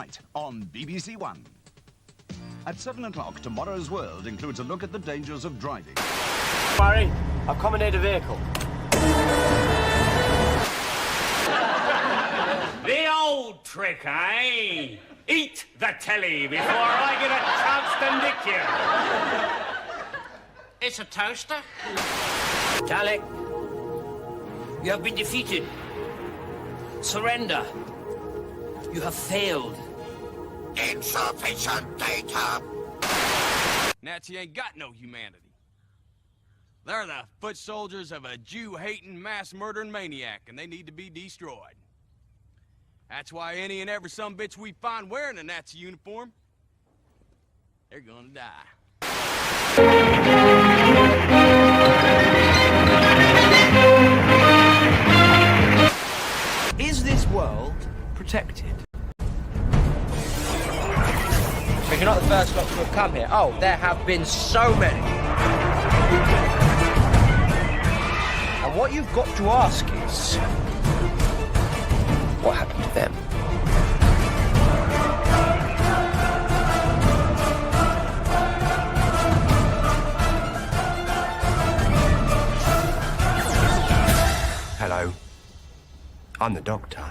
tonight on BBC One. At 7 o'clock, Tomorrow's World includes a look at the dangers of driving. Barry, I've commandeered a vehicle. The old trick, eh? Eat the telly before I get a chance to nick you. It's a toaster. Dalek, you have been defeated. Surrender. You have failed. Insufficient data. Nazi ain't got no humanity. They're the foot soldiers of a Jew-hating, mass-murdering maniac, and they need to be destroyed. That's why any and every sumbitch we find wearing a Nazi uniform, they're gonna die. Is this world protected? But you're not the first lot to have come here. Oh, there have been so many. And what you've got to ask is, what happened to them? Hello. I'm the doctor.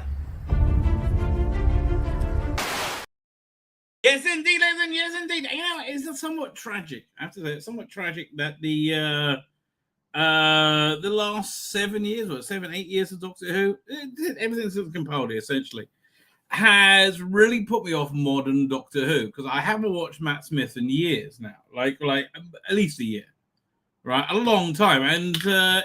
Yes, indeed, Nathan. Yes, indeed. You know, it's somewhat tragic. I have to say, it's somewhat tragic that the last 7 years, or 7-8 years of Doctor Who, everything since Capaldi, essentially, has really put me off modern Doctor Who, because I haven't watched Matt Smith in years now, like at least a year, right? A long time, and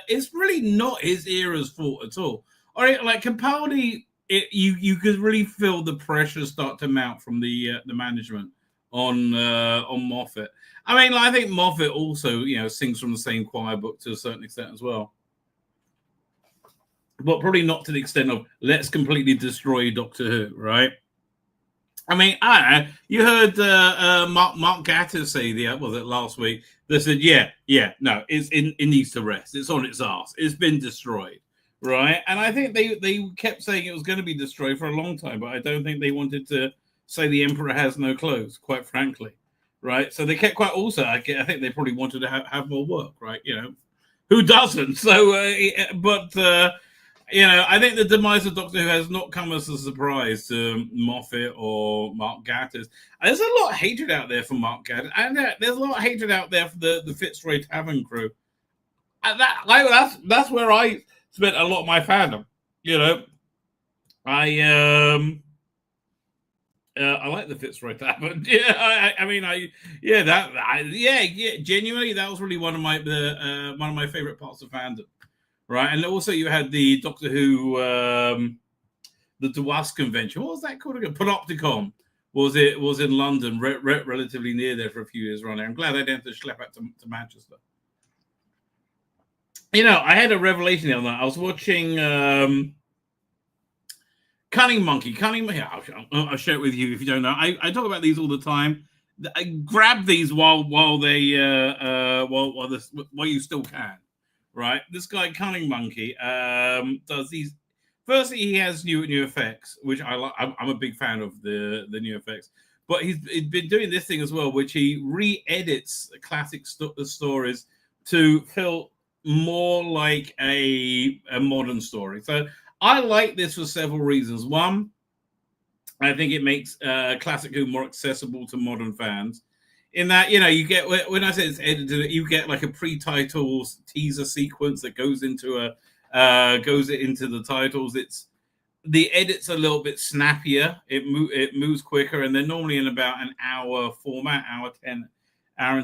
it's really not his era's fault at all. All right, like Capaldi. You could really feel the pressure start to mount from the management on Moffat. I mean, I think Moffat also, sings from the same choir book to a certain extent as well, but probably not to the extent of let's completely destroy Doctor Who, right? I mean, I don't know. You heard Mark Gatiss say last week? They said, no, it needs to rest. It's on its arse. It's been destroyed. Right, and I think they kept saying it was going to be destroyed for a long time, but I don't think they wanted to say the Emperor has no clothes, quite frankly, right? So they kept quite. Also, I think they probably wanted to have more work, right? Who doesn't? So, I think the demise of Doctor Who has not come as a surprise to Moffat or Mark Gatiss. There's a lot of hatred out there for Mark Gatiss, and there's a lot of hatred out there for the Fitzroy Tavern crew. And that's where I spent a lot of my fandom, I like the Fitzroy Tavern. Genuinely, that was really one of my favorite parts of fandom, right? And also, you had the Doctor Who, the DeWask convention. What was that called again? Panopticon was in London, relatively near there for a few years running. I'm glad I didn't have to schlep out to Manchester. I had a revelation the other night. I was watching Cunning Monkey. I'll share it with you if you don't know. I talk about these all the time. I grab these while you still can, right? This guy Cunning Monkey does these. Firstly, he has new effects, which I like. I'm a big fan of the new effects. But he's been doing this thing as well, which he re-edits classic stories to feel more like a modern story. So I like this for several reasons. One, I think it makes classic Who more accessible to modern fans. In that, you get, when I say it's edited, you get like a pre-title teaser sequence that goes into the titles. The edit's a little bit snappier. It moves quicker, and they're normally in about an hour format, hour and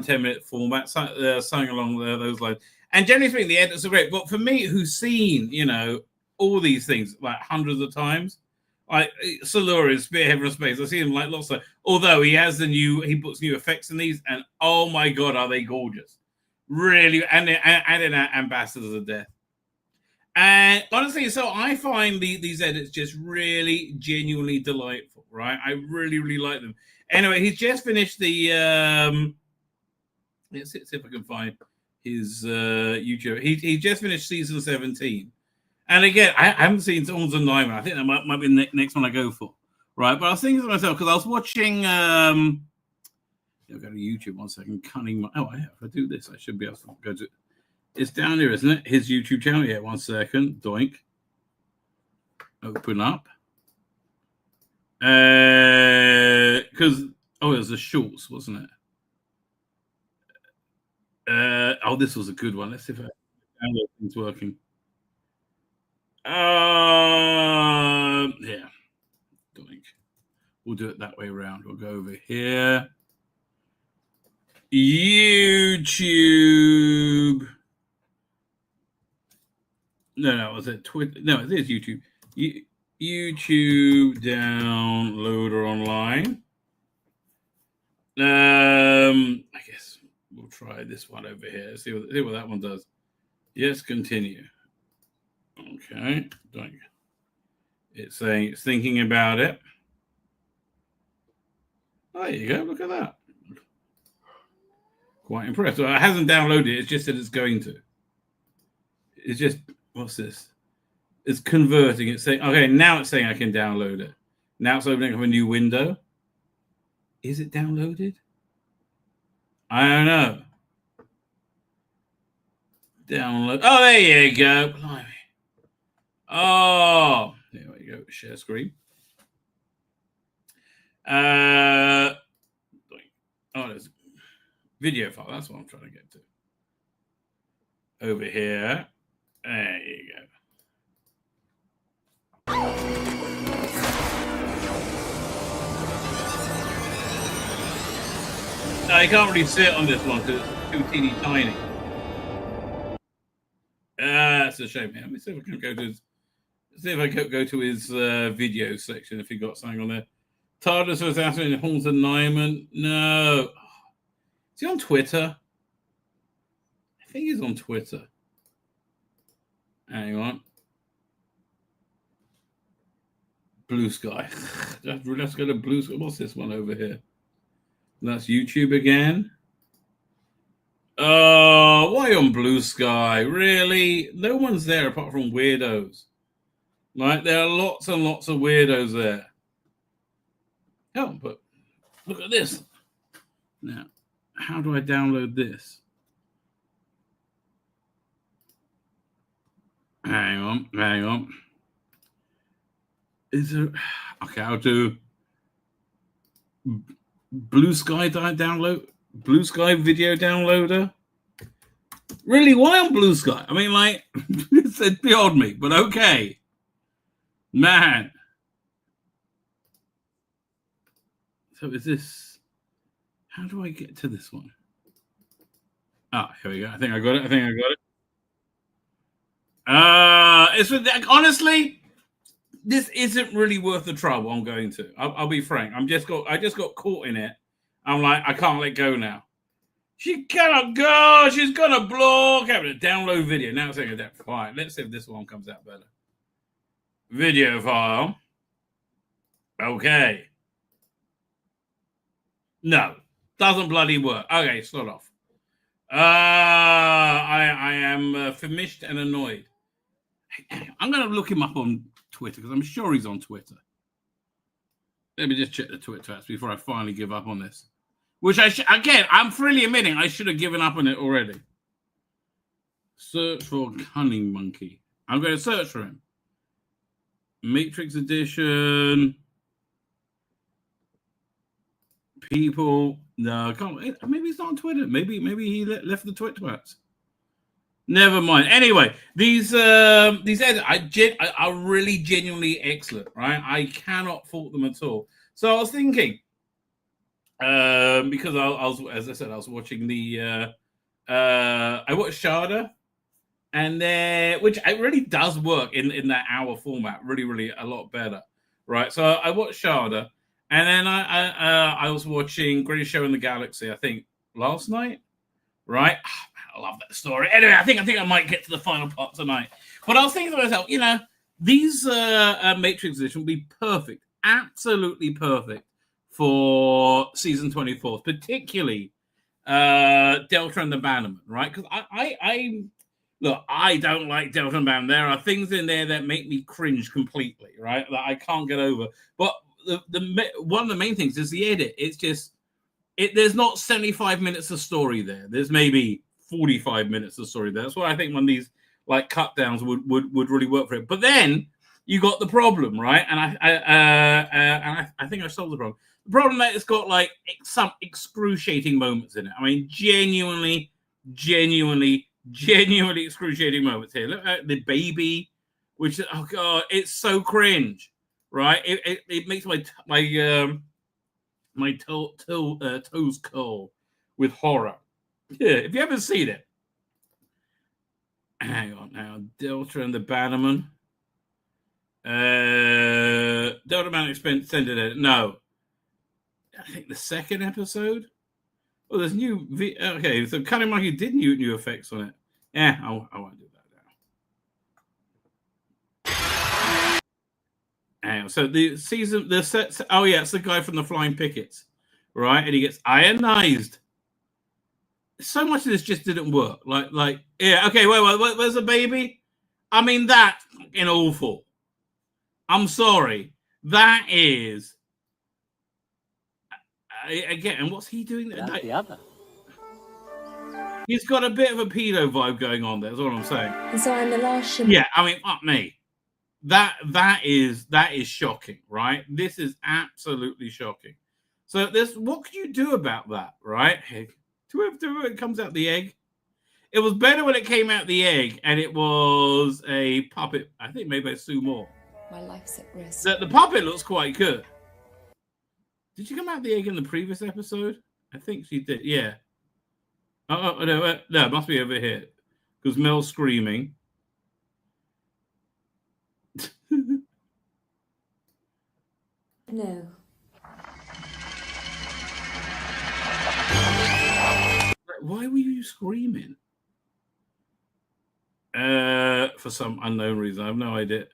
10 minute format, something along those lines. And generally speaking, the edits are great. But for me, who's seen, all these things like hundreds of times, like Silurian, Spirit, Heaven and Space, I've seen him like lots of. Although he puts new effects in these, and oh my god, are they gorgeous! Really, and in Ambassadors of Death. And honestly, so I find these edits just really genuinely delightful, right? I really, really like them. Anyway, he's just finished the. Let's see if I can find his YouTube. He just finished season 17. And again, I haven't seen Orms and Nyman. I think that might be the next one I go for. right? But I was thinking to myself because I was watching. I'll go to YouTube 1 second. Cunning. Oh, yeah. If I do this, I should be able to go to. It's down here, isn't it? His YouTube channel. Yeah, 1 second. Doink. Open up. Because it was the shorts, wasn't it? This was a good one. Let's see if it's working. Yeah. Doink. We'll do it that way around. We'll go over here. YouTube. No, was it Twitter? No, it is YouTube. YouTube downloader online. I guess we'll try this one over here. See what that one does. Yes, continue. Okay. It's saying it's thinking about it. Oh, there you go. Look at that. Quite impressed. Well, it hasn't downloaded it. It's just that it's going to. It's just, what's this? It's converting. It's saying, okay, now it's saying I can download it. Now it's opening up a new window. Is it downloaded? I don't know. Download. Oh, there you go. Blimey. Oh, there we go. Share screen. There's a video file. That's what I'm trying to get to. Over here. There you go. No, you can't really see it on this one because it's too teeny tiny. That's a shame. Let me see if I can go to his video section if he got something on there. TARDIS was asking in Haunted Nyman. No. Is he on Twitter? I think he's on Twitter. Hang on. Blue Sky. Let's go to Blue Sky. What's this one over here? That's YouTube again. Oh, why on Blue Sky? Really? No one's there apart from weirdos. Right? There are lots and lots of weirdos there. Oh, but look at this. Now, how do I download this? Hang on. Is there... Okay, I'll do Blue Sky download. Blue Sky video downloader. Really? Why on Blue Sky? I mean, like, it's beyond me, but okay. Man. So is this... How do I get to this one? Ah, here we go. I think I got it. Honestly, this isn't really worth the trouble I'm going to. I'll be frank. I just got caught in it. I'm like, I can't let go now. She cannot go. She's gonna block. Having a download video. Now it's saying that. Fine. Let's see if this one comes out better. Video file. Okay. No, doesn't bloody work. Okay, start off. I am famished and annoyed. I'm going to look him up on Twitter because I'm sure he's on Twitter. Let me just check the Twitter apps before I finally give up on this. Which I'm freely admitting I should have given up on it already. Search for Cunning Monkey. I'm going to search for him. Matrix Edition. People. No, can't. Maybe he's not on Twitter. Maybe he left the Twitter apps. Never mind. Anyway, these ads are really genuinely excellent, right? I cannot fault them at all. So I was thinking, because I was, as I said, I was watching I watched Sharda, and which it really does work in that hour format, really a lot better, right? So I watched Sharda, and then I was watching Greatest Show in the Galaxy, I think last night, right? I love that story. Anyway, I think I might get to the final part tonight. But I was thinking to myself, these Matrix edition will be perfect, absolutely perfect for season 24, particularly Delta and the Bannerman, right? Because I don't like Delta and Bannerman. There are things in there that make me cringe completely, right? That I can't get over. But one of the main things is the edit. It's just there's not 75 minutes of story there. There's maybe 45 minutes of story there. That's why I think one of these like cut downs would really work for it. But then you got the problem, right? And I think I solved the problem. The problem that it's got like some excruciating moments in it. I mean, genuinely excruciating moments here. Look at the baby, which oh god, it's so cringe, right? It makes my toes curl with horror. Yeah, if you haven't seen it, hang on now. Delta and the Bannerman. Delta Man extended it. No, I think the second episode. Oh, there's new. Okay, so Karney Monkey did new effects on it. Yeah, I won't do that now. Hang on. So the set. Oh yeah, it's the guy from the Flying Pickets, right? And he gets ionized. So much of this just didn't work. Like yeah. Okay, wait. Where's the baby? I mean, that's fucking awful. I'm sorry. That is. Again, and what's he doing there? Not the other. He's got a bit of a pedo vibe going on there. That's all I'm saying. And so I'm the last Shimon. Yeah, I mean, fuck me. That is shocking, right? This is absolutely shocking. So what could you do about that, right? It comes out the egg. It was better when it came out the egg, and it was a puppet. I think maybe a Sue Moore. My life's at risk. The puppet looks quite good. Did she come out the egg in the previous episode? I think she did. Yeah. Oh no, it must be over here because Mel's screaming. No. Why were you screaming? For some unknown reason, I have no idea.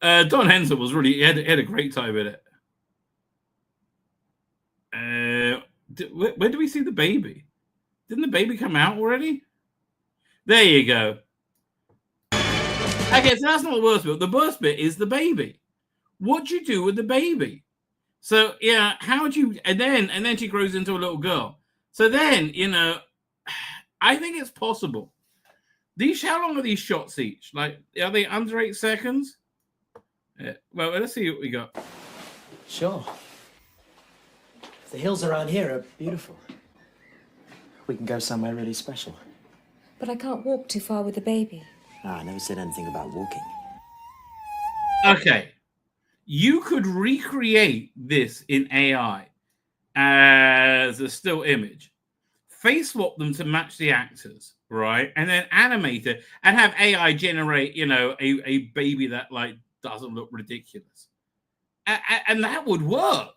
Don Henson was really he had a great time in it. Where do we see the baby? Didn't the baby come out already? There you go. Okay, so that's not the worst bit. The worst bit is the baby. What do you do with the baby? So yeah, how would you? And then she grows into a little girl. So then I think it's possible. How long are these shots each? Like, are they under 8 seconds? Yeah. Well, let's see what we got. Sure. The hills around here are beautiful. We can go somewhere really special. But I can't walk too far with the baby. I never said anything about walking. Okay. You could recreate this in AI as a still image, face swap them to match the actors, right? And then animate it and have AI generate, a baby that like doesn't look ridiculous. And that would work.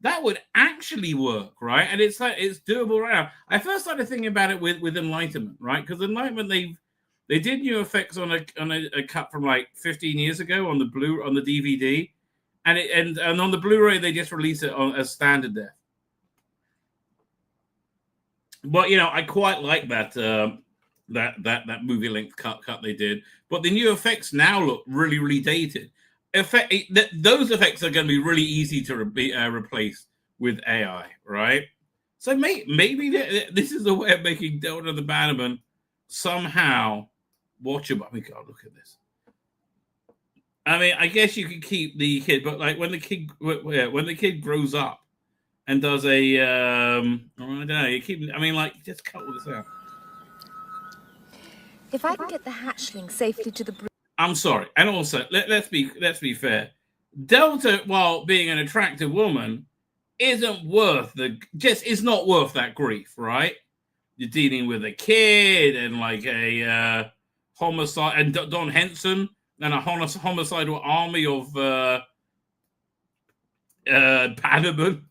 That would actually work, right? And it's doable right now. I first started thinking about it with Enlightenment, right? Because Enlightenment, they did new effects on a cut from like 15 years ago on the DVD, and on the Blu-ray they just released it as standard def. But I quite like that movie length cut they did. But the new effects now look really, really dated. Those effects are going to be really easy to replace with AI, right? So maybe this is a way of making Delta the Bannerman somehow watchable. I mean, God, look at this. I mean, I guess you could keep the kid, but like when the kid grows up and does I don't know, just cut all this out. If I can get the hatchling safely to the brood. I'm sorry, and also let's be fair. Delta, while being an attractive woman, is not worth that grief, right? You're dealing with a kid and like a homicide, and Don Henson and a homicidal army of Bannerman.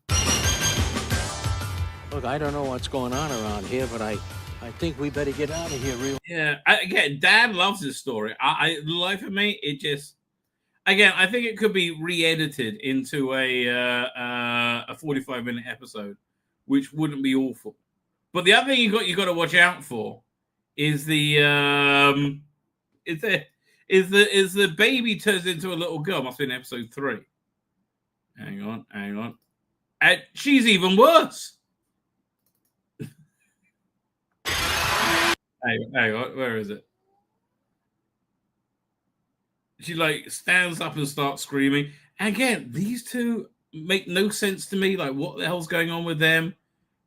Look, I don't know what's going on around here, but I think we better get out of here real. Yeah, again, Dad loves this story. The life of me, it just, again, I think it could be re-edited into a 45-minute episode, which wouldn't be awful. But the other thing you got to watch out for is the baby turns into a little girl. Must be in episode 3. Hang on. And she's even worse. Hang on, where is it? She like stands up and starts screaming. And again, these two make no sense to me. Like, what the hell's going on with them?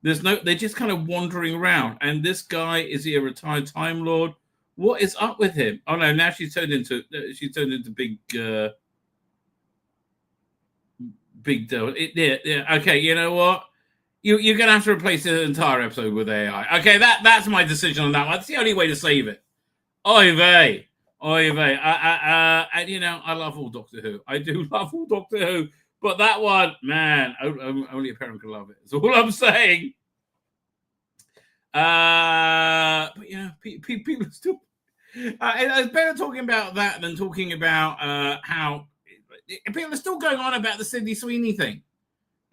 They're just kind of wandering around. And this guy, is he a retired Time Lord? What is up with him? Oh no, now she's turned into big deal. Yeah. Okay, you know what? You're gonna have to replace the entire episode with AI. Okay, that's my decision on that one. That's the only way to save it. Oy vey. And I love all Doctor Who. I do love all Doctor Who, but that one, man, only a parent can love it. That's all I'm saying. But people are still. It's better talking about that than talking about how people are still going on about the Sydney Sweeney thing.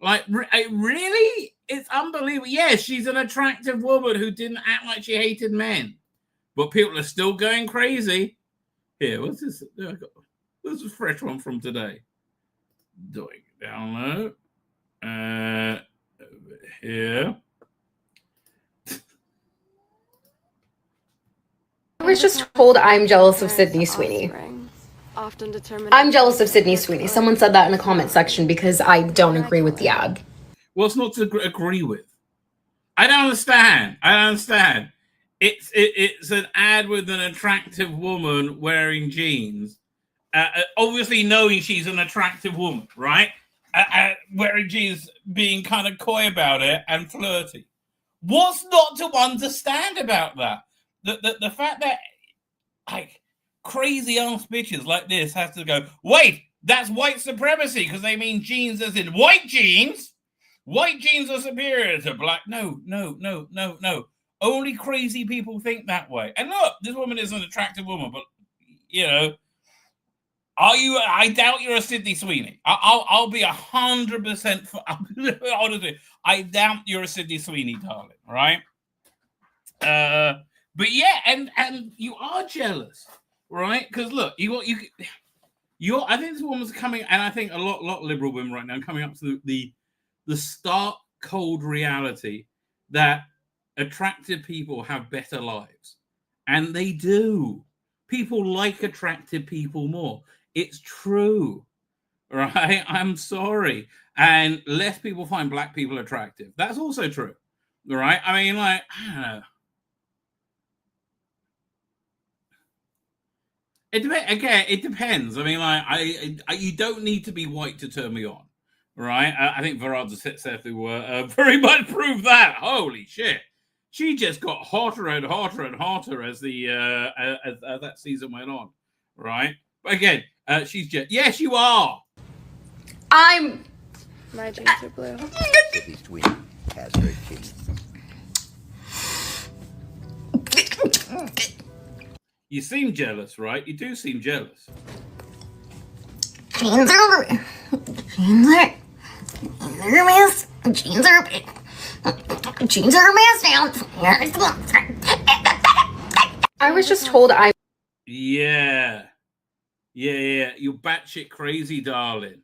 Like, really? It's unbelievable. Yes, she's an attractive woman who didn't act like she hated men, but people are still going crazy. Here, what's this? This is a fresh one from today. Doing download. Over here. I was just told I'm jealous of Sydney Sweeney. I'm jealous of Sydney Sweeney. Someone said that in the comment section because I don't agree with the ad. Well, it's not to agree with. I don't understand. It's an ad with an attractive woman wearing jeans. Obviously knowing she's an attractive woman, right? Wearing jeans, being kind of coy about it and flirty. What's not to understand about that? The fact that like crazy ass bitches like this have to go, wait, that's white supremacy because they mean jeans as in white jeans. White jeans are superior to black. No. Only crazy people think that way. And look, this woman is an attractive woman, but are you? I doubt you're a Sydney Sweeney. I'll be 100%. Honestly, I doubt you're a Sydney Sweeney, darling. Right? But yeah, and you are jealous, right? Because look, I think this woman's coming, and I think a lot liberal women right now coming up to the stark cold reality that attractive people have better lives, and they do. People like attractive people more. It's true, right? I'm sorry. And less people find black people attractive. That's also true, right? I mean, like, I don't know. It depends. I mean, like, you don't need to be white to turn me on, right? I think Verada Sethu very much proved that. Holy shit. She just got hotter and hotter and hotter as as that season went on, right? But again, she's just yes, you are. My jeans are blue. Sydney Sweeney has her kids. You seem jealous, right? You do seem jealous. Jeans are a mess now. I was just told Yeah. You're batshit crazy, darling.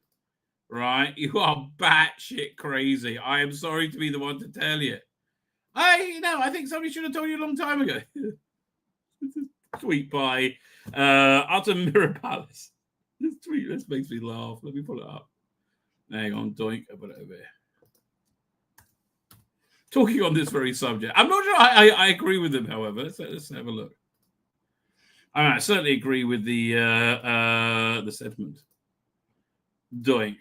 Right? You are batshit crazy. I am sorry to be the one to tell you. I think somebody should have told you a long time ago. Tweet by Utter Mirror Palace. This makes me laugh. Let me pull it up. Hang on, doink. I put it over here. Talking on this very subject. I'm not sure I agree with them, however. Let's have a look. I certainly agree with the sentiment. Doink.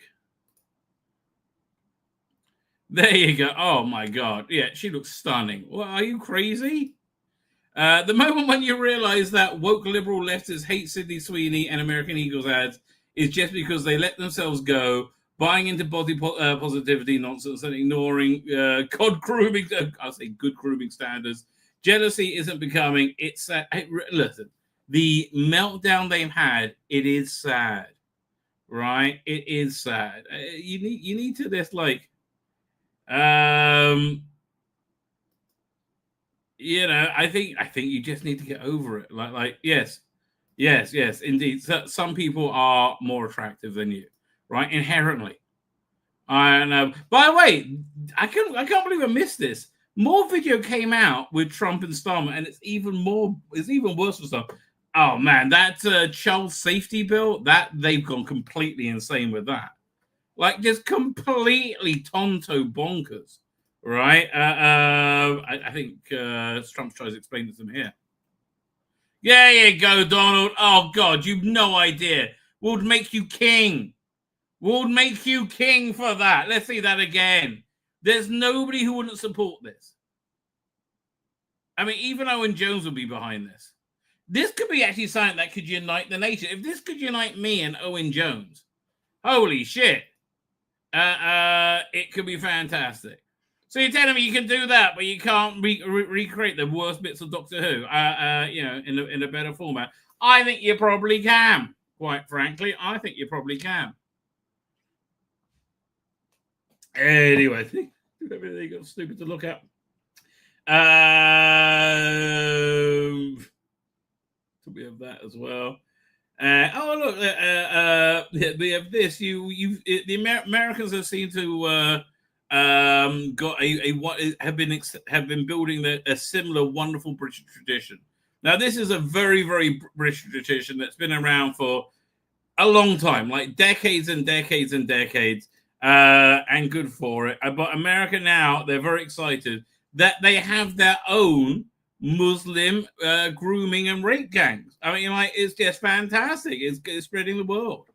There you go. Oh my God. Yeah, she looks stunning. Well, are you crazy? The moment when you realize that woke liberal leftists hate Sydney Sweeney and American Eagles ads is just because they let themselves go, buying into body positivity nonsense and ignoring good grooming standards. Jealousy isn't becoming. It's sad. Listen, the meltdown they've had, it is sad, right? It is sad. You need to just like, I think you just need to get over it. Like, yes, indeed. So, some people are more attractive than you, right? Inherently, I know. By the way, I can't believe I missed this. More video came out with Trump and Starmer, and it's even worse for some. Oh man, that child safety bill, that they've gone completely insane with that. Like just completely tonto bonkers, right? I think Trump tries to explain this to them here. There you go, Donald. Oh God, you've no idea. We'll make you king. We'll make you king for that. Let's see that again. There's nobody who wouldn't support this. I mean, even Owen Jones would be behind this. This could be actually something that could unite the nation. If this could unite me and Owen Jones, holy shit. It could be fantastic. So you're telling me you can do that, but you can't recreate the worst bits of Doctor Who, in a better format? I think you probably can. Quite frankly, I think you probably can. Anyway, everything got stupid to look at. So we have that as well. Look, we have this. The Americans have seemed to have been building a similar wonderful British tradition. Now, this is a very, very British tradition that's been around for a long time, like decades and decades and decades, and good for it. But America now, they're very excited that they have their own Muslim grooming and rape gangs. I mean, like, it's just fantastic. It's spreading the world.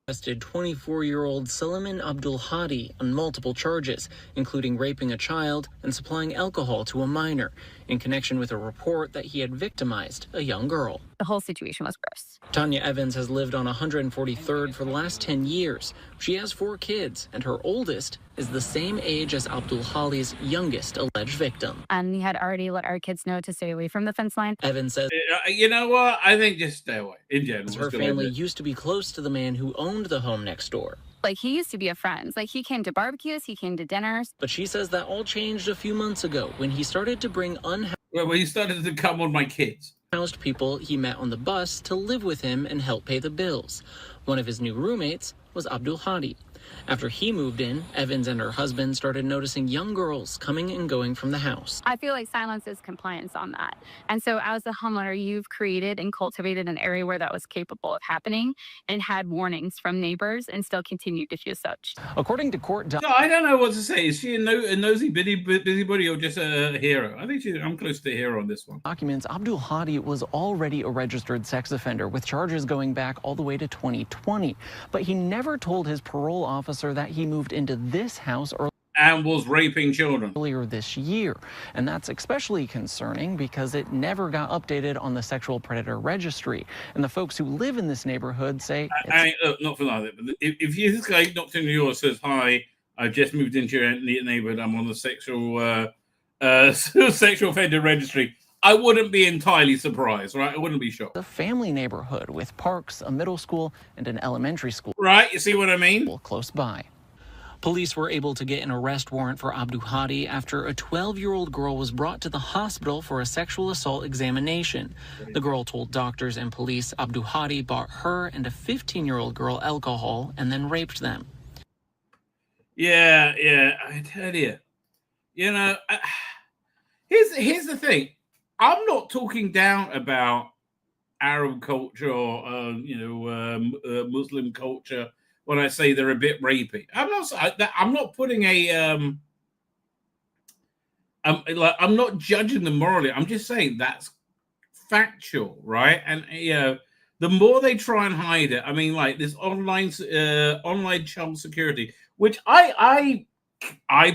Arrested 24-year-old Suleiman Abdul Hadi on multiple charges, including raping a child and supplying alcohol to a minor, in connection with a report that he had victimized a young girl. The whole situation was gross. Tanya Evans has lived on 143rd for the last 10 years. She has 4 kids, and her oldest is the same age as Abdul Hadi's youngest alleged victim. And he had already let our kids know to stay away from the fence line. Evans says, you know what? I think just stay away in general. Her family used to be close to the man who owned the home next door. Like, he used to be a friend. Like, he came to barbecues, he came to dinners. But she says that all changed a few months ago when he started to bring when he started to come on my kids. Unhoused people he met on the bus to live with him and help pay the bills. One of his new roommates was Abdul Hadi. After he moved in, Evans and her husband started noticing young girls coming and going from the house. I feel like silence is compliance on that. And so as a homeowner, you've created and cultivated an area where that was capable of happening and had warnings from neighbors and still continued to feel such. According to court No, I don't know what to say. Is she a nosy busybody or just a hero? I think I'm close to a hero on this one. Documents, Abdul Hadi was already a registered sex offender with charges going back all the way to 2020. But he never told his parole officer that he moved into this house and was raping children earlier this year. And that's especially concerning because it never got updated on the sexual predator registry. And the folks who live in this neighborhood say... not for that, but if this guy knocked on your door says, hi, I just moved into your neighborhood, I'm on the sexual offender registry, I wouldn't be entirely surprised, right? I wouldn't be shocked. A family neighborhood with parks, a middle school, and an elementary school. Right, you see what I mean? Close by. Police were able to get an arrest warrant for Abdul Hadi after a 12-year-old girl was brought to the hospital for a sexual assault examination. The girl told doctors and police Abdul Hadi bought her and a 15-year-old girl alcohol and then raped them. Yeah, I tell you. You know, here's the thing. I'm not talking down about Arab culture or Muslim culture when I say they're a bit rapey. I'm not putting a I'm not judging them morally. I'm just saying that's factual, right? And the more they try and hide it, I mean, like this online child security, which I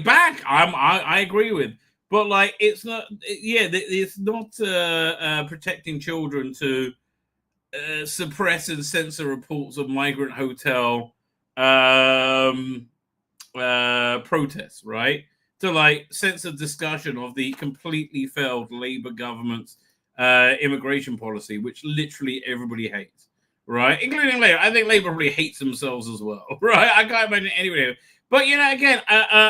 back, I agree with. But like, it's not. Yeah, it's not protecting children to suppress and censor reports of migrant hotel protests, right? To like censor discussion of the completely failed Labour government's immigration policy, which literally everybody hates, right? Including Labour. I think Labour probably hates themselves as well, right? I can't imagine anyway. But, you know, again,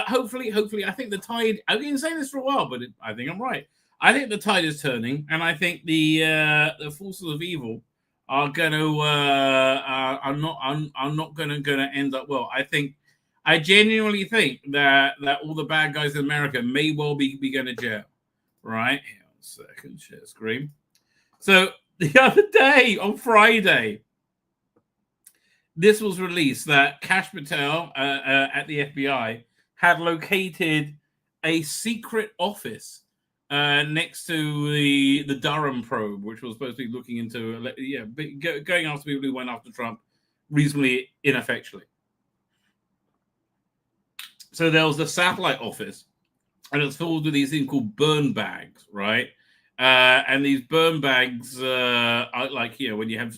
hopefully, I think the tide, I've been saying this for a while, but I think I'm right. I think the tide is turning, and I think the forces of evil are going to, are not going to end up well. I think I genuinely think that all the bad guys in America may well be going to jail. Right? Hang on a second, share screen. So the other day, on Friday, this was released that Kash Patel at the FBI had located a secret office next to the Durham probe, which was supposed to be looking into, going after people who went after Trump reasonably ineffectually. So there was the satellite office, and it's filled with these things called burn bags, right? And these burn bags are like, when you have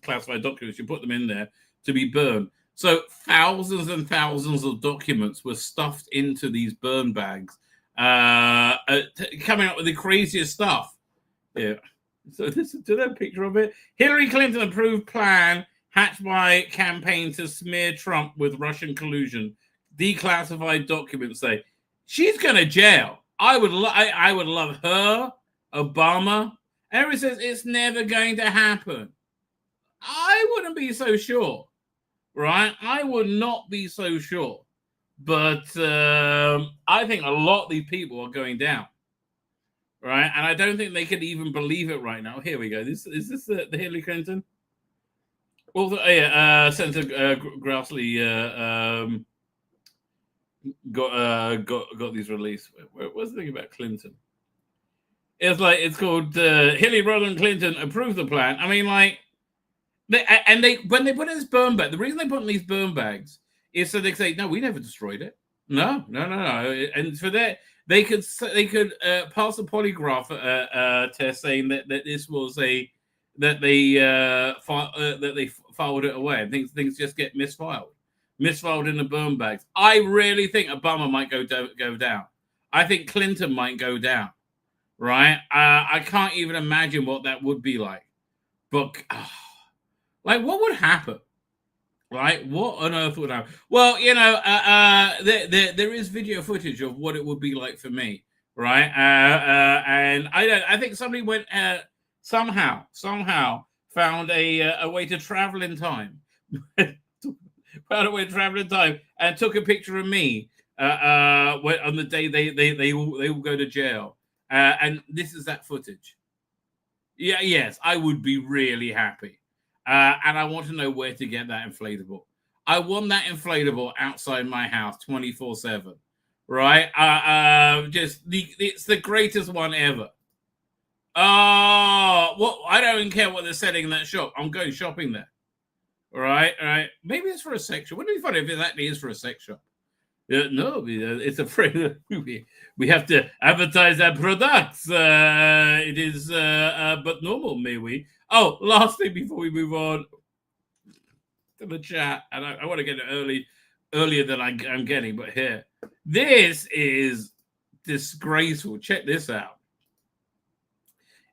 classified documents, you put them in there to be burned. So thousands and thousands of documents were stuffed into these burn bags, coming up with the craziest stuff. Yeah. So this is a picture of it. Hillary Clinton approved plan hatched by campaign to smear Trump with Russian collusion. Declassified documents say she's going to jail. I would love her, Obama. Everyone says it's never going to happen. I wouldn't be so sure, right? I would not be so sure. But I think a lot of these people are going down, right? And I don't think they could even believe it right now. Here we go. Is this the Hillary Clinton? Also, Senator Grassley got these released. What's the thing about Clinton? It's called Hillary Rodham Clinton approved the plan. I mean, like, when they put in this burn bag, the reason they put in these burn bags is so they say, no, we never destroyed it. No. And for that, they could pass a polygraph test saying that this was that they filed it away, and things just get misfiled in the burn bags. I really think Obama might go down. I think Clinton might go down. Right? I can't even imagine what that would be like. But like, what would happen? Right? What on earth would happen? Well, there is video footage of what it would be like for me, right? And I think somebody went somehow found a way to travel in time. Found a way to travel in time and took a picture of me on the day they all go to jail. And this is that footage. Yeah, yes, I would be really happy. And I want to know where to get that inflatable. I want that inflatable outside my house 24/7. Right? It's the greatest one ever. I don't even care what they're selling in that shop. I'm going shopping there. All right. Maybe it's for a sex shop. Wouldn't it be funny if it actually is for a sex shop? No, it's a free. We have to advertise our products. It is, but normal, may we? Oh, last thing before we move on to the chat, and I want to get it earlier than I'm getting, but here, this is disgraceful. Check this out.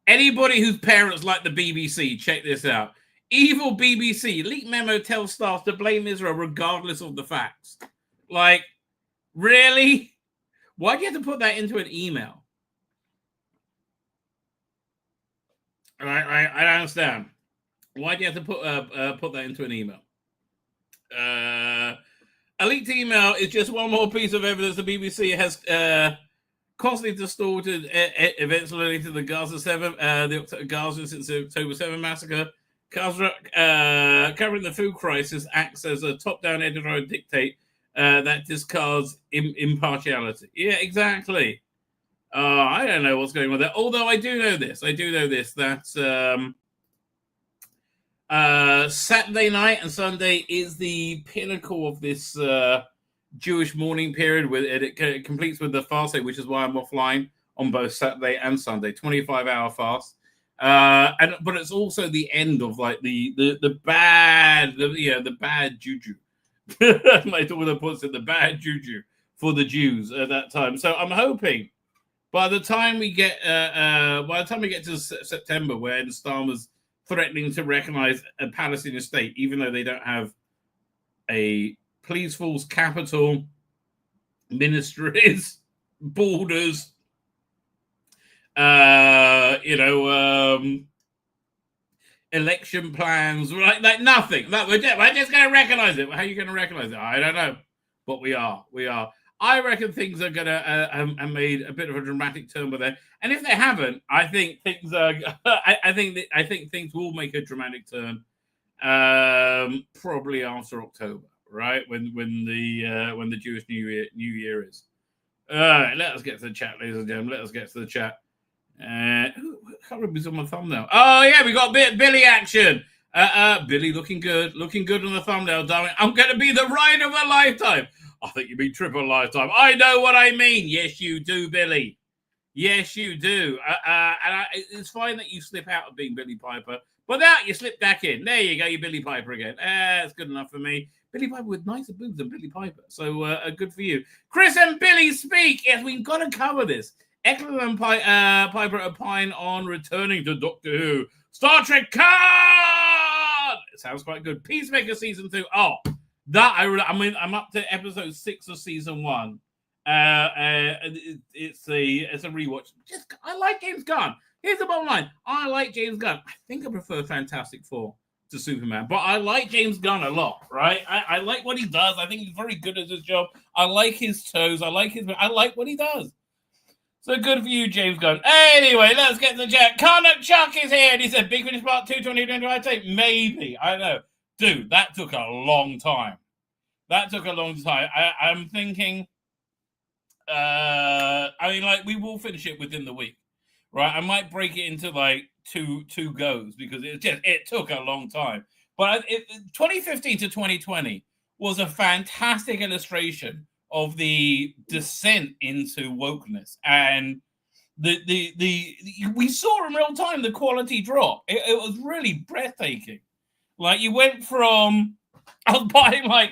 Anybody whose parents like the BBC, check this out. Evil BBC leak memo tells staff to blame Israel regardless of the facts. Like, really? Why do you have to put that into an email? I don't understand. Why do you have to put that into an email? A leaked email is just one more piece of evidence the BBC has constantly distorted events related to the Gaza since the October 7 massacre. Covering the food crisis acts as a top-down editorial dictate that discards impartiality. Yeah, exactly. I don't know what's going on there. Although I do know this. That Saturday night and Sunday is the pinnacle of this Jewish mourning period. It completes with the fast day, which is why I'm offline on both Saturday and Sunday. 25-hour fast. But it's also the end of like the bad juju. My daughter puts it, the bad juju for the Jews at that time. So I'm hoping by the time we get to September, where the Starmer's threatening to recognize a Palestinian state, even though they don't have a police force, capital, ministries, borders, election plans, like nothing. We're just going to recognize it. How are you going to recognize it? I don't know. but we are. I reckon things are gonna have made a bit of a dramatic turn with it, and if they haven't, I think things are. I think things will make a dramatic turn, probably after October, right? When the Jewish New Year is. All right, let us get to the chat, ladies and gentlemen. Let us get to the chat. I can't remember who's on my thumbnail. Oh yeah, we got Billy action. Billy looking good on the thumbnail, darling. I'm going to be the ride of a lifetime. I think you mean triple lifetime. I know what I mean. Yes, you do, Billy. Yes, you do. It's fine that you slip out of being Billy Piper, but that you slip back in. There you go, you're Billy Piper again. That's good enough for me. Billy Piper with nicer boobs than Billy Piper. So good for you. Chris and Billy speak. Yes, we've got to cover this. Eccleston and Piper opine on returning to Doctor Who. Star Trek Kahn! It sounds quite good. Peacemaker season 2. Oh, that I'm up to episode 6 of season 1. It's a rewatch. I like James Gunn. Here's the bottom line. I like James Gunn. I think I prefer Fantastic Four to Superman, but I like James Gunn a lot, right? I like what he does. I think he's very good at his job. I like his toes. I like what he does. So good for you, James Gunn. Anyway, let's get to the chat. Karney Chuck is here, and he said, Big Finish Part 2, 2020. I'd say maybe. I don't know. Dude, that took a long time. I'm thinking, we will finish it within the week, right? I might break it into, two goes, because it took a long time. But 2015 to 2020 was a fantastic illustration of the descent into wokeness, and we saw in real time the quality drop. It was really breathtaking. Like, you went from I was buying 5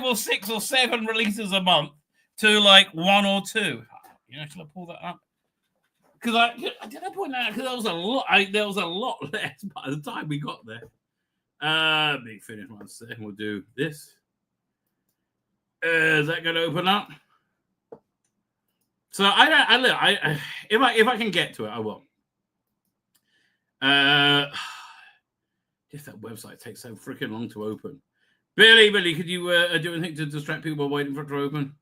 or 6 or 7 releases a month to 1 or 2. Should I pull that up? Because I point that out because there was a lot. There was a lot less by the time we got there. Big Finish 1 second. We'll do this. Is that going to open up? So if I can get to it, I will. If that website takes so freaking long to open. Billy, could you do anything to distract people while waiting for it to open?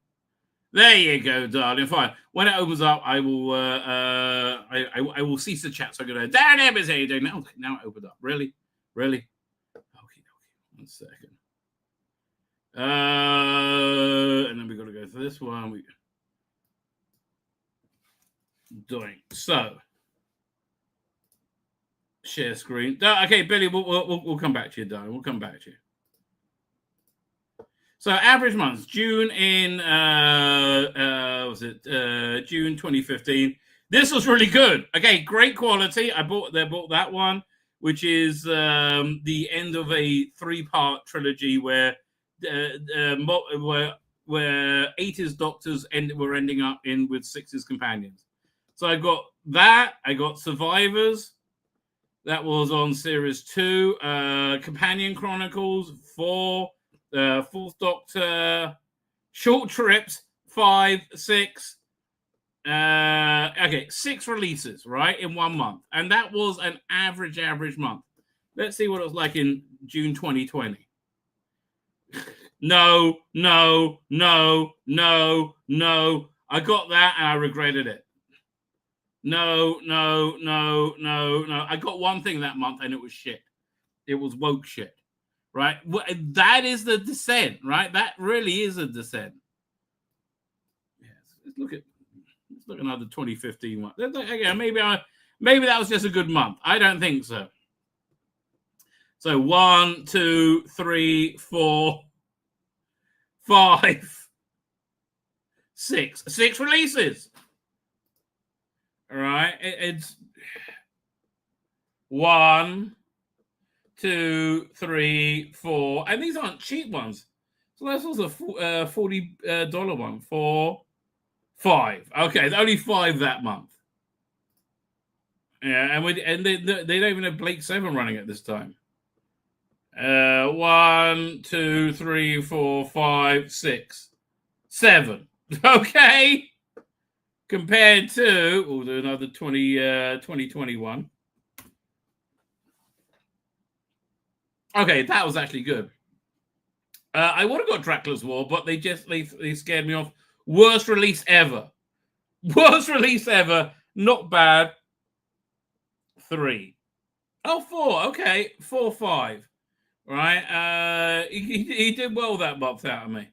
There you go, darling. Fine. When it opens up, I will I will cease the chat. So I'm gonna Darren Evans, how you doing? Now it opened up. Really? Okay. 1 second. And then we got to go to this one. Doing so. Share screen. Okay, Billy, we'll come back to you, darling. We'll come back to you. So average months, June in June 2015. This was really good. Okay, great quality. I bought that one, which is the end of a 3-part trilogy where 80s doctors were ending up with 60s companions. So I got that. I got Survivors. That was on series 2. Companion Chronicles 4. Fourth Doctor. Short Trips 5, 6. Okay, 6 releases, right, in 1 month. And that was an average month. Let's see what it was like in June 2020. No. I got that and I regretted it. No. I got one thing that month and it was shit. It was woke shit, right? That is the descent, right? That really is a descent. Yes. Let's look at another 2015 one. Again, maybe that was just a good month. I don't think so. So 1, 2, 3, 4, 5, 6. 6 releases. All right. It's 1, 2, 3, 4. And these aren't cheap ones. So that's also a $40 one. 4, 5. Okay, there's only 5 that month. Yeah, and they don't even have Blake 7 running at this time. 1, 2, 3, 4, 5, 6, 7. Okay. Compared to, we'll do another 2021. Okay, that was actually good. I would have got Dracula's War, but they scared me off. Worst release ever. Worst release ever. Not bad. 3. Oh, 4. Okay. 4, 5. Right. He did well that month out of me.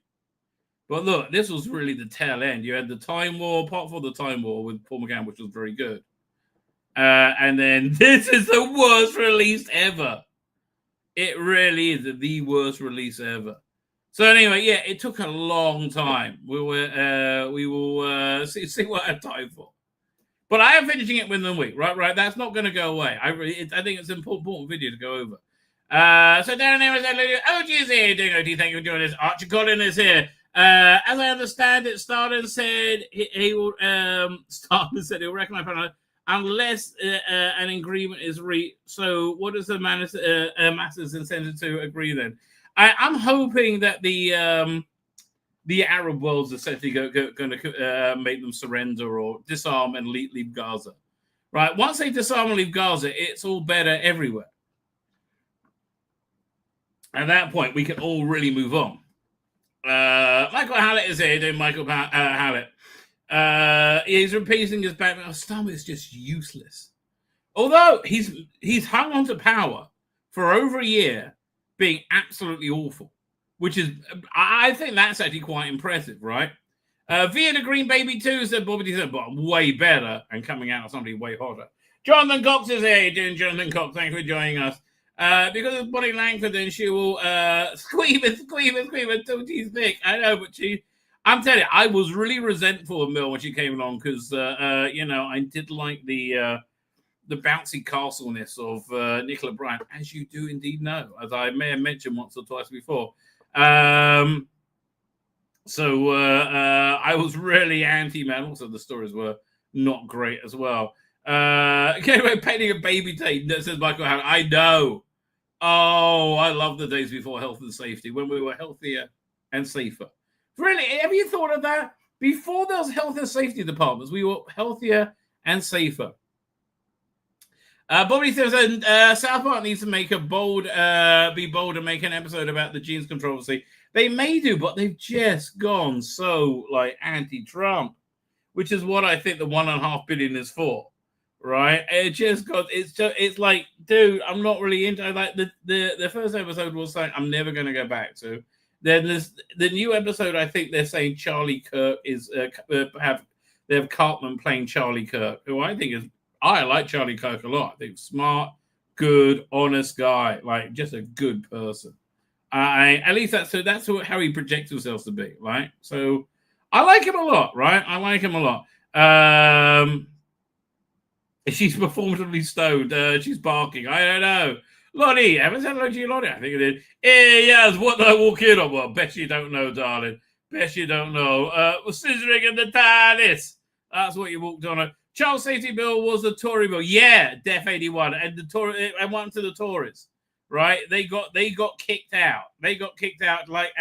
But look, this was really the tail end. You had the Time War, part 4 of the Time War with Paul McGann, which was very good. And then this is the worst release ever. It really is the worst release ever. So anyway, yeah, it took a long time. We will see what I have time for. But I am finishing it within the week, right? That's not going to go away. I think it's an important video to go over. So down there is OG is here doing OT. Thank you for joining us. Archie Collin is here. As I understand it, Stardom said he will. Stardom said he'll recognise partner unless an agreement is reached. So, what is the masses incentive to agree then? I'm hoping that the Arab world's essentially going to make them surrender or disarm and leave Gaza. Right? Once they disarm and leave Gaza, it's all better everywhere. At that point, we can all really move on. Michael Hallett is here doing Michael Hallett. He's repeating his Batman. Starmer is just useless. Although he's hung on to power for over a year, being absolutely awful, which is, I think that's actually quite impressive, right? Via the Green Baby 2 said Bobby said, but way better and coming out of somebody way hotter. Jonathan Cox is here doing Jonathan Cox. Thanks for joining us. Because of Bonnie Langford, then she will squeam until she's thick. I know, but I'm telling you, I was really resentful of Mill when she came along because, I did like the bouncy castleness of Nicola Bryant, as you do indeed know, as I may have mentioned once or twice before. I was really anti-man. Also, the stories were not great as well. Anyway, painting a baby tape, that says Michael Howard. I know. Oh, I love the days before health and safety, when we were healthier and safer. Really, have you thought of that? Before those health and safety departments, we were healthier and safer. Bobby says South Park needs to make be bold and make an episode about the jeans controversy. They may do, but they've just gone so anti-Trump, which is what I think the $1.5 billion is for. Right, it's like, dude, I'm not really into the first episode was saying I'm never going to go back to. Then there's the new episode. I think they're saying Charlie Kirk is they have Cartman playing Charlie Kirk, who I like Charlie Kirk a lot. I think smart, good, honest guy, like just a good person. At least that's how he projects himself to be, right? So I like him a lot, right? I like him a lot. She's performatively stoned. She's barking. I don't know. Lottie, haven't said hello to you, Lottie. I think it is. Yes, what did I walk in on? Well, bet you don't know, darling. Bet you don't know. Scissoring in the TARDIS. That's what you walked on. Child safety bill was the Tory bill. Yeah, Def 81. And the Tory, I went to the Tories, right? They got kicked out. They got kicked out like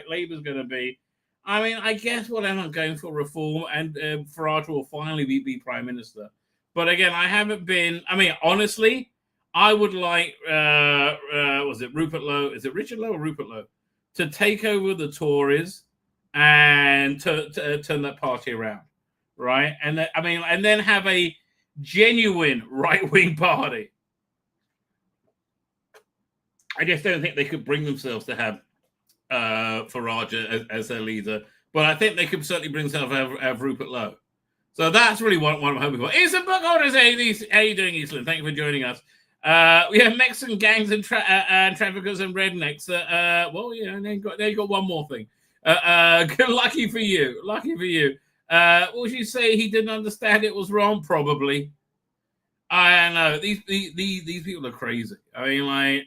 Labour's going to be. I mean, I guess what I'm going for reform, and Farage will finally be Prime Minister. But again, I haven't been. I mean, honestly, I would like. Was it Rupert Lowe? Is it Richard Lowe or Rupert Lowe to take over the Tories and to turn that party around, right? And then have a genuine right-wing party. I just don't think they could bring themselves to have Farage as their leader, but I think they could certainly bring themselves to have Rupert Lowe. So that's really what I'm hoping for. Eastern book holders, how you doing, Eastland? Thank you for joining us. We have Mexican gangs and traffickers and rednecks. They got one more thing. Lucky for you. Lucky for you. Will she say he didn't understand it was wrong? Probably. I don't know. These people are crazy. I mean,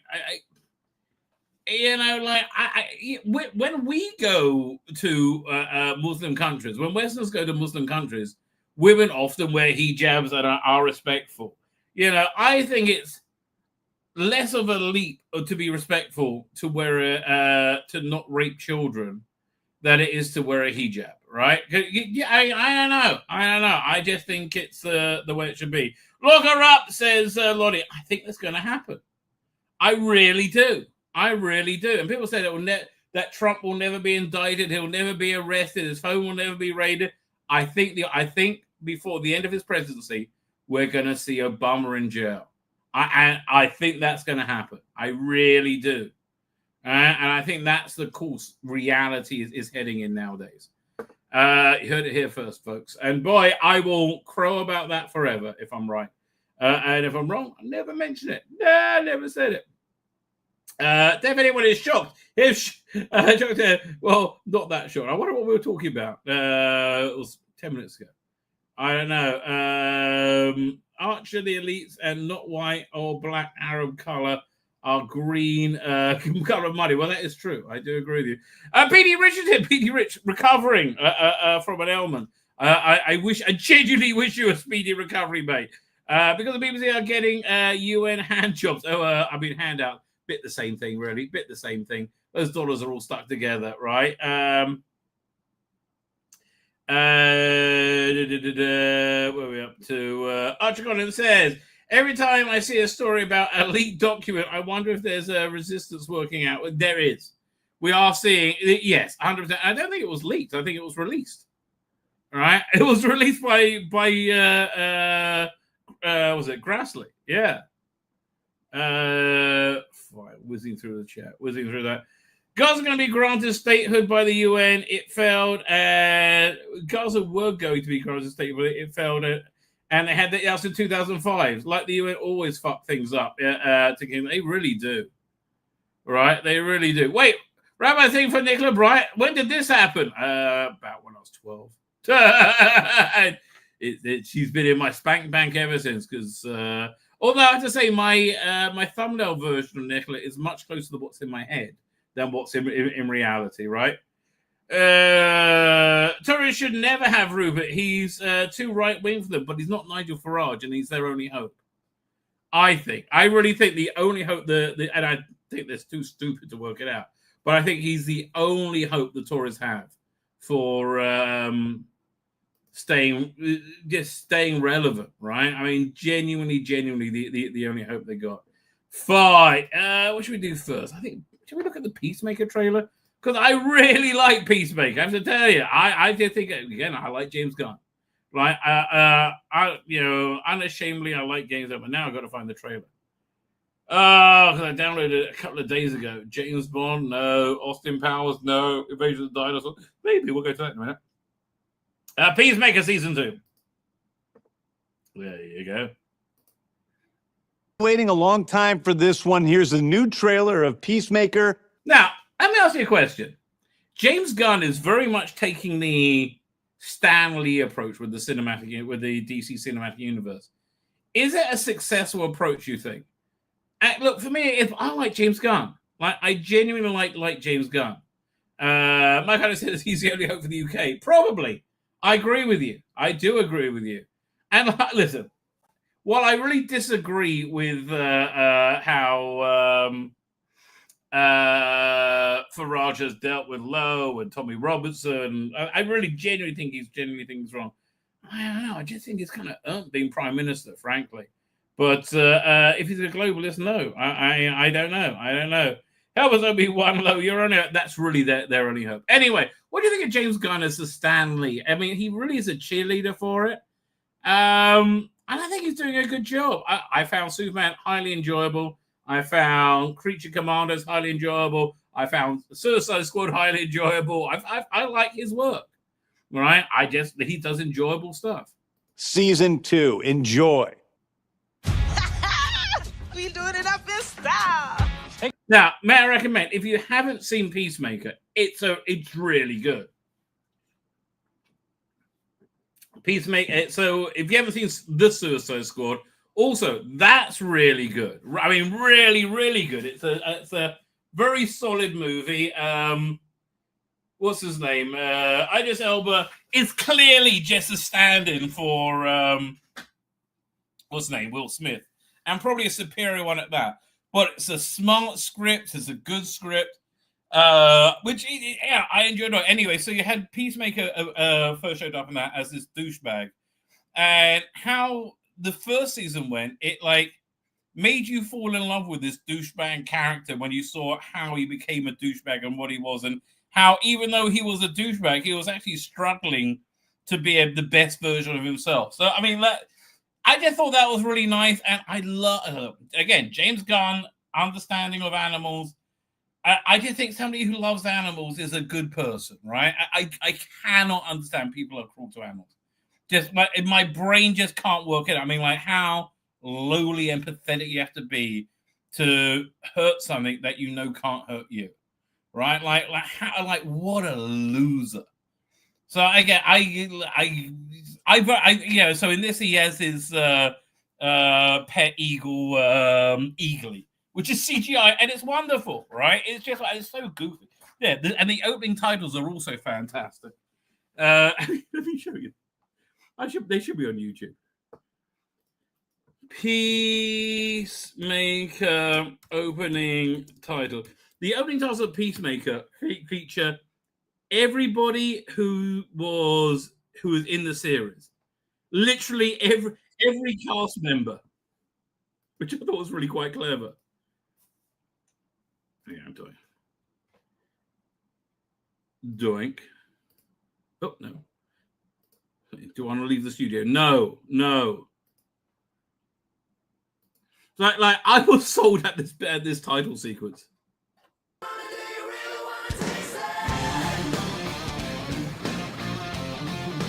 when we go to Muslim countries, when Westerners go to Muslim countries, women often wear hijabs and are respectful. I think it's less of a leap to be respectful to wear to not rape children than it is to wear a hijab, right? Yeah, I don't know. I just think it's the way it should be. Look her up, says Lottie. I think that's going to happen. I really do. And people say that that Trump will never be indicted, he'll never be arrested, his home will never be raided. I think before the end of his presidency, we're going to see Obama in jail. I think that's going to happen. I really do. And I think that's the course reality is heading in nowadays. You heard it here first, folks. And boy, I will crow about that forever if I'm right. And if I'm wrong, I'll never mention it. No, I never said it. If anyone is shocked, well, not that shocked. I wonder what we were talking about. It was 10 minutes ago. I don't know. Archer, the elites, and not white or black Arab color are green color of money. Well, that is true. I do agree with you. P.D. Richard here. P.D. Rich recovering from an ailment. I genuinely wish you a speedy recovery, mate. Because the BBC are getting UN hand jobs. Handout. Bit the same thing, really. Bit the same thing. Those dollars are all stuck together, right? Where are we up to? Archer Collins says, every time I see a story about a leaked document, I wonder if there's a resistance working out. There is. We are seeing, yes, 100%. I don't think it was leaked. I think it was released. All right? It was released by was it Grassley? Yeah. Whizzing through the chat. Whizzing through that. Gaza going to be granted statehood by the UN. It failed. Gaza were going to be granted statehood. It failed. And they had that else in 2005. Like the UN always fuck things up. They really do. Right? They really do. Wait, Rabbi thing for Nicola Bright. When did this happen? About when I was 12. She's been in my spank bank ever since. Because although I have to say my thumbnail version of Nicola is much closer to what's in my head than what's in reality, right? Tories should never have Rupert. He's too right-wing for them, but he's not Nigel Farage, and he's their only hope. I really think the only hope, and I think they're too stupid to work it out, but I think he's the only hope the Tories have for staying relevant, right? I mean, genuinely, the only hope they got. Fine. What should we do first? I think, should we look at the Peacemaker trailer? Because I really like Peacemaker. I have to tell you, I did think, again, I like James Gunn. Right? Unashamedly, I like games, but now I've got to find the trailer. Because I downloaded it a couple of days ago. James Bond, no. Austin Powers, no. Invasion of the Dinosaurs. Maybe we'll go to that in a minute. Peacemaker Season 2. There you go. Waiting a long time for this one. Here's a new trailer of Peacemaker. Now, let me ask you a question. James Gunn is very much taking the Stan Lee approach with the DC cinematic universe. Is it a successful approach, you think? Look, for me, if I like James Gunn, I genuinely like James Gunn. Mike kind of says he's the only hope for the UK. Probably. I agree with you. I do agree with you. And listen, while I really disagree with how Farage has dealt with Lowe and Tommy Robertson, I really genuinely think he's wrong. I don't know. I just think he's kind of earned being prime minister, frankly. But if he's a globalist, no. I don't know. I don't know. Help us only one Lowe. You're only that's really their only hope. Anyway, what do you think of James Gunn as the Stan Lee? I mean, he really is a cheerleader for it. And I think he's doing a good job. I found Superman highly enjoyable. I found Creature Commandos highly enjoyable. I found Suicide Squad highly enjoyable. I like his work, right? He does enjoyable stuff. Season 2, enjoy. We doing it up in style. Now, may I recommend, if you haven't seen Peacemaker, it's really good. Peacemaker. So if you haven't seen The Suicide Squad, also that's really good. I mean, really good. It's a very solid movie. What's his name? Idris Elba is clearly just a stand-in for what's his name? Will Smith, and probably a superior one at that. But it's a smart script. It's a good script. Which I enjoyed it. Anyway, so you had Peacemaker first showed up in that as this douchebag, and how the first season went, it made you fall in love with this douchebag character when you saw how he became a douchebag and what he was, and how even though he was a douchebag, he was actually struggling to be the best version of himself. So, I mean, I just thought that was really nice, and I love, again, James Gunn, understanding of animals. I just think somebody who loves animals is a good person, right? I cannot understand people who are cruel to animals. Just my brain just can't work it. I mean, like, how lowly and pathetic you have to be to hurt something that you know can't hurt you, right? Like what a loser. So again, so in this he has his pet eagle, Eagly, which is CGI, and it's wonderful, right? It's just like, it's so goofy. Yeah, and the opening titles are also fantastic. Let me show you. They should be on YouTube. Peacemaker opening title. The opening titles of Peacemaker feature everybody who was in the series. Literally every cast member, which I thought was really quite clever. Yeah, I'm doink. Oh no. Do I want to leave the studio? No. Like I was sold at this title sequence.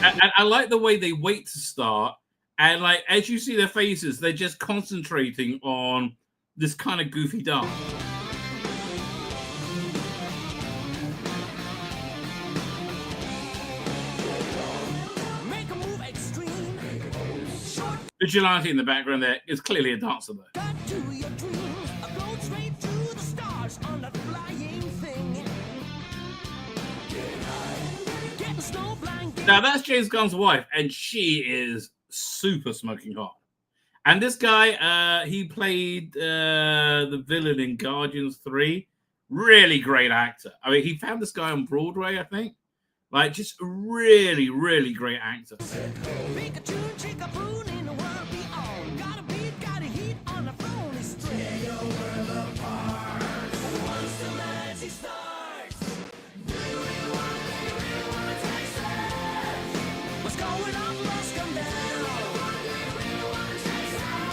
And I like the way they wait to start, and like as you see their faces, they're just concentrating on this kind of goofy dance. Vigilante in the background there is clearly a dancer though. Now that's James Gunn's wife, and she is super smoking hot. And this guy, he played the villain in Guardians 3. Really great actor. I mean, he found this guy on Broadway, I think. Like, just really, really great actor.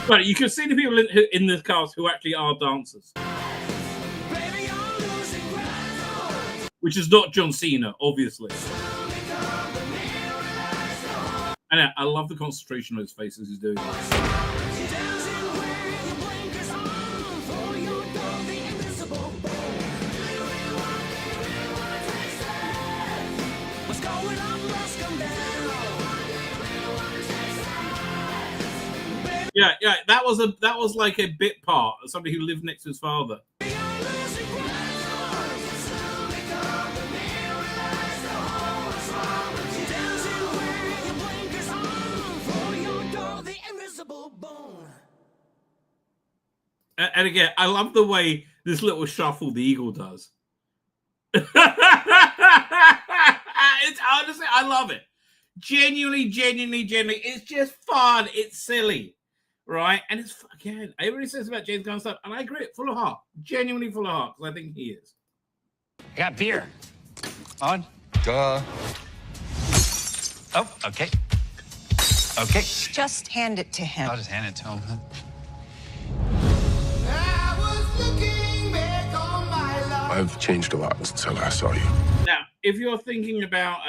But you can see the people in this cast who actually are dancers. Which is not John Cena, obviously. And I love the concentration on his faces he's doing. Yeah, that was like a bit part of somebody who lived next to his father. And again, I love the way this little shuffle the eagle does. It's honestly, I love it. Genuinely. It's just fun. It's silly. Right? And it's, again, everybody says about James Gunn stuff, and I agree, full of heart. Genuinely full of heart, because I think he is. I got beer. On? Duh. Oh, okay. Okay. Just hand it to him. I'll just hand it to him. I've changed a lot since I last saw you. Now, if you're thinking about,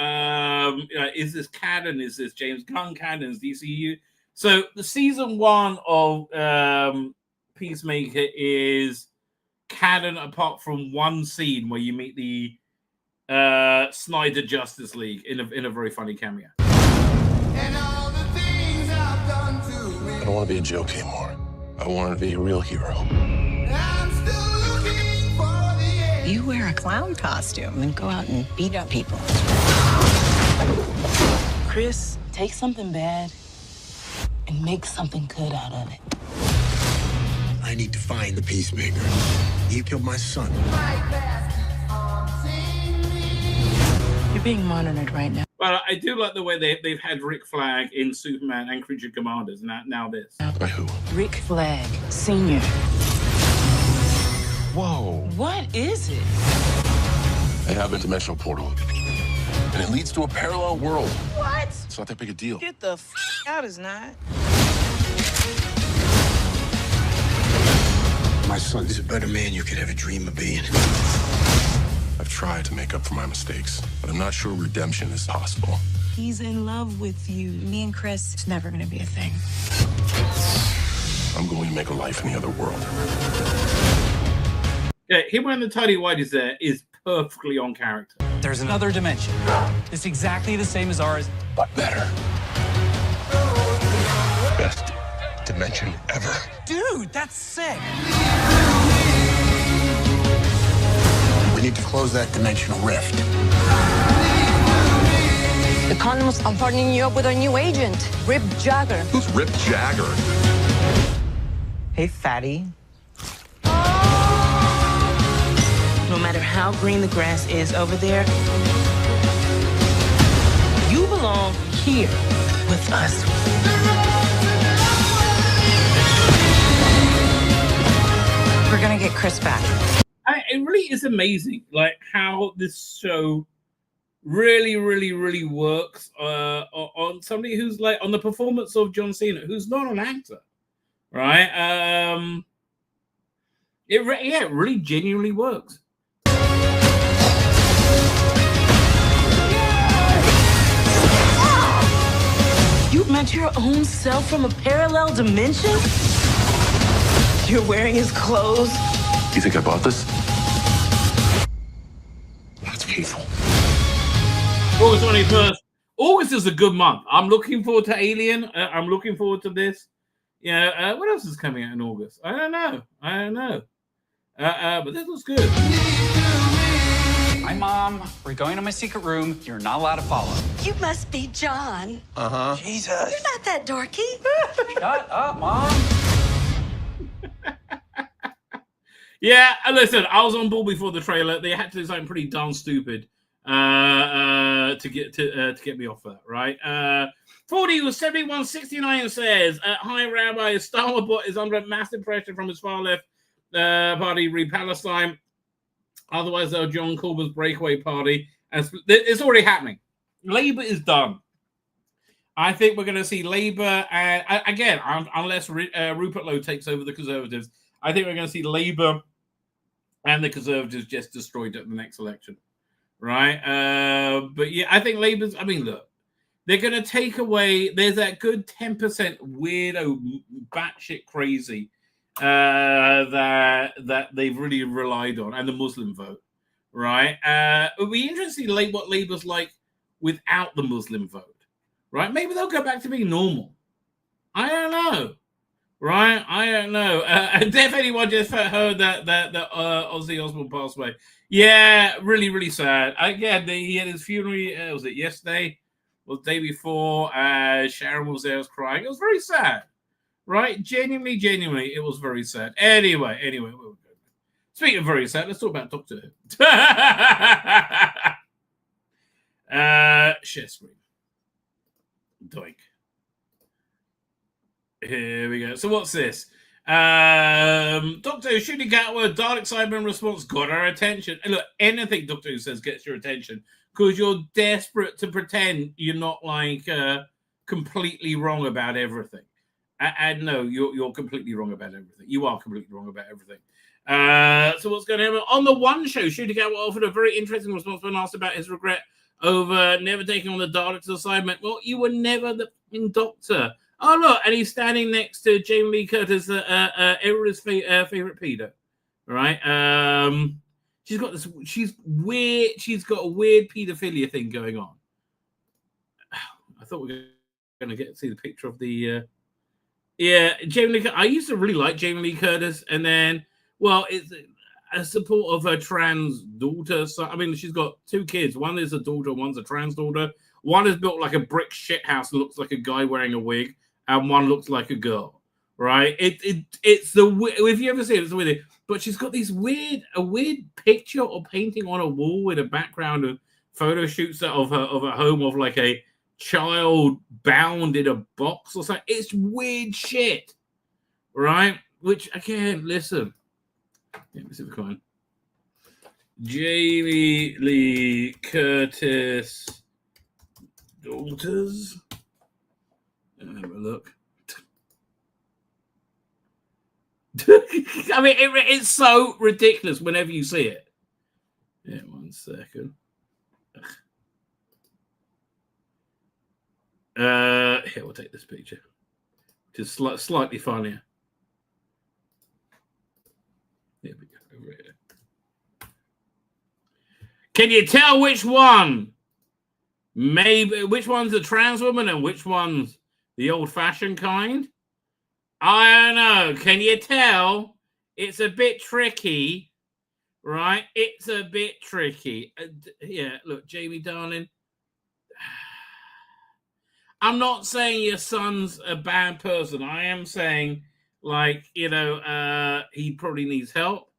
is this canon? Is this James Gunn canon? Is DCU? So the season 1 of Peacemaker is canon apart from one scene where you meet the Snyder Justice League in a very funny cameo. I don't want to be a joke anymore. I want to be a real hero. You wear a clown costume and go out and beat up people. Chris, take something bad and make something good out of it. I need to find the Peacemaker. He killed my son. You're being monitored right now. But I do like the way they've had Rick Flag in Superman and Creature Commanders. Now this. By who? Rick Flag, Sr. Whoa. What is it? I have a dimensional portal. And it leads to a parallel world. What? It's not that big a deal. Get the out, it's not. My son is a better man you could ever dream of being. I've tried to make up for my mistakes, but I'm not sure redemption is possible. He's in love with you. Me and Chris, it's never gonna be a thing. I'm going to make a life in the other world. Yeah, him wearing the tidy whities there is perfectly on character. There's another dimension. It's exactly the same as ours, but better. Best dimension ever. Dude, that's sick. We need to close that dimensional rift. The condoms are partnering you up with our new agent, Rip Jagger. Who's Rip Jagger? Hey, fatty. No matter how green the grass is over there, you belong here with us. We're gonna get Chris back. It really is amazing, like how this show really works on somebody who's like on the performance of John Cena, who's not an actor, right? It really genuinely works. You met your own self from a parallel dimension? You're wearing his clothes? You think I bought this? That's painful. August 21st. August is a good month. I'm looking forward to Alien. I'm looking forward to this. Yeah. What else is coming out in August? I don't know. But this looks good. Hi, Mom. We're going to my secret room. You're not allowed to follow. You must be John. Uh-huh. Jesus. You're not that dorky. Shut up, Mom. Yeah, listen, I was on board before the trailer. They had to do something pretty darn stupid to get me off that, right? 40 was 7169 says, "Hi, Rabbi. Starlebot is under massive pressure from his far left party, Re-Palestine. Otherwise, though, John Corbyn's breakaway party, and it's already happening. Labour is done. I think we're going to see Labour, and again, unless Rupert Lowe takes over the Conservatives, I think we're going to see Labour and the Conservatives just destroyed at the next election, right? But yeah, I think Labour's. I mean, look, they're going to take away. There's that good 10% weirdo, batshit crazy that they've really relied on, and the Muslim vote, right? It'll be interesting to see what Labour's like without the Muslim vote, right? Maybe they'll go back to being normal. I don't know, right? I don't know. And if anyone just heard that Ozzy Osbourne passed away, yeah, really sad. Again, he had his funeral. Was it yesterday? Was the day before? Sharon was there, was crying. It was very sad. Right? Genuinely, it was very sad. Anyway, speaking of very sad, let's talk about Doctor Who. Share screen. Doink. Here we go. So what's this? Doctor Who shooting Gatwa, Dalek Cyberman response got our attention. And look, anything Doctor Who says gets your attention because you're desperate to pretend you're not like completely wrong about everything. And no, you're completely wrong about everything. You are completely wrong about everything. So what's going to happen? On the One Show, Shooting Gatwa offered a very interesting response when asked about his regret over never taking on the Daleks assignment. Well, you were never the Doctor. Oh, look, and he's standing next to Jamie Lee Curtis, everyone's favorite Peter, right? She's got this. She's weird. She's got a weird pedophilia thing going on. I thought we were going to see the picture of the. Yeah, Jamie Lee. I used to really like Jamie Lee Curtis, and then, well, it's a support of her trans daughter. So, I mean, she's got two kids. One is a daughter, one's a trans daughter. One is built like a brick shit house and looks like a guy wearing a wig, and one looks like a girl. Right? It's the if you ever see it, it's weird. But she's got a weird picture or painting on a wall with a background of photo shoots of a home of like a child bound in a box or something. It's weird shit, right? Which again, listen. Let me see if we can. Jamie Lee Curtis daughters. Have a look. I mean, it's so ridiculous whenever you see it. Yeah, 1 second. Here, we'll take this picture. Just slightly funnier. Here we go. Over here. Can you tell which one? Maybe which one's a trans woman and which one's the old-fashioned kind? I don't know. Can you tell? It's a bit tricky, right? It's a bit tricky. Yeah, look, Jamie, darling. I'm not saying your son's a bad person. I am saying, like, you know, he probably needs help,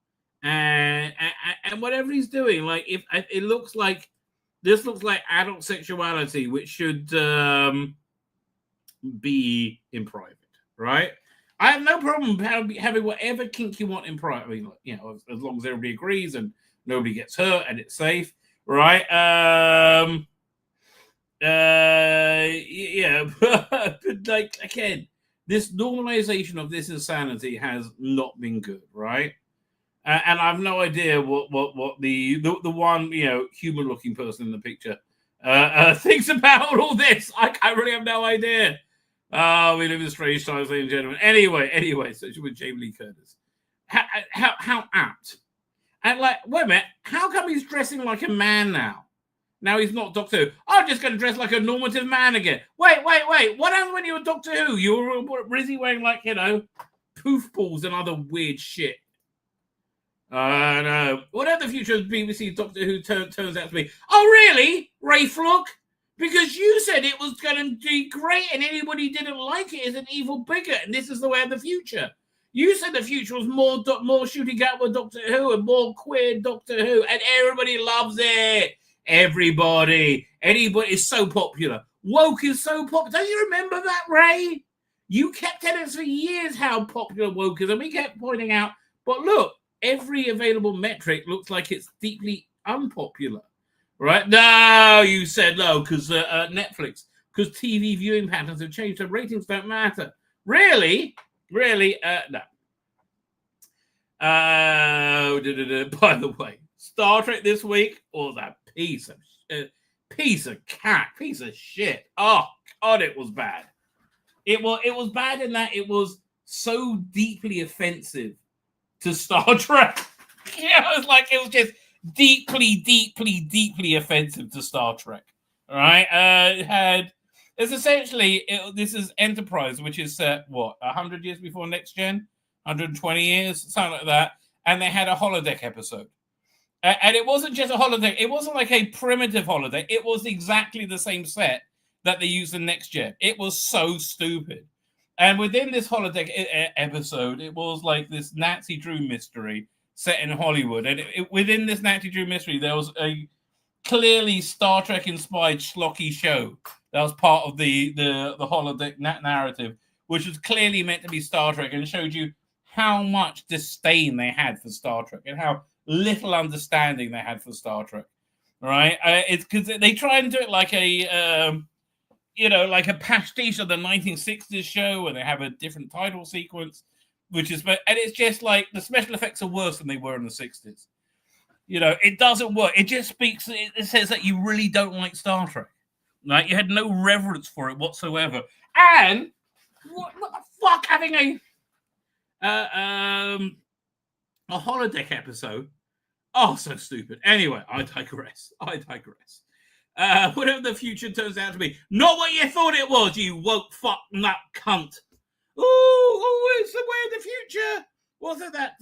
and whatever he's doing, like, if it looks like this looks like adult sexuality, which should be in private, right? I have no problem having whatever kink you want in private. I mean, you know, as long as everybody agrees and nobody gets hurt and it's safe, right? Yeah, but like again, this normalization of this insanity has not been good, right? And I have no idea what the one, you know, human looking person in the picture thinks about all this. I really have no idea. We live in strange times, ladies and gentlemen. Anyway, so with Jamie Lee Curtis, how apt, and like, wait a minute, how come he's dressing like a man now? Now he's not Doctor Who. I'm just going to dress like a normative man again. Wait. What happened when you were Doctor Who? You were busy wearing, like, you know, poof balls and other weird shit. No. Whatever the future of BBC Doctor Who turns out to be. Oh, really? Ray Flock? Because you said it was going to be great and anybody who didn't like it is an evil bigot and this is the way of the future. You said the future was more shooting out with Doctor Who and more queer Doctor Who and everybody loves it. Anybody is so popular. Woke is so popular. Don't you remember that, Ray? You kept telling us for years how popular woke is, and we kept pointing out, but look, every available metric looks like it's deeply unpopular, right? No, you said no, because Netflix, because TV viewing patterns have changed, so ratings don't matter. Really? No. By the way, Star Trek this week was a piece of shit. Oh God, it was bad. It was bad in that it was so deeply offensive to Star Trek. It was just deeply offensive to Star Trek. All right, this is Enterprise, which is set 100 years before Next Gen, 120 years, something like that, and they had a holodeck episode. And it wasn't just a holodeck. It wasn't like a primitive holodeck. It was exactly the same set that they used in Next Gen. It was so stupid. And within this holodeck episode, it was like this Nazi Drew mystery set in Hollywood. And within this Nazi Drew mystery, there was a clearly Star Trek-inspired schlocky show that was part of the holodeck narrative, which was clearly meant to be Star Trek and showed you how much disdain they had for Star Trek and how little understanding they had for Star Trek, right? It's because they try and do it like a, like a pastiche of the 1960s show, where they have a different title sequence, and it's just like the special effects are worse than they were in the 60s. You know, it doesn't work. It just speaks. It says that you really don't like Star Trek. Like, you had no reverence for it whatsoever. And what the fuck, having a holodeck episode. Oh, so stupid. Anyway, I digress. Whatever the future turns out to be. Not what you thought it was, you woke fuck nut cunt. Oh, it's the way of the future. Wasn't that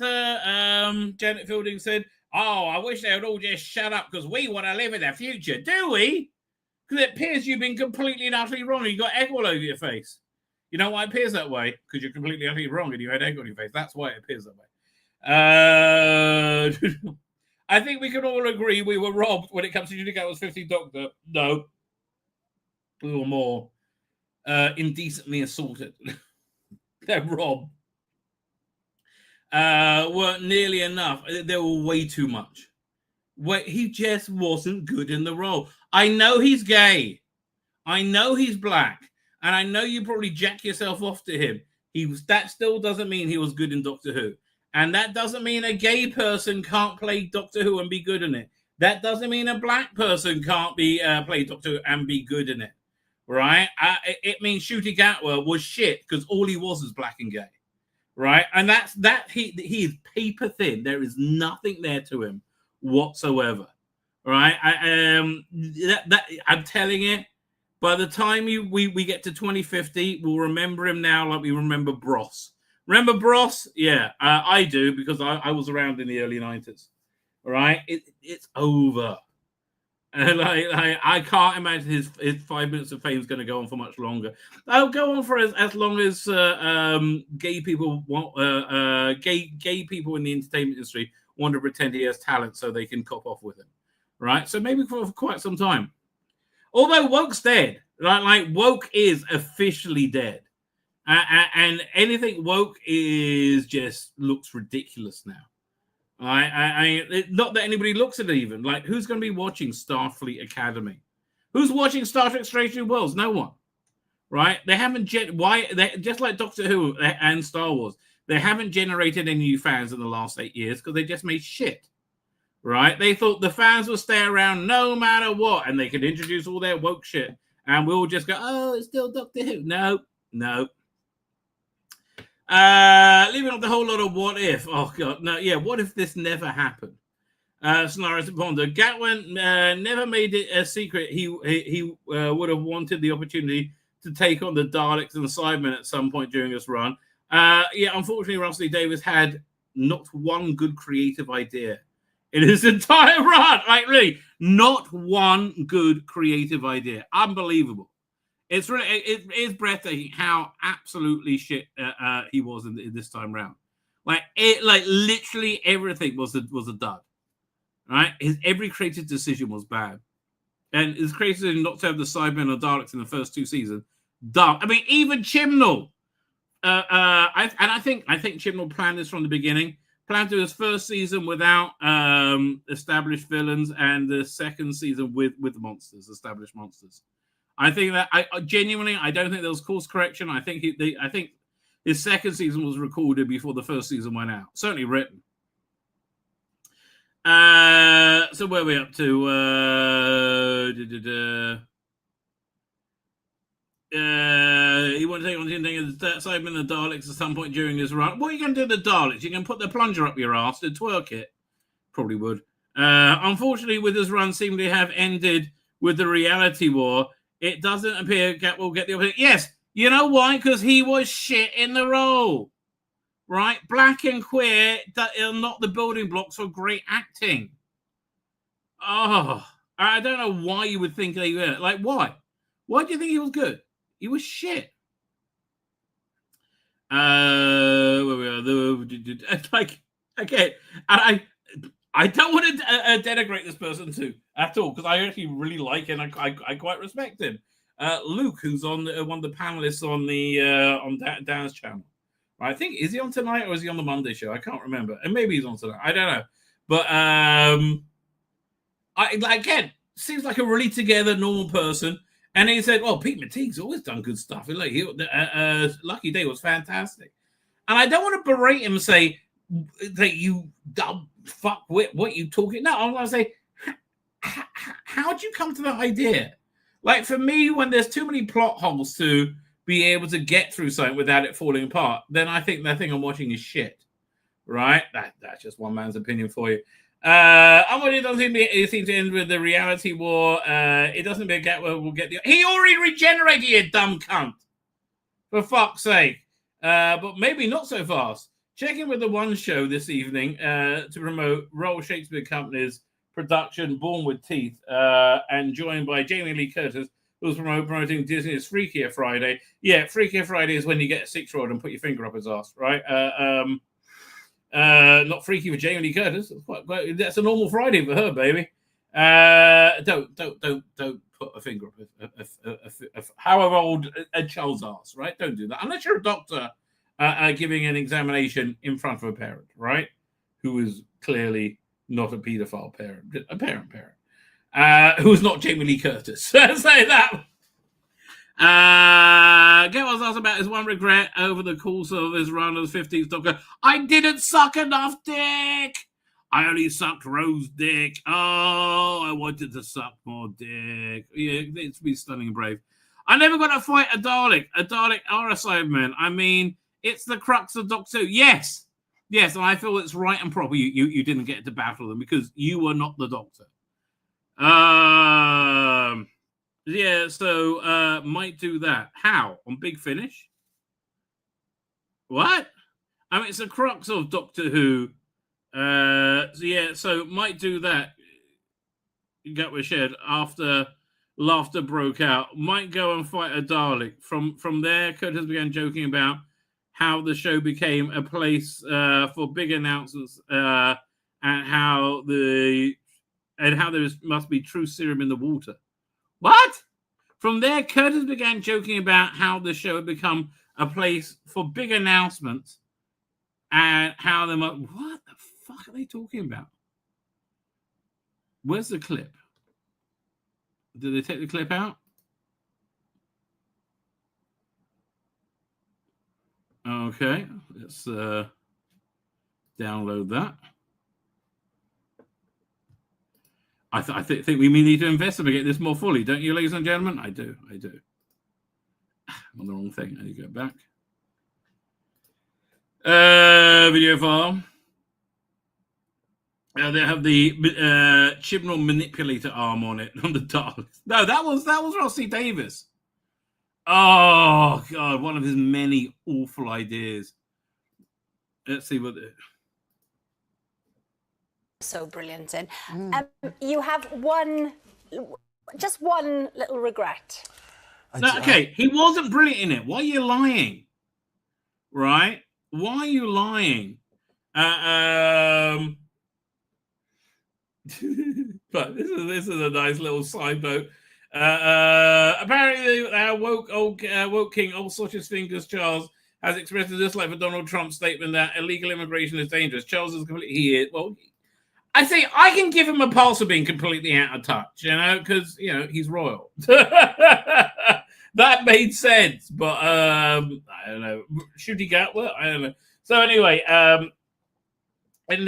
Janet Fielding said, oh, I wish they would all just shut up because we want to live in the future. Do we? Because it appears you've been completely and utterly wrong. You got egg all over your face. You know why it appears that way? Because you're completely and utterly wrong and you had egg on your face. That's why it appears that way. I think we can all agree we were robbed when it comes to Judy Garland's 15th Doctor. No. We were more indecently assaulted than robbed. Weren't nearly enough. They were way too much. He just wasn't good in the role. I know he's gay. I know he's black. And I know you probably jack yourself off to him. That still doesn't mean he was good in Doctor Who. And that doesn't mean a gay person can't play Doctor Who and be good in it. That doesn't mean a black person can't play Doctor Who and be good in it. Right? It means Ncuti Gatwa was shit because all he was black and gay. Right? And he is paper thin. There is nothing there to him whatsoever. Right? I'm telling you, by the time we get to 2050, we'll remember him now like we remember Bros. Remember Bros? Yeah, I do because I was around in the early 90s. Right? It's over. And I can't imagine his 5 minutes of fame is going to go on for much longer. I'll go on for as long as gay people want gay people in the entertainment industry want to pretend he has talent so they can cop off with him. Right? So maybe for quite some time. Although Woke's dead. Like Woke is officially dead. And anything Woke is just looks ridiculous now. Not that anybody looks at it even. Like, who's going to be watching Starfleet Academy? Who's watching Star Trek Strange New Worlds? No one. Right? They haven't just like Doctor Who and Star Wars, they haven't generated any new fans in the last 8 years because they just made shit. Right? They thought the fans would stay around no matter what, and they could introduce all their woke shit, and we'll just go, oh, it's still Doctor Who. No. Leaving off the whole lot of what if. Oh god, no, yeah. What if this never happened? Scenarios to ponder. Gatwin never made it a secret. He would have wanted the opportunity to take on the Daleks and the Cybermen at some point during this run. Yeah, unfortunately, Russell Davies had not one good creative idea in his entire run. Like, really, not one good creative idea. Unbelievable. It's really, it is breathtaking how absolutely shit he was in this time round. Like literally everything was a dud, right? Every creative decision was bad, and his creative decision not to have the Cybermen or Daleks in the first 2 seasons, dumb. I mean, even Chibnall. I think Chibnall planned this from the beginning. Planned to do his first season without established villains, and the second season with monsters, established monsters. I think that I genuinely don't think there was course correction. I think his second season was recorded before the first season went out. Certainly written. So where are we up to? He wanted to take on the Cybermen and the Daleks at some point during his run. What are you going to do with the Daleks? You can put the plunger up your ass and twerk it. Probably would. Unfortunately, with his run seeming to have ended with the reality war, it doesn't appear Gat will get the opportunity. Yes, you know why? Because he was shit in the role. Right? Black and queer are not the building blocks for great acting. Oh, I don't know why you would think they were. Like, why? Why do you think he was good? He was shit. Where we are. Like, okay. And I don't want to denigrate this person too at all, because I actually really like him. I quite respect him. Luke, who's on one of the panelists on the on Dan's channel. I think, is he on tonight or is he on the Monday show? I can't remember. And maybe he's on tonight. I don't know. But again, seems like a really together, normal person. And he said, well, Pete Mateig's always done good stuff. Like, Lucky Day was fantastic. And I don't want to berate him and say that you dumb fuck what you talking. No, I want to say, how'd you come to that idea? Like, for me, when there's too many plot holes to be able to get through something without it falling apart, then I think the thing I'm watching is shit. Right? That's just one man's opinion for you. It doesn't seem to end with the reality war. It doesn't be a get where we'll get the. He already regenerated, you dumb cunt. For fuck's sake. But maybe not so fast. Check in with the One Show this evening to promote Royal Shakespeare Company's production Born with Teeth, and joined by Jamie Lee Curtis, who's promoting Disney's Freakier Friday. Yeah, Freakier Friday is when you get a 6-year-old and put your finger up his ass, right? Not freaky for Jamie Lee Curtis. That's a normal Friday for her, baby. Don't put a finger up however old a child's ass, right? Don't do that unless you're a doctor giving an examination in front of a parent, right? Who is clearly not a paedophile parent, a parent, who is not Jamie Lee Curtis. Say that. Get what I was asked about his one regret over the course of his run as 15th Doctor. I didn't suck enough dick. I only sucked Rose dick. Oh, I wanted to suck more dick. Yeah, it's been stunning and brave. I never got to fight a Dalek. A Dalek or a Cyberman. I mean, it's the crux of Doctor Who. Yes, and I feel it's right and proper you didn't get to battle them because you were not the Doctor. Yeah, so might do that. How? On Big Finish? What? I mean, it's the crux of Doctor Who. So might do that. Gatwick Shed after laughter broke out. Might go and fight a Dalek. From there, Curtis began joking about how the show became a place for big announcements and how there must be true serum in the water. What? From there, Curtis began joking about how the show had become a place for big announcements and how there must... What the fuck are they talking about? Where's the clip? Did they take the clip out? Okay, let's download that. I think we need to investigate this more fully, don't you, ladies and gentlemen? I do. I'm on the wrong thing. I need to go back. Video file. They have the Chibnall manipulator arm on it on the Daleks. No, that was Rossi Davis. Oh God, one of his many awful ideas. Let's see what. So brilliant in. You have just one little regret. Okay, he wasn't brilliant in it. Why are you lying? Right? Why are you lying? But this is a nice little side note. Apparently, woke king, old Sausage Fingers Charles, has expressed a dislike for Donald Trump's statement that illegal immigration is dangerous. Charles is completely I think I can give him a pass for being completely out of touch, because he's royal. That made sense, but I don't know. Should he get well? I don't know. So anyway, and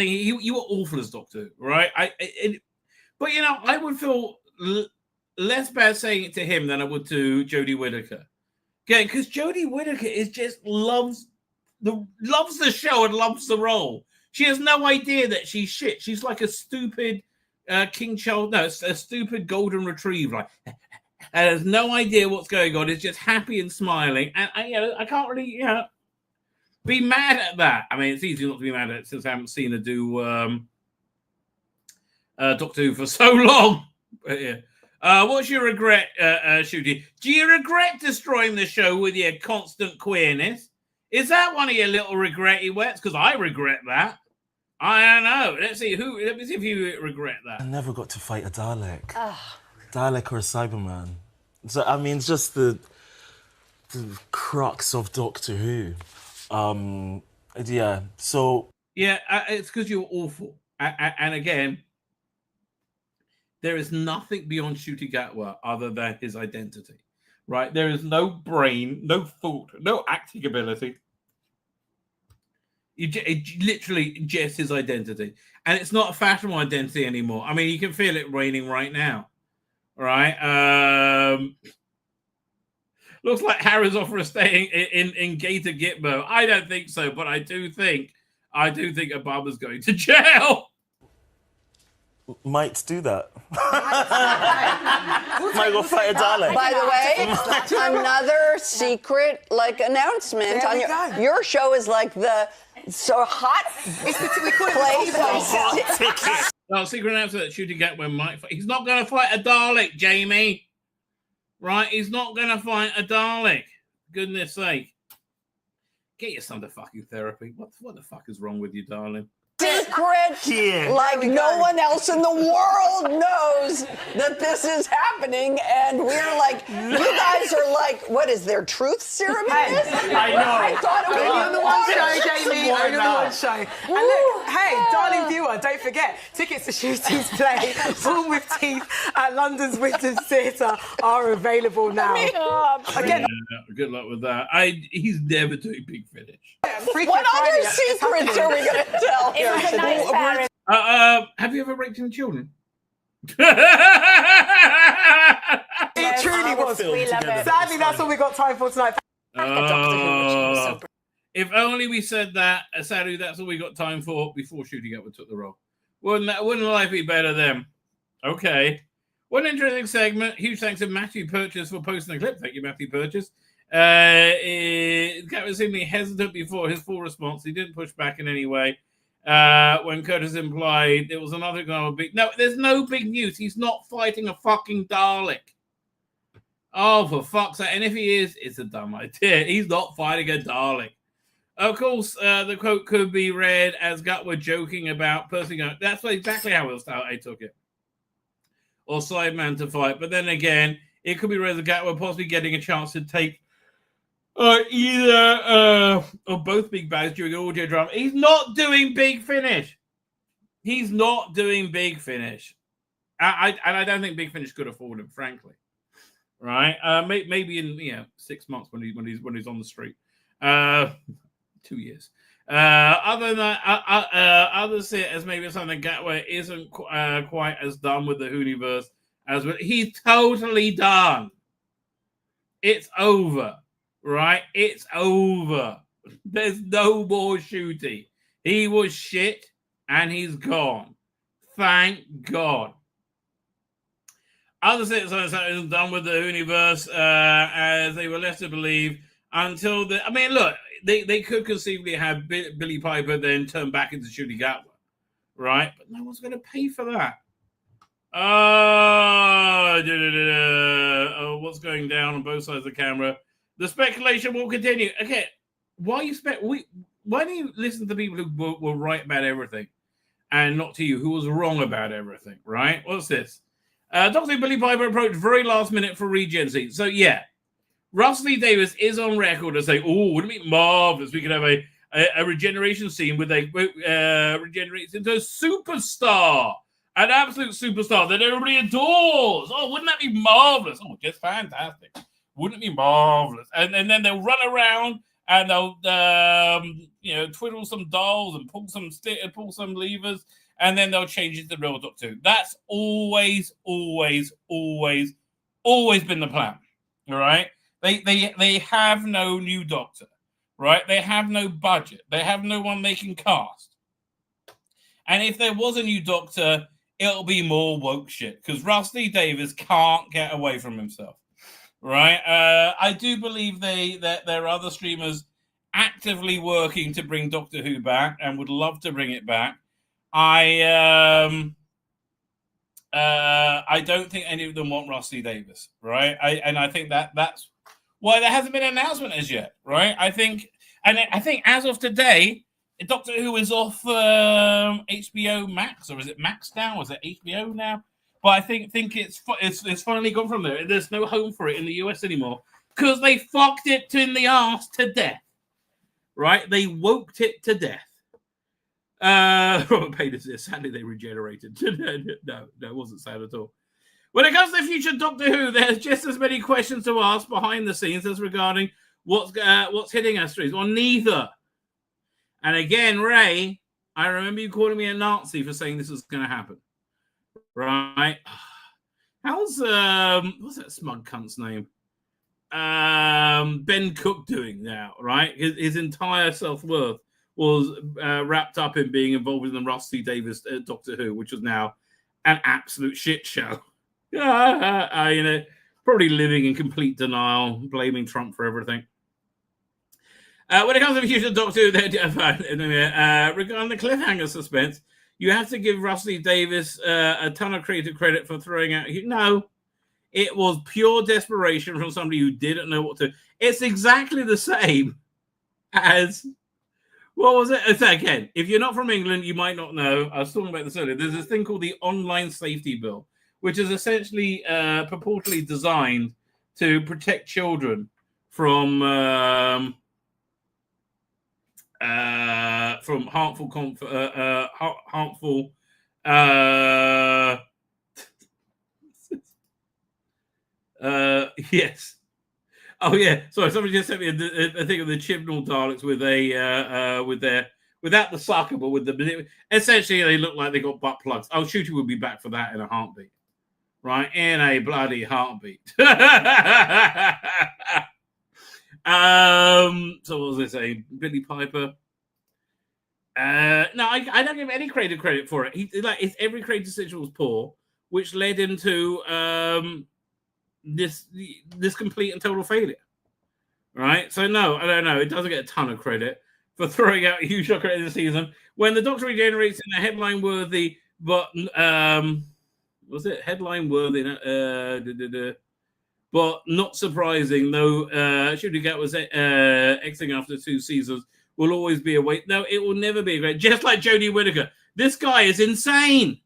you were awful as Doctor, right? But I would feel less bad saying it to him than I would to Jodie Whittaker. Okay, because Jodie Whittaker is just loves the show and loves the role. She has no idea that she's shit. She's like a stupid a stupid golden retriever, and has no idea what's going on. Is just happy and smiling, and I can't really be mad at that. I mean, it's easy not to be mad at it since I haven't seen her do Doctor Who for so long. But yeah. What's your regret, Shooty? Do you regret destroying the show with your constant queerness? Is that one of your little regretty wets? Because I regret that. I don't know. Let me see if you regret that. I never got to fight a Dalek. Dalek or a Cyberman. So, I mean, it's just the crux of Doctor Who. Yeah, so... Yeah, it's because you're awful. And again, there is nothing beyond Ncuti Gatwa other than his identity, right? There is no brain, no thought, no acting ability. It literally just his identity. And it's not a fashionable identity anymore. I mean, you can feel it raining right now, right? Looks like Harry's offer of staying in Gator Gitmo. I don't think so, but I do think Obama's going to jail. Might do that. Might go fight a Dalek. By the way, another secret announcement on your show is like the hot place. No, secret announcement that Ncuti Gatwa might fight. He's not going to fight a Dalek, Jamie. Right? He's not going to fight a Dalek. Goodness sake. Get your son to fucking therapy. What the fuck is wrong with you, darling? Secret, like no one else in the world knows that this is happening, and we're like, you guys are like, what is there truth serum in this? I know. I thought it was Only on the one show, Jamie. Only on the one show. And look, hey, darling viewer, don't forget, tickets to Shooty's play, Born with Teeth at London's Wisdom Theatre are available now. Again, Good luck with that. He's never doing Big Finish. What other secrets are we going to tell here? Have you ever raped any children? It truly was. Sadly, that's all we got time for tonight. If only we said that. Sadly, that's all we got time for before Shooting Up took the role. Wouldn't life be better then? Okay. One interesting segment. Huge thanks to Matthew Purchase for posting the clip. Thank you, Matthew Purchase. Captain seemingly hesitant before his full response. He didn't push back in any way. When Curtis implied there was another example of big. No, there's no big news. He's not fighting a fucking Dalek. Oh, for fuck's sake. And if he is, it's a dumb idea. He's not fighting a Dalek. Of course, the quote could be read as Gutwood joking about personally. That's exactly how I took it. Or Sideman to fight. But then again, it could be read as Gutwood possibly getting a chance to take either or both big bags during an audio drama. He's not doing Big Finish. He's not doing Big Finish. And I don't think Big Finish could afford him, frankly. Right? Maybe in 6 months when he's on the street. 2 years. Other than that, others see it as maybe something Gatway isn't quite as done with the Hooniverse as well. He's totally done. It's over, right? It's over. There's no more Shooty. He was shit and he's gone. Thank God. Others say something isn't done with the Hooniverse as they were left to believe until the. I mean, look. They could conceivably have Billy Piper then turn back into Shooty Gatwa, right? But no one's going to pay for that. What's going down on both sides of the camera? The speculation will continue. Okay, why do you listen to people who were right about everything and not to you who was wrong about everything, right? What's this? Dr. Billy Piper approached very last minute for Regency. So, yeah. Russell Lee Davis is on record as saying, "Oh, wouldn't it be marvelous? We could have a regeneration scene where they regenerates into a superstar, an absolute superstar that everybody adores. Oh, wouldn't that be marvelous? Oh, just fantastic! Wouldn't it be marvelous?" And then they'll run around and they'll twiddle some dolls and pull some levers, and then they'll change it to real Doctor Who. That's always been the plan. All right. They have no new Doctor, right? They have no budget. They have no one they can cast. And if there was a new Doctor, it'll be more woke shit because Rusty Davis can't get away from himself, right? I do believe that there are other streamers actively working to bring Doctor Who back and would love to bring it back. I don't think any of them want Rusty Davis, right? I think that's why there hasn't been an announcement as yet, right? I think as of today, Doctor Who is off HBO Max, or is it Max now? Or is it HBO now? But I think it's finally gone from there. There's no home for it in the US anymore because they fucked it in the ass to death, right? They woked it to death. Robert Payne says, sadly they regenerated. No, it wasn't sad at all. When it comes to future Doctor Who, there's just as many questions to ask behind the scenes as regarding what's hitting our streams. Well, neither. And again, Ray, I remember you calling me a Nazi for saying this was going to happen. Right? How's what's that smug cunt's name? Ben Cook doing now, right? His entire self-worth was wrapped up in being involved in the Rusty Davis Doctor Who, which was now an absolute shit show. Probably living in complete denial, blaming Trump for everything. When it comes to the future Doctor Who, regarding the cliffhanger suspense, you have to give Rusty Davis a ton of creative credit for throwing out. No, it was pure desperation from somebody who didn't know what to. It's exactly the same as what was it? So again, if you're not from England, you might not know. I was talking about this earlier. There's this thing called the Online Safety Bill, which is essentially purportedly designed to protect children from harmful yes. Oh yeah, sorry. Somebody just sent me a thing of the Chibnall Daleks with without the sucker, but with the essentially they look like they got butt plugs. Oh, Shooty would be back for that in a heartbeat, right? In a bloody heartbeat. So what was I saying? Billy Piper. No, I don't give any credit for it. It's every creative decision was poor, which led him to this complete and total failure, right? So no, I don't know. It doesn't get a ton of credit for throwing out a huge shocker in the season when the Doctor regenerates in a headline-worthy, but was it headline-worthy? But not surprising, though. Shooty Gat was exiting after 2 seasons. Will always be a wait. No, it will never be a great. Just like Jodie Whittaker, this guy is insane.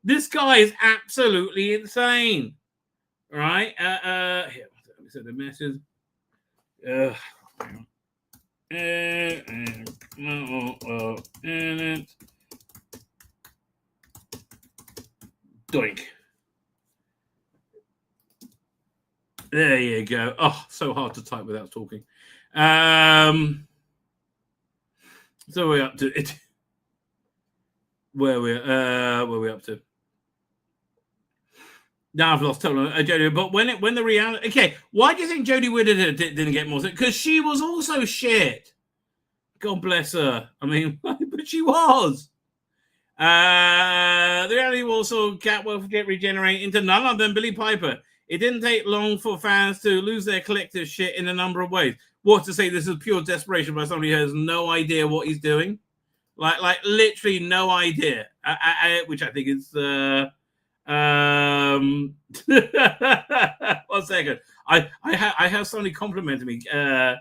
This guy is absolutely insane. Right? Here, let me set the message. Doink. There you go. Oh, so hard to type without talking. So we're up to it. Where we up to? Now I've lost total Jodie. But when the reality, okay, why do you think Jodie Whittaker didn't get more? Because she was also shit. God bless her. I mean, but she was. The reality was also Cat will get regenerate into none other than Billy Piper. It didn't take long for fans to lose their collective shit in a number of ways. What to say? This is pure desperation by somebody who has no idea what he's doing, like literally no idea. Which I think is. 1 second. I have somebody complimenting me. How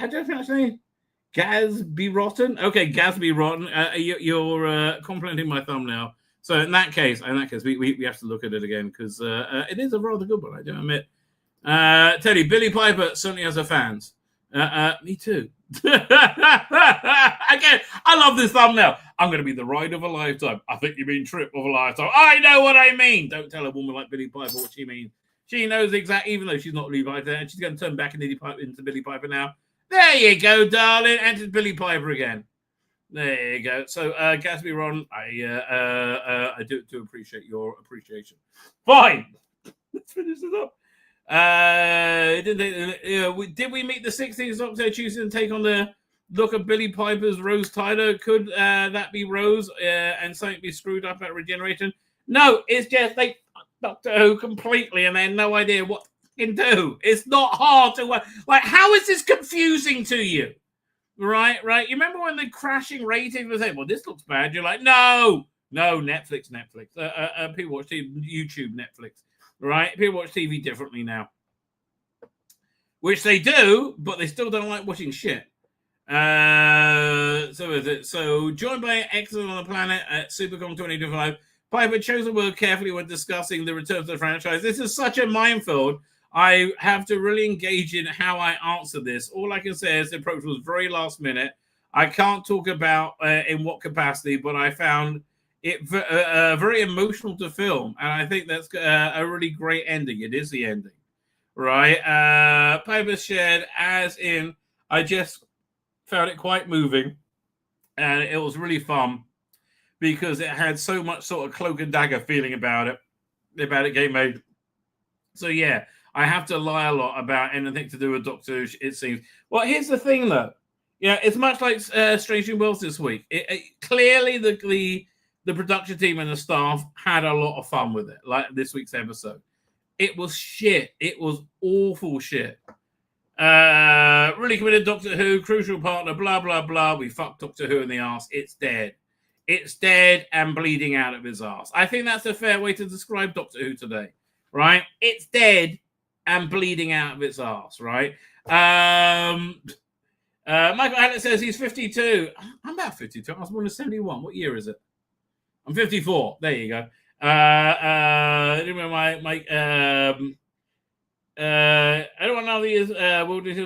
do I pronounce his name? Gazby Rotten. Okay, Gazby Rotten. You're complimenting my thumbnail. So in that case, we have to look at it again because it is a rather good one. I do admit. Teddy, Billy Piper certainly has her fans. Me too. Again, I love this thumbnail. I'm going to be the ride of a lifetime. I think you mean trip of a lifetime. I know what I mean. Don't tell a woman like Billy Piper what she means. She knows exactly, even though she's not Levi there, and she's going to turn back into Billy Piper now. There you go, darling. Enter Billy Piper again. There you go. So, Gatsby Ron, I do appreciate your appreciation. Fine. Let's finish this up. Did we meet the 16th Doctor choosing to take on the look of Billy Piper's Rose Tyler? Could that be Rose and something be screwed up at regeneration? No, it's just they Doctor Who completely and they had no idea what they can do. It's not hard to like. How is this confusing to you? Right. You remember when the crashing rating was like, well, this looks bad. You're like, no, Netflix. People watch YouTube, Netflix. Right? People watch TV differently now. Which they do, but they still don't like watching shit. So is it. So joined by Eccleston on the planet at Supercom 2025, Piper chose the word carefully when discussing the return to the franchise. This is such a minefield. I have to really engage in how I answer this. All I can say is the approach was very last minute. I can't talk about in what capacity, but I found it very emotional to film, and I think that's a really great ending. It is the ending, right? Piper shared as in, I just found it quite moving, and it was really fun because it had so much sort of cloak and dagger feeling about it getting made. So yeah, I have to lie a lot about anything to do with Doctor Who, it seems. Well, here's the thing, though. Yeah, it's much like Strange New Worlds this week. Clearly, the production team and the staff had a lot of fun with it, like this week's episode. It was shit. It was awful shit. Really committed Doctor Who, crucial partner, blah, blah, blah. We fucked Doctor Who in the arse. It's dead. It's dead and bleeding out of his arse. I think that's a fair way to describe Doctor Who today, right? It's dead and bleeding out of its arse, right? Michael Allen says he's 52. I'm about 52. I was born in 71. What year is it? I'm 54. There you go. I don't know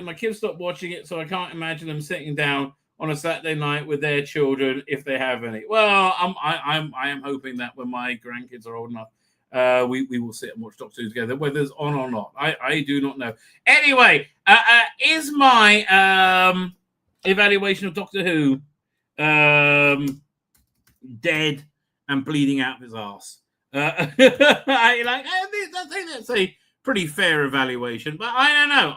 my kids stopped watching it, so I can't imagine them sitting down on a Saturday night with their children if they have any. Well, I am hoping that when my grandkids are old enough, we will sit and watch Doctor Who together, whether it's on or not. I do not know. Anyway, is my evaluation of Doctor Who dead and bleeding out of his arse? I think that's a pretty fair evaluation, but I don't know.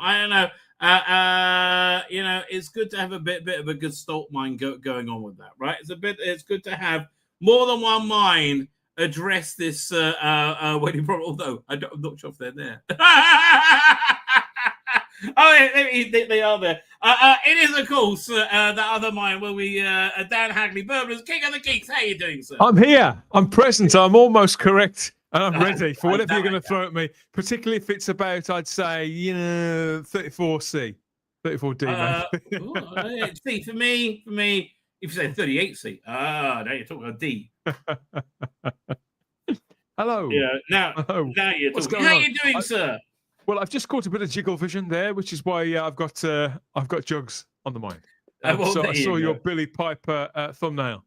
It's good to have a bit of a good salt mine going on with that, right? It's good to have more than one mind address this wedding problem. Although I'm not sure if they're there. They are there. It is, of course, that other mind where we Dan Hagley, Burban's King of the Geeks. How are you doing, sir? I'm here. I'm present. I'm almost correct. And I'm ready for whatever you're going to throw at me, particularly if it's about, I'd say, 34C, 34D, maybe. See, for me, if you say 38C, now you're talking about D. Hello. Yeah. Now you're talking. How are you doing, sir? Well, I've just caught a bit of jiggle vision there, which is why I've got Jugs on the mind. So I saw your Billy Piper thumbnail.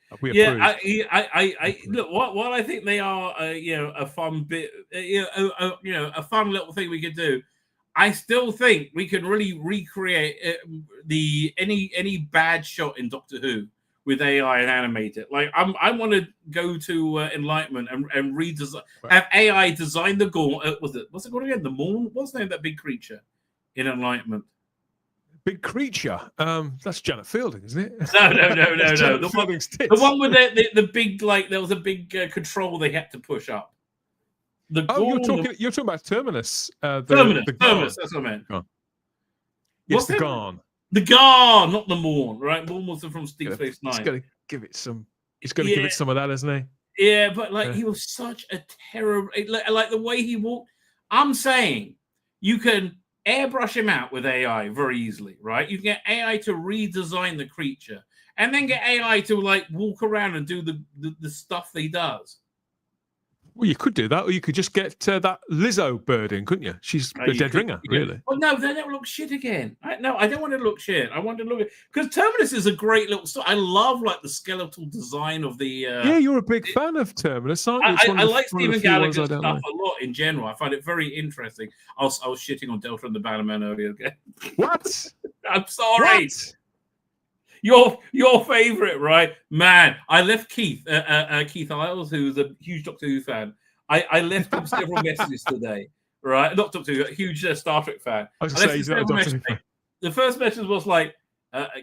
I look. While I think they are, a fun bit, a fun little thing we could do. I still think we can really recreate any bad shot in Doctor Who with AI and animate it. Like I want to go to Enlightenment and redesign, have AI design the gauntlet. What's it called again? The Morn? What's the name of that big creature in Enlightenment? Big creature. That's Janet Fielding, isn't it? No. The one with the big, like, there was a big control they had to push up. You're talking about Terminus. Terminus. That's what I meant. Yes, what's the Kahn. The Kahn, not the Morn. Right, Morn was from Deep Space Nine. He's got to give it some. He's got to give it some of that, isn't he? Yeah, but he was such a terrible. Like the way he walked. I'm saying you can airbrush him out with AI very easily, right? You can get AI to redesign the creature and then get AI to walk around and do the stuff he does. Well, you could do that, or you could just get that Lizzo bird in, couldn't you? She's a dead ringer, really. Well, no, they don't look shit again. I don't want to look shit. I want to look because Terminus is a great little story. I love the skeletal design of the. Yeah, you're a big fan of Terminus, aren't you? I like Stephen Gallagher's stuff a lot in general. I find it very interesting. I was shitting on Delta and the Bannerman earlier again. What? I'm sorry. What? Your favorite, right? Man, I left Keith Isles, who's a huge Doctor Who fan. I left him several messages today, right? Not Doctor Who, a huge Star Trek fan. I was going to say, he's not a Doctor Who fan. The first message was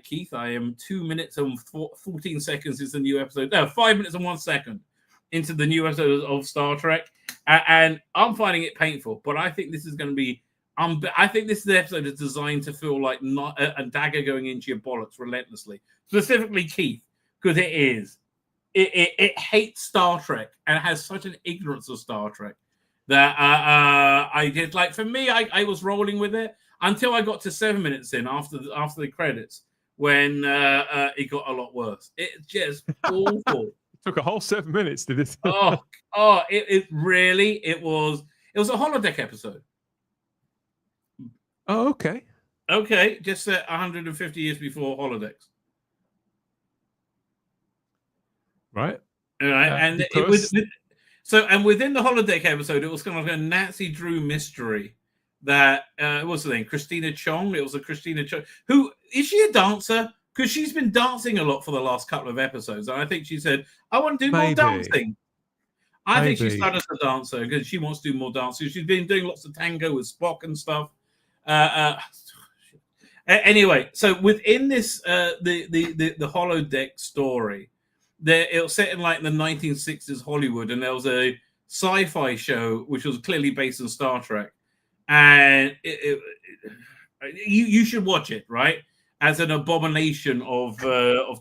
Keith, I am 2 minutes and 14 seconds into the new episode. No, 5 minutes and 1 second into the new episode of Star Trek. And I'm finding it painful, but I think this is going to be I think this episode is designed to feel like not a dagger going into your bollocks relentlessly. Specifically, Keith, because it is. It hates Star Trek and has such an ignorance of Star Trek that I did. For me, I was rolling with it until I got to 7 minutes in after the credits when it got a lot worse. It's just awful. It took a whole 7 minutes, did it? It was a holodeck episode. Oh, okay. Okay, just 150 years before holodecks. Right. All right, and it was and within the holodeck episode, it was kind of a Nancy Drew mystery that what's her name? Christina Chong. It was a Christina Chong. Who is she a dancer? Because she's been dancing a lot for the last couple of episodes, and I think she said, "I want to do more dancing." I think she started as a dancer because she wants to do more dancing. She's been doing lots of tango with Spock and stuff. Anyway, so within this the holodeck story, it was set in the 1960s Hollywood, and there was a sci-fi show which was clearly based on Star Trek, and you should watch it, right? As an abomination of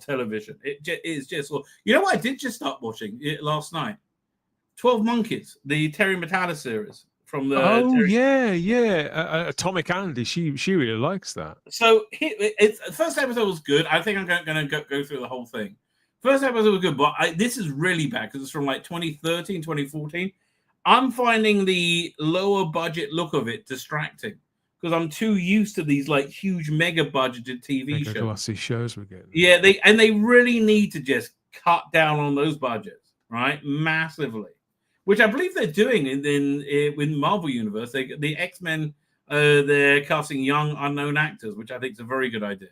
television. It is just, you know what? I did just start watching it last night. 12 Monkeys, the Terry Matalas series from the. Oh yeah. Atomic Andy, she really likes that. So the first episode was good. I think I'm going to go through the whole thing. First episode was good, but this is really bad because it's from like 2013, 2014. I'm finding the lower budget look of it distracting because I'm too used to these like huge mega budgeted TV shows. Glossy shows we're getting. Yeah, they really need to just cut down on those budgets, right? Massively, which I believe they're doing in Marvel Universe. The X-Men, they're casting young unknown actors, which I think is a very good idea.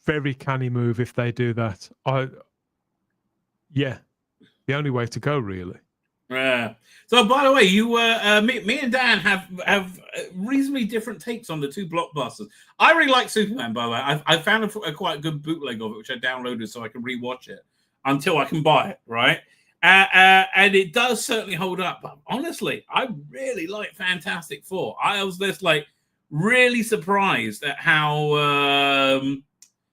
Very canny move if they do that. The only way to go, really. So, by the way, me and Dan have reasonably different takes on the two blockbusters. I really like Superman, by the way. I found a quite good bootleg of it, which I downloaded so I can rewatch it until I can buy it, right? And it does certainly hold up. But honestly, I really like Fantastic Four. I was just like really surprised at how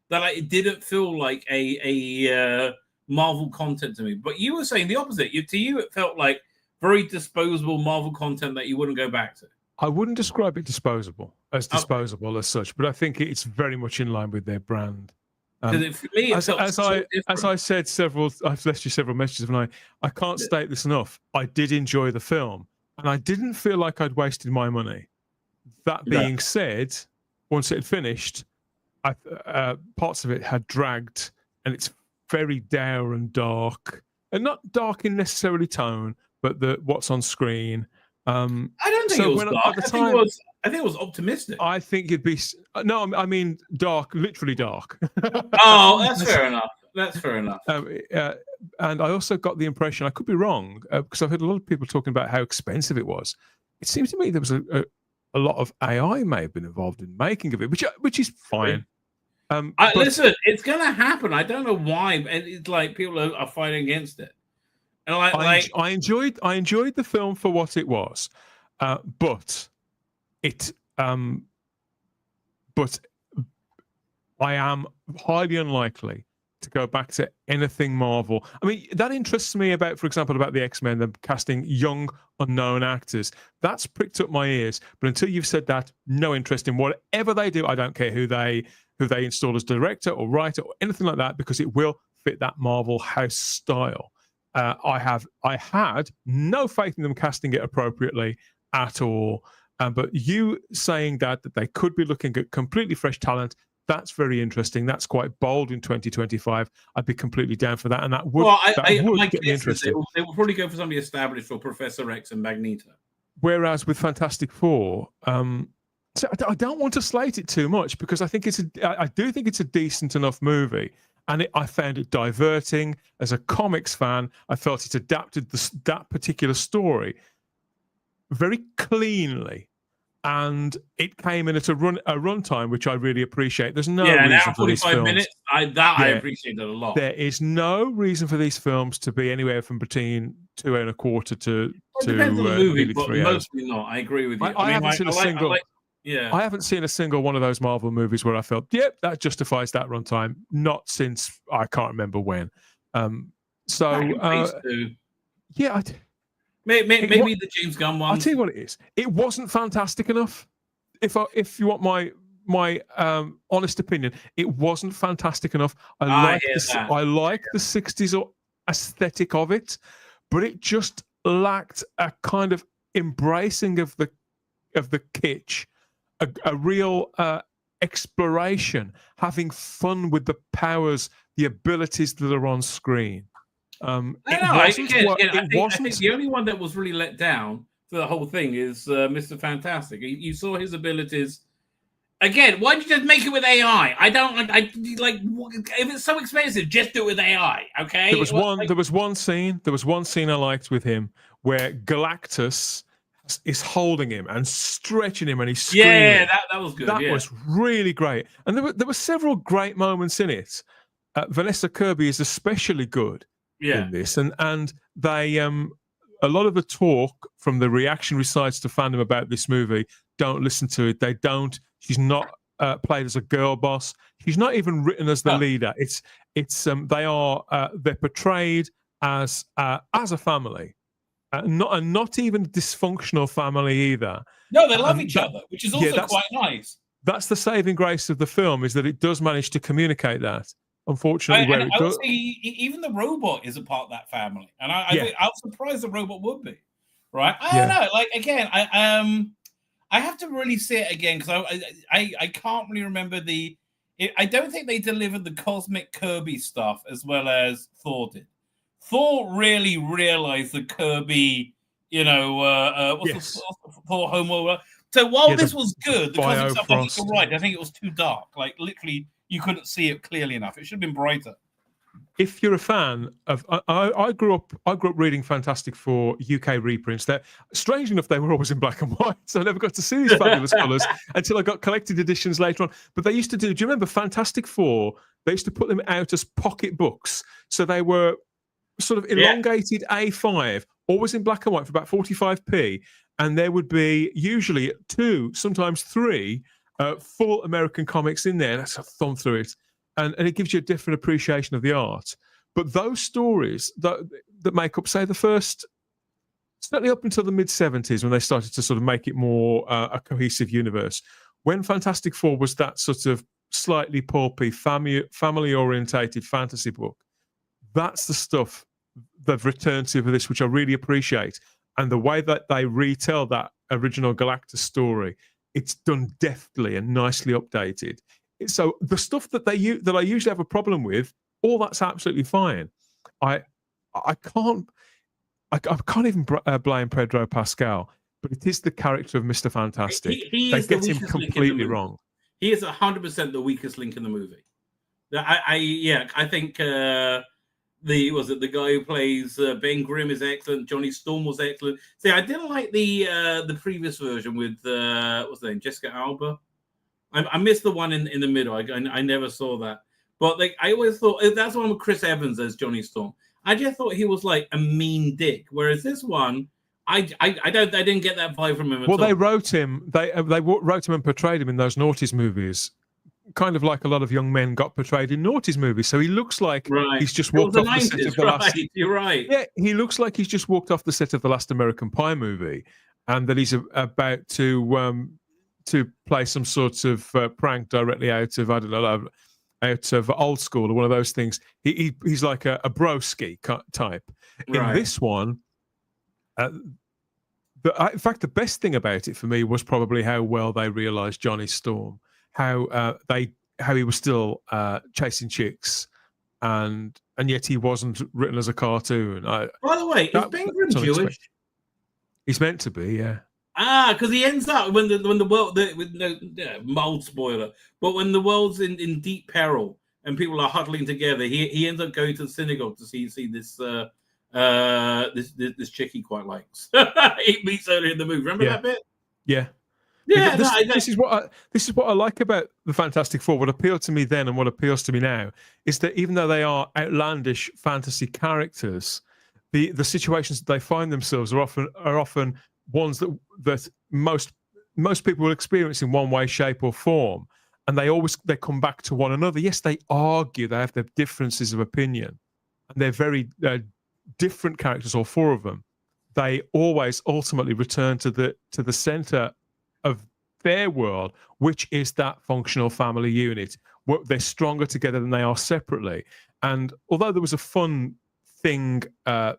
that it didn't feel like a Marvel content to me. But you were saying the opposite. To you, it felt like very disposable Marvel content that you wouldn't go back to. I wouldn't describe it as such, but I think it's very much in line with their brand. For me, as I said I've left you several messages, and I can't state this enough. I did enjoy the film, and I didn't feel like I'd wasted my money. That being said, once it had finished, parts of it had dragged, and it's very dour and dark, and not dark in necessarily tone, but what's on screen. I don't think it was dark. I think it was optimistic. I think it'd be I mean dark, literally dark. Oh, that's fair enough. That's fair enough. And I also got the impression, I could be wrong, because I've heard a lot of people talking about how expensive it was. It seems to me there was a lot of AI may have been involved in making of it, which is fine. Listen, it's going to happen. I don't know why, and it's like people are fighting against it. And I enjoyed the film for what it was, but I am highly unlikely to go back to anything Marvel. I mean, that interests me for example, about the X-Men, them casting young, unknown actors. That's pricked up my ears. But until you've said that, no interest in whatever they do. I don't care who they install as director or writer or anything like that, because it will fit that Marvel house style. I had no faith in them casting it appropriately at all. But you saying that they could be looking at completely fresh talent, that's very interesting. That's quite bold in 2025. I'd be completely down for that, and that would get me interested. They will probably go for somebody established for Professor X and Magneto. Whereas with Fantastic Four, so I don't want to slate it too much, because I do think it's a decent enough movie, and I found it diverting. As a comics fan, I felt it adapted that particular story very cleanly, and it came in at a runtime, which I really appreciate. There's no reason for these films. 45 minutes. I appreciate that a lot. There is no reason for these films to be anywhere from between 2 and a quarter to depends on the movie, but 3 hours. mostly not. I agree with you. I haven't seen a single. I haven't seen a single one of those Marvel movies where I felt, yep, that justifies that runtime. Not since I can't remember when. Maybe the James Gunn one. I'll tell you what it is. It wasn't fantastic enough. If you want my honest opinion, it wasn't fantastic enough. I like the 60s aesthetic of it, but it just lacked a kind of embracing of the kitsch, a real exploration, having fun with the powers, the abilities that are on screen. I think the only one that was really let down for the whole thing is Mr. Fantastic. You saw his abilities. Again, why don't you just make it with AI? I if it's so expensive, just do it with AI, okay? There was one scene I liked with him where Galactus is holding him and stretching him, and he's screaming. Yeah, that was good. That was really great. And there were several great moments in it. Vanessa Kirby is especially good in this, and they a lot of the talk from the reactionary sides to fandom about this movie don't listen to it. They don't. She's not played as a girl boss. She's not even written as the leader. They're portrayed as a family, not even dysfunctional family either. No, they love each other, which is also quite nice. That's the saving grace of the film, is that it does manage to communicate that. Unfortunately, where it I would does, say even the robot is a part of that family, and I was surprised the robot would be. Right? I don't know. Like again, I have to really see it again because I can't really remember I don't think they delivered the cosmic Kirby stuff as well as Thor did. Thor really realized the Kirby, what's the Thor homeworld. So while this was good, the cosmic stuff, I think you're right. I think it was too dark. Like literally, you couldn't see it clearly enough. It should have been brighter. If you're a fan of, I grew up reading Fantastic Four UK reprints. That, strange enough, they were always in black and white, so I never got to see these fabulous colours until I got collected editions later on. But they used to do. Do you remember Fantastic Four? They used to put them out as pocket books, so they were sort of elongated A5, always in black and white for about 45p, and there would be usually 2, sometimes 3 full American comics in there. Let's thumb through it. And it gives you a different appreciation of the art. But those stories that make up, say, the first, certainly up until the mid-70s, when they started to sort of make it more a cohesive universe, when Fantastic Four was that sort of slightly pulpy, family-orientated fantasy book, that's the stuff they've returned to for this, which I really appreciate. And the way that they retell that original Galactus story, it's done deftly and nicely updated. So the stuff that I usually have a problem with, all that's absolutely fine. I can't even blame Pedro Pascal, but it is the character of Mr. Fantastic. They get him completely wrong. He is 100% the weakest link in the movie. I think the guy who plays Ben Grimm is excellent. Johnny Storm was excellent. See, I didn't like the previous version with what's the name, Jessica Alba. I missed the one in the middle. I never saw that. But like I always thought that's the one with Chris Evans as Johnny Storm. I just thought he was like a mean dick. Whereas this one, I didn't get that vibe from him at all. Well, they wrote him. They wrote him and portrayed him in those noughties movies, kind of like a lot of young men got portrayed in noughties movies. So he looks like he's just walked off the set of the last. You're right. Yeah, he looks like he's just walked off the set of the last American Pie movie, and that he's about to play some sort of prank directly out of, I don't know, out of Old School or one of those things. He's like a broski type. In this one, in fact, the best thing about it for me was probably how well they realised Johnny Storm, how he was still chasing chicks, and yet he wasn't written as a cartoon. By the way, is Ben Grimm Jewish? He's meant to be, yeah. Because he ends up when the world with no mold spoiler, but when the world's in deep peril and people are huddling together, he ends up going to the synagogue to see this this chick he quite likes. He meets earlier in the movie. Remember that bit? Yeah. Yeah. This is what I like about the Fantastic Four. What appealed to me then and what appeals to me now is that even though they are outlandish fantasy characters, the situations that they find themselves are often ones that most people will experience in one way, shape, or form, and they come back to one another. Yes, they argue, they have their differences of opinion, and they're very different characters, all 4 of them. They always ultimately return to the center of their world, which is that functional family unit. They're stronger together than they are separately. And although there was a fun thing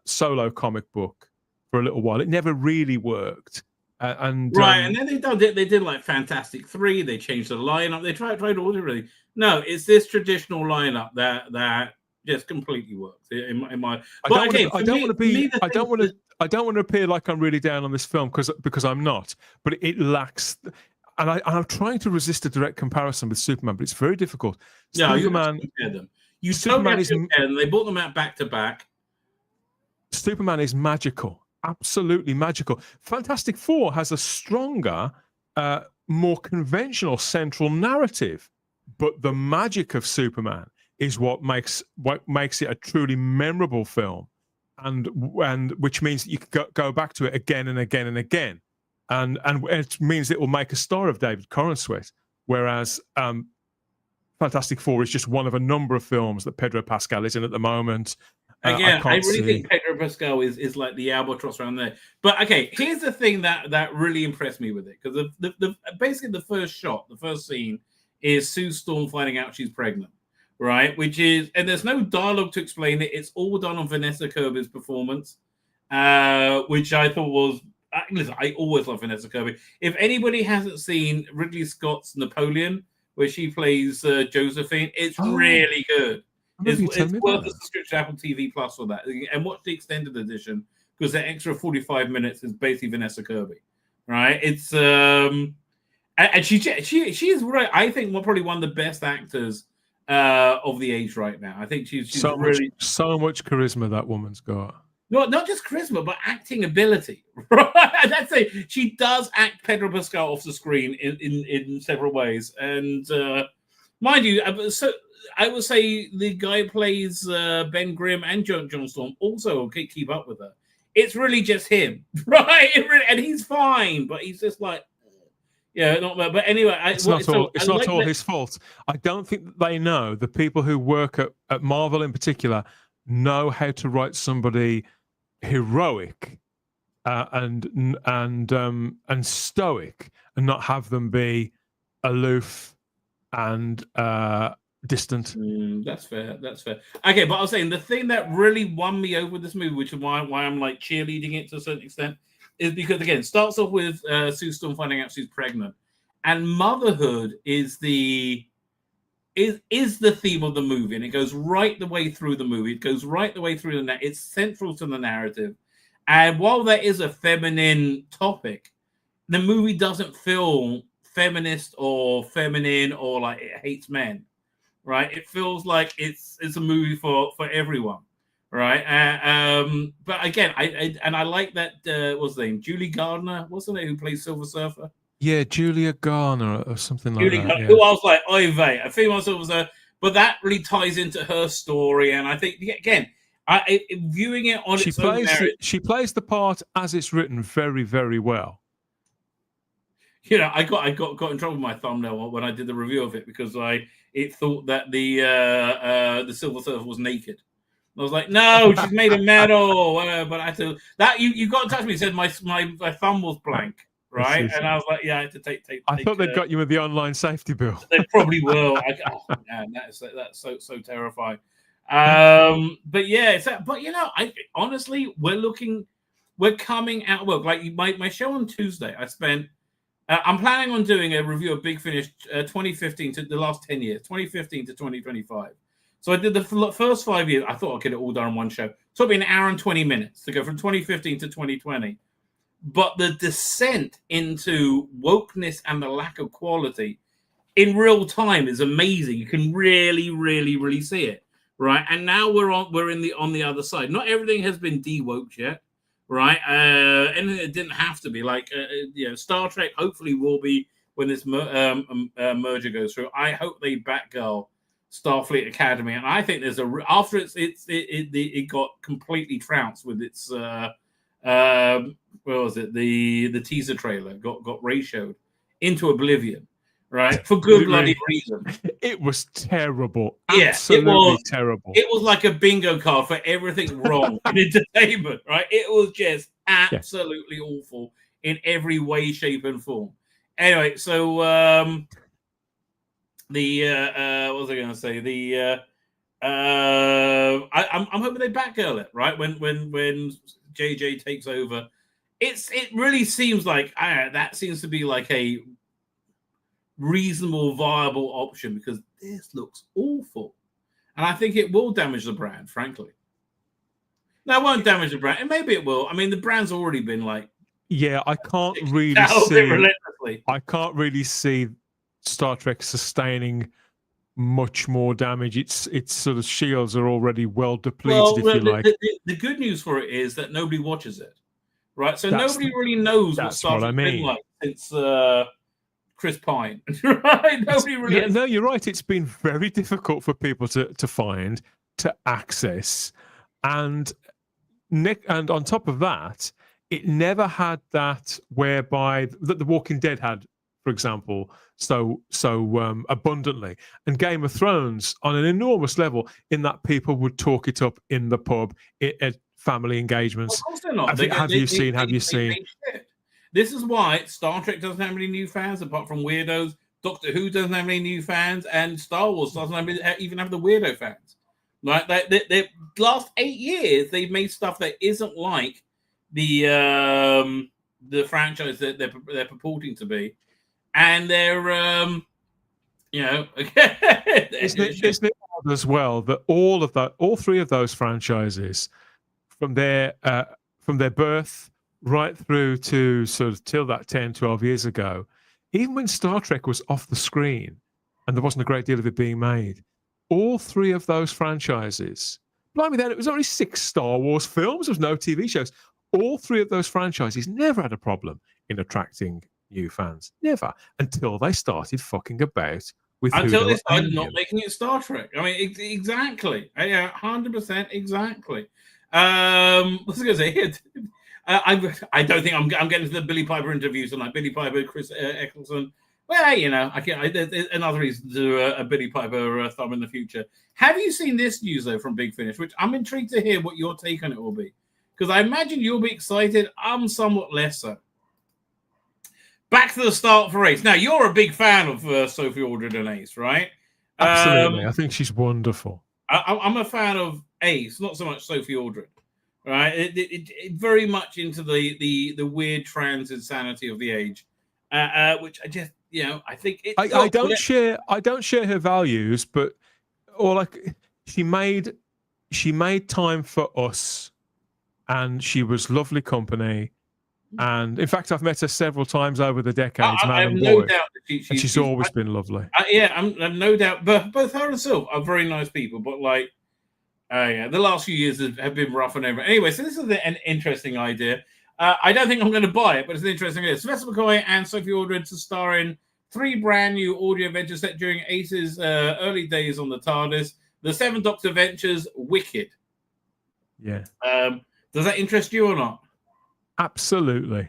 solo comic book for a little while, it never really worked. And then they did like Fantastic 3. They changed the lineup. They tried all really. No, it's this traditional lineup that just completely works. In my, I don't want to appear like I'm really down on this film because I'm not. But it lacks, and I'm trying to resist a direct comparison with Superman, but it's very difficult. Yeah, Superman. Superman is. They brought them out back to back. Superman is magical. Absolutely magical. Fantastic Four has a stronger, more conventional central narrative, but the magic of Superman is what makes it a truly memorable film, and which means that you can go back to it again and again and again, and it means it will make a star of David Corenswet. Whereas Fantastic Four is just one of a number of films that Pedro Pascal is in at the moment. Again, I really think Pedro Pascal is like the albatross around there. But okay, here's the thing that really impressed me with it, because basically the first scene is Sue Storm finding out she's pregnant, right? Which is, and there's no dialogue to explain it. It's all done on Vanessa Kirby's performance, which I thought was. Listen, I always love Vanessa Kirby. If anybody hasn't seen Ridley Scott's Napoleon, where she plays Josephine, it's really good. It's worth a subscription to Apple TV Plus for that, and watch the extended edition, because the extra 45 minutes is basically Vanessa Kirby, right? It's and she is right. I think probably one of the best actors of the age right now. I think she's so really much charisma that woman's got. Not just charisma, but acting ability. Right? That's it. She does act Pedro Pascal off the screen in several ways, and mind you, so. I would say the guy who plays Ben Grimm and John Storm also keep up with her. It's really just him, right? And he's fine, but he's just like, not bad. But anyway, it's not all his fault. I don't think that they know, the people who work at Marvel in particular, know how to write somebody heroic and stoic, and not have them be aloof and distant. That's fair. Okay, but I was saying the thing that really won me over this movie, which is why I'm like cheerleading it to a certain extent, is because again, it starts off with Sue Storm finding out she's pregnant, and motherhood is the theme of the movie, and it goes right the way through the movie. It goes right the way through it's central to the narrative, and while there is a feminine topic, the movie doesn't feel feminist or feminine or like it hates men. Right, it feels like it's a movie for everyone, right? But again, I like that. What's the name? Julie Gardner. What's the name who plays Silver Surfer? Yeah, Julia Garner or something like that. Who I was like, oy vey, a female Silver Surfer. But that really ties into her story, and I think again, viewing it on its own merit, she plays the part as it's written very, very well. I got in trouble with my thumbnail when I did the review of it, because it thought that the Silver Surfer was naked. I was like, no, she's made of metal. But I had to you got in touch with me. It said my thumb was blank, right? And I was like, yeah, I had to take. I thought they'd got you with the online safety bill. They probably will. Man, that's so terrifying. But yeah, but I honestly, we're coming out. Well, like my show on Tuesday, I spent. I'm planning on doing a review of Big Finish 2015 to the last 10 years, 2015 to 2025. So I did the first 5 years. I thought I'd get it all done in one show. So it'll be an hour and 20 minutes to go from 2015 to 2020. But the descent into wokeness and the lack of quality in real time is amazing. You can really, really, really see it, right? And now we're on the other side. Not everything has been de-woked yet. Right, and it didn't have to be like Star Trek. Hopefully, will be when this merger goes through. I hope they Batgirl Starfleet Academy, and I think there's after it got completely trounced with its what was it, the teaser trailer got ratioed into oblivion. Right, for good bloody reason. It was terrible. Yeah, absolutely terrible. It was like a bingo card for everything wrong in entertainment. Right, it was just absolutely awful in every way, shape, and form. Anyway, so what was I going to say? I'm hoping they Batgirl it, right? When JJ takes over, it really seems like that seems to be like a reasonable, viable option, because this looks awful, and I think it will damage the brand. Frankly, no, it won't damage the brand, and maybe it will. I mean, the brand's already been like, I can't really see Star Trek sustaining much more damage. Its sort of shields are already well depleted. If you like, the good news for it is that nobody watches it, right? So nobody really knows what Star Trek's been like since Chris Pine, right? Nobody really. No, you're right. It's been very difficult for people to find, to access, and on top of that, it never had that whereby that The Walking Dead had, for example, so abundantly, and Game of Thrones on an enormous level, in that people would talk it up in the pub at family engagements. Of course they're not. Have you seen? This is why Star Trek doesn't have any new fans, apart from weirdos. Doctor Who doesn't have any new fans, and Star Wars doesn't even have the weirdo fans. Like the last 8 years, they've made stuff that isn't like the franchise that they're purporting to be, and they're isn't it odd as well that all three of those franchises, from their birth right through to sort of till that 10, 12 years ago, even when Star Trek was off the screen and there wasn't a great deal of it being made, all three of those franchises, blimey, then it was only 6 Star Wars films, there was no TV shows. All three of those franchises never had a problem in attracting new fans. Never. Until they started fucking about with until they started not making it Star Trek. I mean, exactly. Yeah, 100% exactly. What's I going to say here? I don't think I'm getting to the Billy Piper interviews tonight. Billy Piper, Chris Eccleston. Well, there's another reason to do a Billy Piper thumb in the future. Have you seen this news, though, from Big Finish, which I'm intrigued to hear what your take on it will be? Because I imagine you'll be excited. I'm somewhat less so. Back to the start for Ace. Now, you're a big fan of Sophie Aldred and Ace, right? Absolutely. I think she's wonderful. I'm a fan of Ace, not so much Sophie Aldred. Right? It very much into the weird trans insanity of the age, which I just, I think it's I don't share her values, but she made time for us, and she was lovely company. And in fact, I've met her several times over the decades, man and boy. No doubt that she's always been lovely. I'm no doubt. But both her and Sylv are very nice people. But the last few years have been rough and everything. Anyway, so this is an interesting idea. I don't think I'm going to buy it, but it's an interesting idea. Sylvester McCoy and Sophie Aldred to star in 3 brand new audio adventures set during Ace's early days on the TARDIS. The 7 Doctor Ventures, Wicked. Yeah. Does that interest you or not? Absolutely.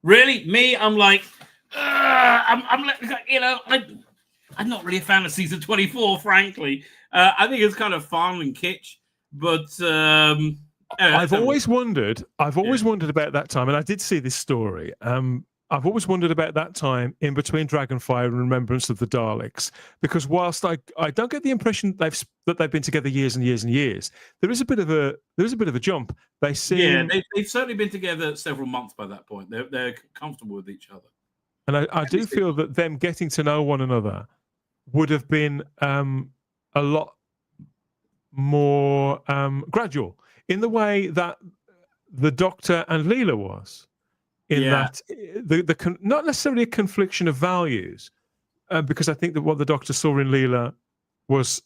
Really? Me? I'm like, I'm not really a fan of season 24, frankly. I think it's kind of fun and kitsch, but I've always wondered about that time, and I did see this story. I've always wondered about that time in between Dragonfire and Remembrance of the Daleks, because whilst I don't get the impression that they've been together years and years and years, there is a bit of a jump. They seem they've certainly been together several months by that point. They're comfortable with each other, and I do feel that them getting to know one another would have been a lot more gradual in the way that the Doctor and Leela was. That the not necessarily a confliction of values, because I think that what the Doctor saw in Leela was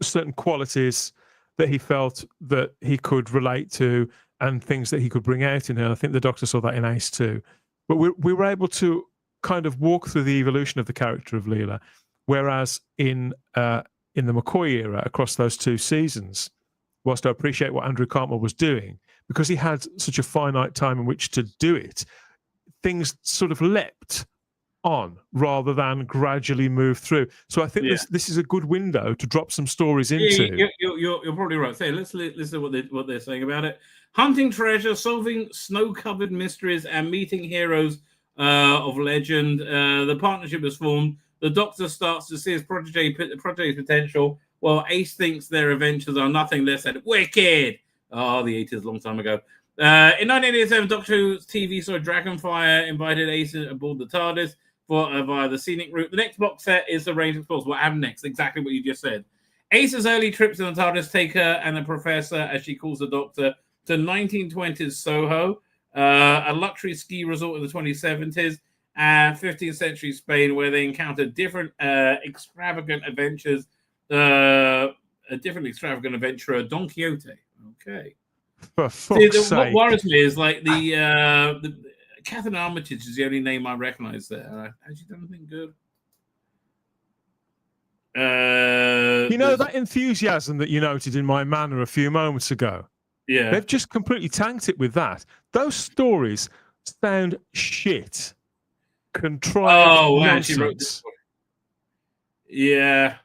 certain qualities that he felt that he could relate to and things that he could bring out in her. I think the Doctor saw that in Ace too. But we were able to kind of walk through the evolution of the character of Leela, whereas in the McCoy era, across those 2 seasons, whilst I appreciate what Andrew Cartmel was doing, because he had such a finite time in which to do it, things sort of leapt on rather than gradually move through. So I think this is a good window to drop some stories into. You're probably right. Say, let's listen to what they're saying about it. Hunting treasure, solving snow-covered mysteries, and meeting heroes of legend. The partnership is formed. The Doctor starts to see his protege's potential, while Ace thinks their adventures are nothing less than wicked. Oh, the 80s, a long time ago. In 1987, Doctor Who's TV show Dragonfire invited Ace aboard the TARDIS via the scenic route. The next box set is the Range Explorers. What happened next? Exactly what you just said. Ace's early trips in the TARDIS take her and the Professor, as she calls the Doctor, to 1920s Soho, a luxury ski resort in the 2070s, and 15th century Spain, where they encounter different extravagant adventures. A different extravagant adventurer, Don Quixote. Okay. For fuck's sake. What worries me is the Catherine Armitage is the only name I recognise there. Has she done anything good? That enthusiasm that you noted in my manner a few moments ago. Yeah, they've just completely tanked it with that. Those stories sound shit, contrived nonsense. Yeah.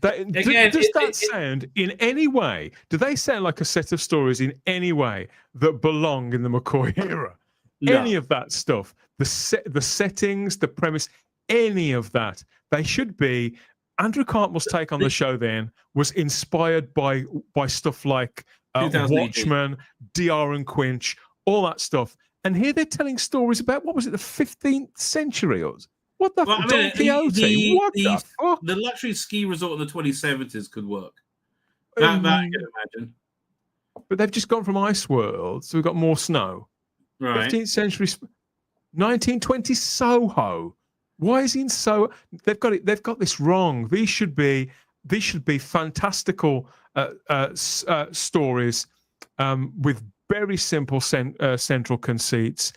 Does that sound in any way? Do they sound like a set of stories in any way that belong in the McCoy era? No. Any of that stuff, the settings, the premise, any of that, they should be. Andrew Cartmell's take on the show then was inspired by stuff like Watchmen, DR and Quinch, all that stuff. And here they're telling stories about, what was it, the 15th century? What the fuck? Don Quixote? What the fuck? The luxury ski resort in the 2070s could work. That I can imagine. But they've just gone from ice world, so we've got more snow. Right. 15th century, 1920 Soho. Why is he in Soho? They've got this wrong. These should be fantastical stories with very simple central conceits.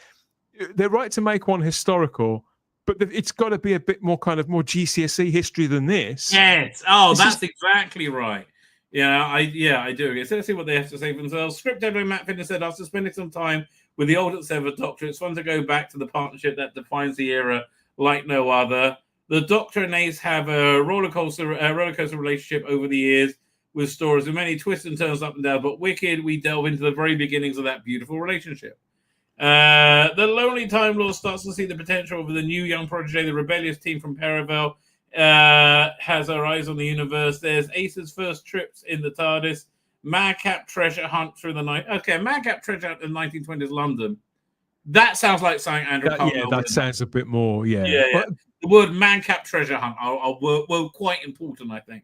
They're right to make one historical, but it's got to be a bit more kind of more GCSE history than this. Yes. Oh, that's exactly right. Yeah, I do agree. So let's see what they have to say for themselves. Script editor Matt Finner said, after spending some time with the old Seventh Doctor, it's fun to go back to the partnership that defines the era like no other. The Doctor and Ace have a roller coaster relationship over the years, with stories with many twists and turns up and down. But Wicked, we delve into the very beginnings of that beautiful relationship. The Lonely Time Lord starts to see the potential of the new young protege, the rebellious team from Paravel, has her eyes on the universe. There's Ace's first trips in the TARDIS. Madcap treasure hunt through the night. Okay, Madcap treasure hunt in 1920s London. That sounds like something Andrew Cartmell. Yeah, that sounds a bit more. Yeah. Yeah. The word madcap treasure hunt were quite important, I think.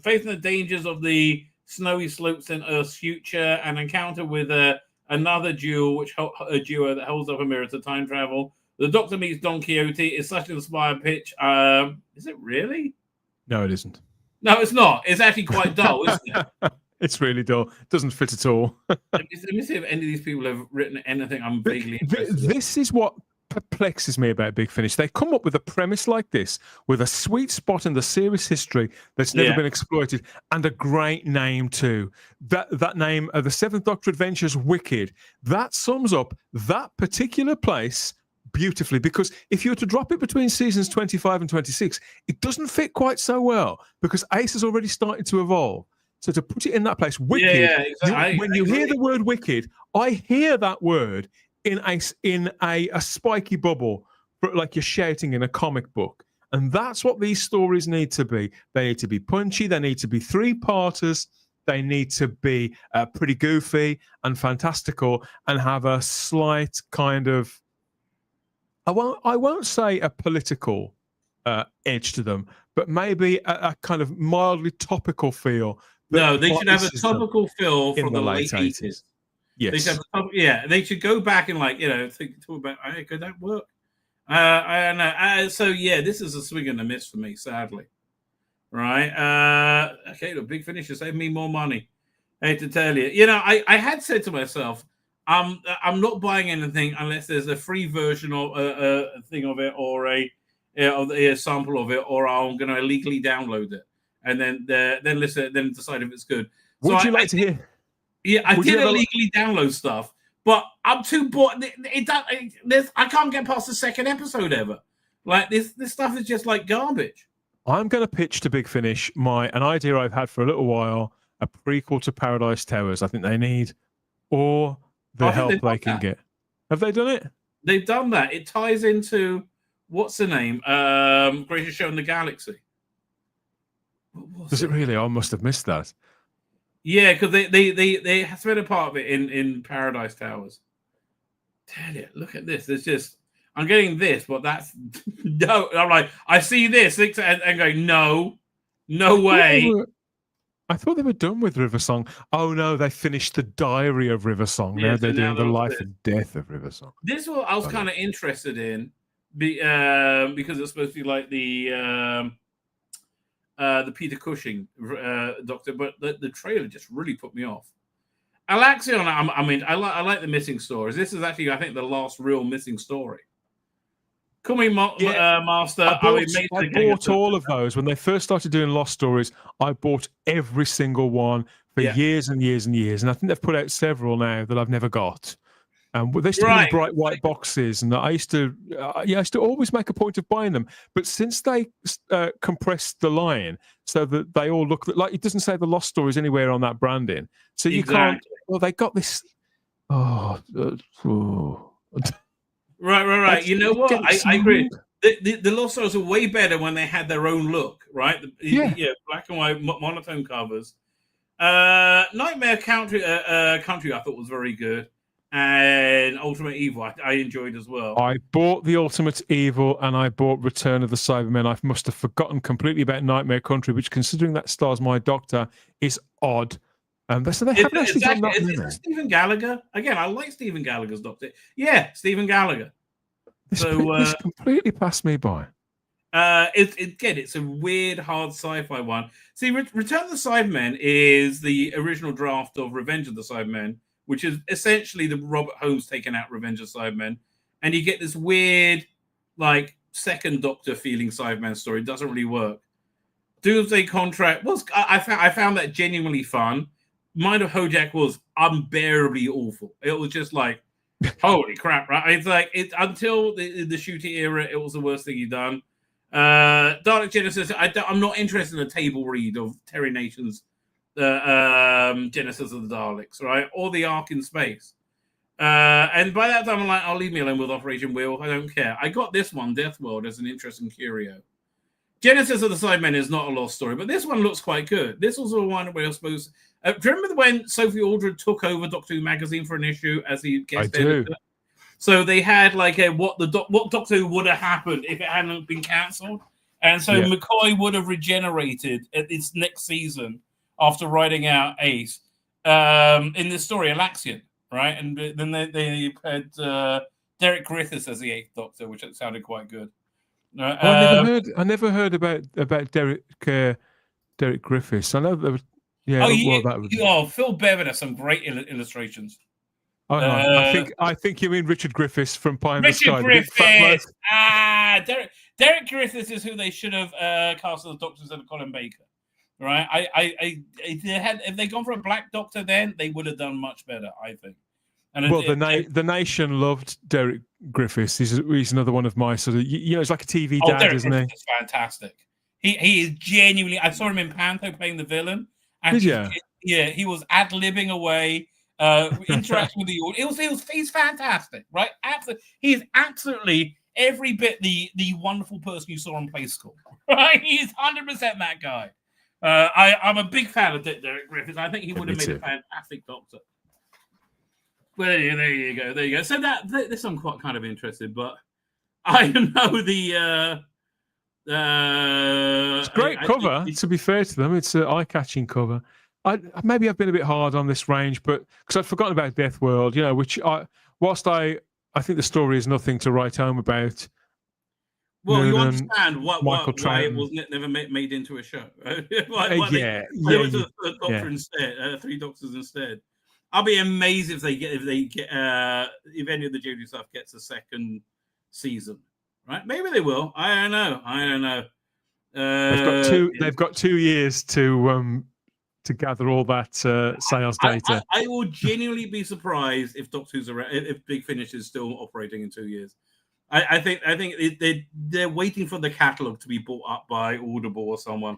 Facing the dangers of the snowy slopes in Earth's future, an encounter with another duo that holds up a mirror to time travel. The Doctor meets Don Quixote is such an inspired pitch. Is it really? No, it isn't. No, it's not. It's actually quite dull, isn't it? It's really dull. It doesn't fit at all. Let me see if any of these people have written anything I'm vaguely interested in. This is what perplexes me about Big Finish. They come up with a premise like this, with a sweet spot in the series history that's never been exploited, and a great name too. That name, the Seventh Doctor Adventures Wicked, that sums up that particular place beautifully, because if you were to drop it between seasons 25 and 26, it doesn't fit quite so well, because Ace has already started to evolve. So to put it in that place, Wicked, exactly. when you hear the word Wicked, I hear that word in a spiky bubble, like you're shouting in a comic book. And that's what these stories need to be. They need to be punchy. They need to be three-parters. They need to be pretty goofy and fantastical, and have a slight kind of, I won't say a political edge to them, but maybe a kind of mildly topical feel. No, they should have a topical feel from the late 80s. Yes. They should go back and talk about, hey, could that work? I don't know. So yeah, this is a swing and a miss for me, sadly. Right. Okay, the Big Finish has saved me more money. I hate to tell you. I had said to myself, I'm not buying anything unless there's a free version of a thing of it, or a sample of it, or I'm going to illegally download it and then listen, then decide if it's good. Would you like to hear? Yeah, I did illegally download stuff, but I'm too bored. I can't get past the second episode ever. Like this stuff is just like garbage. I'm going to pitch to Big Finish an idea I've had for a little while: a prequel to Paradise Towers. I think they need all the help they can get. Have they done it? They've done that. It ties into what's the name? Greatest Show in the Galaxy. Does it really? I must have missed that. Yeah, because they spent a part of it in Paradise Towers. Tell you, look at this. There's just, I'm getting this, but that's no. I'm like, I see this and going, no way. I thought they were done with River Song. Oh no, they finished the Diary of River Song. Now they're doing the Life and Death of River Song. This is what I was kind of interested in, because it's supposed to be like the Peter Cushing Doctor, but the trailer just really put me off. Alexion, I like the missing stories. This is actually, I think, the last real missing story. Master. I bought all of those when they first started doing Lost Stories. I bought every single one for years and years and years, and I think they've put out several now that I've never got. They used to be in bright white boxes, and I used to always make a point of buying them. But since they compressed the line so that they all look like, it doesn't say the Lost Stories anywhere on that branding, so you can't. Well, they got this. Right. You know what? I agree. The Lost Stories are way better when they had their own look, right? Black and white monotone covers. Nightmare Country, I thought was very good. And Ultimate Evil, I enjoyed as well. I bought the Ultimate Evil and I bought Return of the Cybermen. I must have forgotten completely about Nightmare Country, which, considering that stars my Doctor, is odd. So they haven't actually done that. Is Stephen Gallagher? Again, I like Stephen Gallagher's Doctor. Yeah, Stephen Gallagher. This completely passed me by. It's a weird, hard sci-fi one. See, Return of the Cybermen is the original draft of Revenge of the Cybermen, which is essentially the Robert Holmes taking out Revenge of the Cybermen. And you get this weird, like, second Doctor feeling Cyberman story. It doesn't really work. Doomsday Contract was, I found that genuinely fun. Mind of Hojack was unbearably awful. It was just like, holy crap, right? It's like, until the Shooty era, it was the worst thing he'd done. Dalek Genesis, I'm not interested in a table read of Terry Nation's Genesis of the Daleks, right? Or the Ark in Space. And by that time, I'm like, I'll leave me alone with Operation Wheel. I don't care. I got this one, Death World, as an interesting curio. Genesis of the Cybermen is not a lost story, but this one looks quite good. This was the one where I suppose. Do you remember when Sophie Aldred took over Doctor Who magazine for an issue as the guest editor? So they had like a what Doctor Who would have happened if it hadn't been cancelled, and so McCoy would have regenerated at its next season after writing out Ace in this story, Alaxian, right? And then they had Derek Griffiths as the Eighth Doctor, which sounded quite good. I never heard about Derek Griffiths. I know there was. Yeah. Phil Bevan has some great illustrations. Oh, no. I think you mean Richard Griffiths from Pie in the Sky. Richard Griffiths. Derek Griffiths is who they should have cast as the Doctor instead of Colin Baker, right? If they'd gone for a black Doctor, then they would have done much better, I think. And the nation loved Derek Griffiths. He's another one of my sort of, it's like a TV dad, Derek isn't Griffiths is fantastic. He is genuinely. I saw him in Panther playing the villain. And did you? Yeah, he was ad-libbing away. Interacting with the audience. He's fantastic, right? Absolutely, he's absolutely every bit the wonderful person you saw on Play School, right? He's 100% that guy. I'm a big fan of Derek Griffiths. I think he would have made a fantastic Doctor. Well, there you go. So this I'm quite kind of interested, but I know the. It's a great cover. To be fair to them, it's an eye-catching cover. Maybe I've been a bit hard on this range, but because I'd forgotten about Death World, which whilst I think the story is nothing to write home about. Well, you understand why it was never made into a show. They went to the third Doctor instead, three Doctors instead. I'll be amazed if any of the Judy stuff gets a second season. Right? Maybe they will. I don't know. They've got 2 years to gather all that sales data. I will genuinely be surprised if Doctor Who's around, if Big Finish is still operating in 2 years. I think they're waiting for the catalog to be bought up by Audible or someone,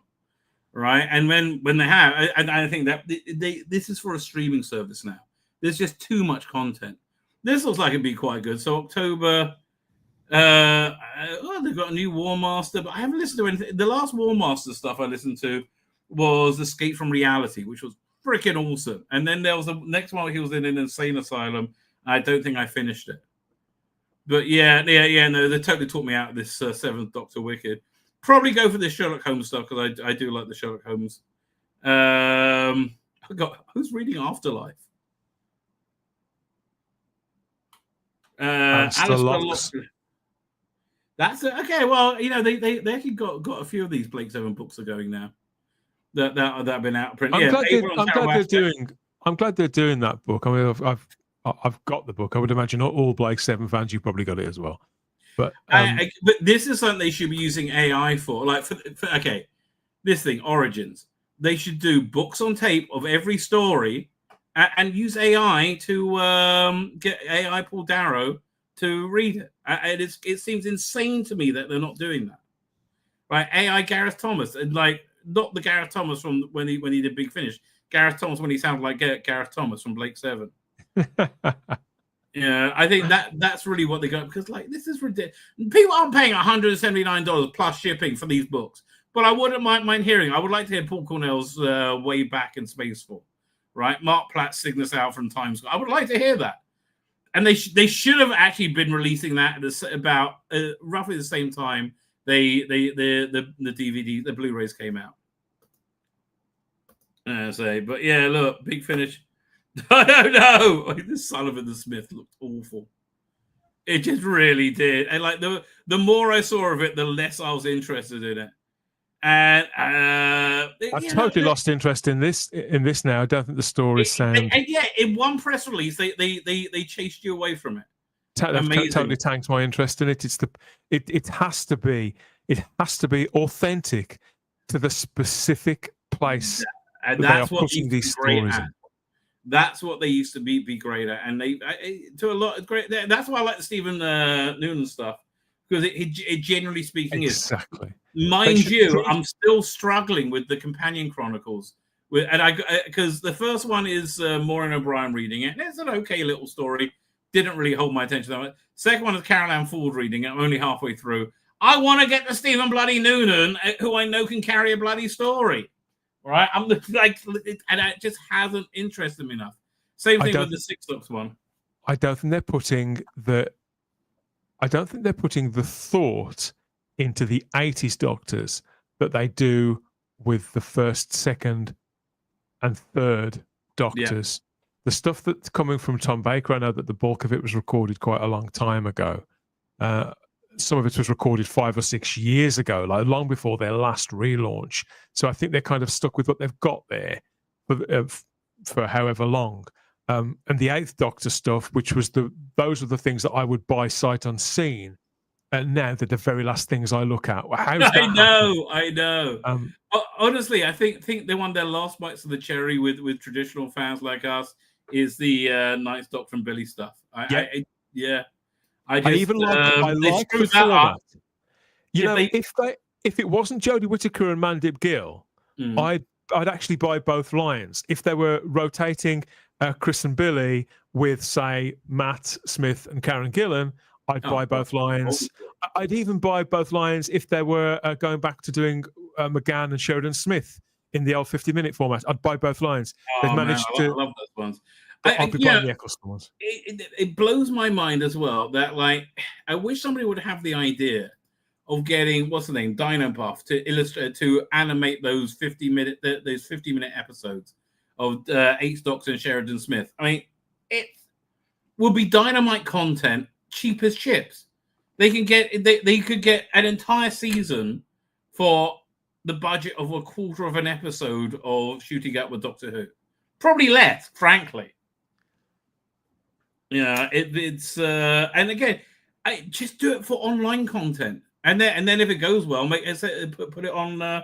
right? And when they have, I think that this is for a streaming service now. There's just too much content. This looks like it'd be quite good. So October. They've got a new War Master, but I haven't listened to anything. The last War Master stuff I listened to was Escape from Reality, which was freaking awesome. And then there was the next one he was in an insane asylum. I don't think I finished it. But no, they totally taught me out of this Seventh Doctor Wicked. Probably go for this Sherlock Holmes stuff because I do like the Sherlock Holmes. Who's reading Afterlife? Alistair Locke. That's it. Okay. Well, they actually got a few of these Blake Seven books are going now that have been out of print. I'm glad they're doing that book. I mean, I've got the book. I would imagine all Blake Seven fans, you probably got it as well. But but this is something they should be using AI for. Like this thing Origins. They should do books on tape of every story, and use AI to get AI Paul Darrow to read it. And it seems insane to me that they're not doing that. Right? AI Gareth Thomas, and like not the Gareth Thomas from when he did Big Finish. Gareth Thomas when he sounded like Gareth Thomas from Blake 7. Yeah, I think that's really what they got, because like this is ridiculous. People aren't paying $179 plus shipping for these books, but I wouldn't mind hearing. I would like to hear Paul Cornell's Way Back in Spacefall, right? Mark Platt Cygnus out from Times Square. I would like to hear that, and they should have actually been releasing that at about roughly the same time the DVD, the Blu-rays came out. But yeah, look, Big Finish. I don't know. The Sullivan the Smith looked awful. It just really did. And like the more I saw of it, the less I was interested in it. And I've totally lost interest in this now. I don't think the stories sound. And yeah, in one press release, they chased you away from it. They've totally tanked my interest in it. It has to be authentic to the specific place, and that's what putting these stories in. That's what they used to be great at, and they to a lot of great. That's why I like the Stephen Noonan stuff, because it generally speaking exactly. Is. Mind you, I'm still struggling with the Companion Chronicles, because the first one is Maureen O'Brien reading it, and it's an okay little story. Didn't really hold my attention that much. Second one is Carol Ann Ford reading it. I'm only halfway through. I want to get to Stephen Bloody Noonan, who I know can carry a bloody story. Right, and it just hasn't interested me enough. Same thing with the Six Docs one. I don't think they're putting the thought into the 80s Doctors that they do with the first, second, and third Doctors. Yeah. The stuff that's coming from Tom Baker, I know that the bulk of it was recorded quite a long time ago. Some of it was recorded 5 or 6 years ago, like long before their last relaunch. So I think they're kind of stuck with what they've got there for however long. And the Eighth Doctor stuff, which was those are the things that I would buy sight unseen. And now they're the very last things I look at. I know. Honestly, I think they won their last bites of the cherry with traditional fans like us is the Ninth Doctor and Billy stuff. I even like the format. You know, if it wasn't Jodie Whittaker and Mandip Gill, I'd actually buy both lines. If they were rotating Chris and Billy with, say, Matt Smith and Karen Gillan, I'd buy both lines. I'd even buy both lines if they were going back to doing McGann and Sheridan Smith in the old 50-minute format. I'd buy both lines. They've managed to. I love those ones. I'll be buying the Eccleston ones. It blows my mind as well that, like, I wish somebody would have the idea of getting what's the name, Dinopuff, to illustrate, to animate those 50-minute episodes of Eight Stocks and Sheridan Smith. I mean, it will be dynamite content, cheap as chips. They could get an entire season for the budget of a quarter of an episode of Shooting Up with Doctor Who. Probably less, frankly. Yeah, it's and again, I just do it for online content, and then if it goes well, put it on on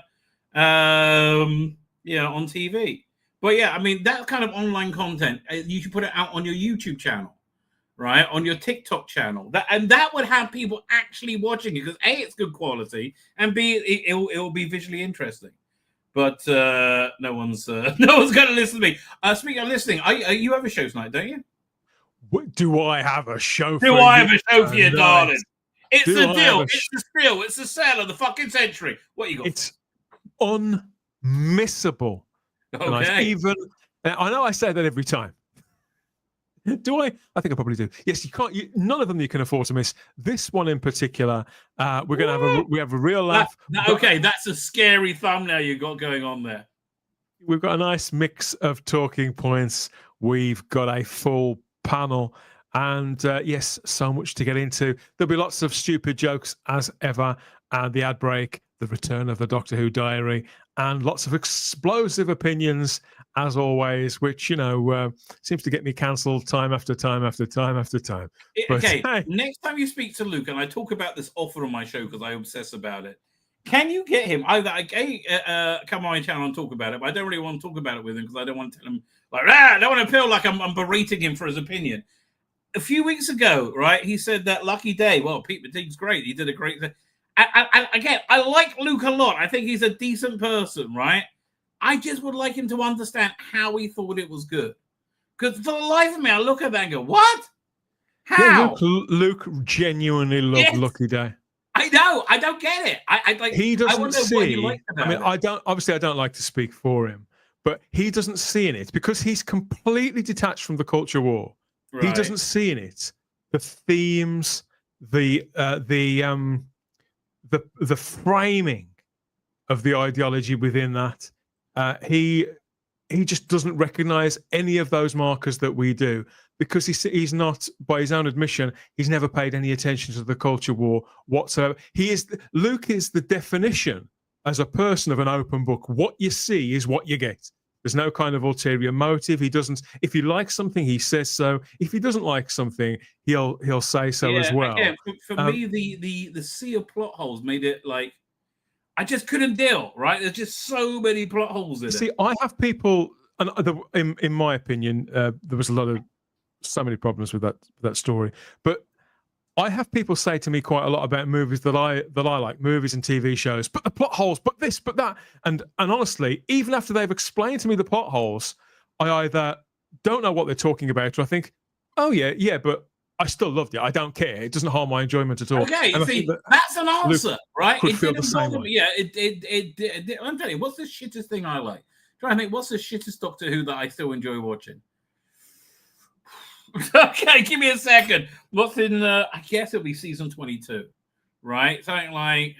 TV. But yeah, I mean that kind of online content, you should put it out on your YouTube channel, right? On your TikTok channel, that would have people actually watching it, because A, it's good quality, and B, it'll be visually interesting. But no one's going to listen to me. Speaking of listening, you have a show tonight, don't you? Do I have a show for you? Do I have a show for you, darling? It's the deal. It's the steal. It's the sale of the fucking century. What you got? It's unmissable. Okay. I know I say that every time. Do I? I think I probably do. Yes, you can't. None of them you can afford to miss. This one in particular, we're going to have a real laugh. Okay, that's a scary thumbnail you got going on there. We've got a nice mix of talking points. We've got a full panel, and yes, so much to get into. There'll be lots of stupid jokes as ever, and the ad break, the return of the Doctor Who diary, and lots of explosive opinions as always, which seems to get me cancelled time after time after time after time. Okay, next time you speak to Luke, and I talk about this often on my show because I obsess about it, can you get him either come on my channel and talk about it, but I don't really want to talk about it with him because I don't want to tell him Like, I don't want to feel like I'm berating him for his opinion. A few weeks ago, right, he said that Lucky Day, well, Pete Medina's great. He did a great thing. Again, I like Luke a lot. I think he's a decent person, right? I just would like him to understand how he thought it was good. Because for the life of me, I look at that and go, what? How? Yeah, Luke genuinely loved Lucky Day. I know. I don't get it. I like. He doesn't I wonder see. what he liked about it. I don't like to speak for him, but he doesn't see in it because he's completely detached from the culture war. He Right. doesn't see in it the themes, the framing of the ideology within that. He just doesn't recognize any of those markers that we do because he's not, by his own admission, he's never paid any attention to the culture war whatsoever. Luke is the definition as a person of an open book. What you see is what you get. There's no kind of ulterior motive. He doesn't. If he likes something, he says so. If he doesn't like something, he'll say so as well. Again, for me, the sea of plot holes made it like I just couldn't deal. Right? There's just so many plot holes in it. See, I have people, and in my opinion, there was so many problems with that story. But I have people say to me quite a lot about movies that I like, movies and TV shows, but the plot holes, but this, but that. And honestly, even after they've explained to me the plot holes, I either don't know what they're talking about, or I think, oh yeah, but I still loved it. I don't care. It doesn't harm my enjoyment at all. Okay, and see, that's an answer, Luke right? Could It feel the didn't same bother way. me. Yeah, it. I'm telling you, what's the shittest thing I like? Trying to think, what's the shittest Doctor Who that I still enjoy watching? Okay, give me a second. What's in? I guess it'll be season 22, right? Something like.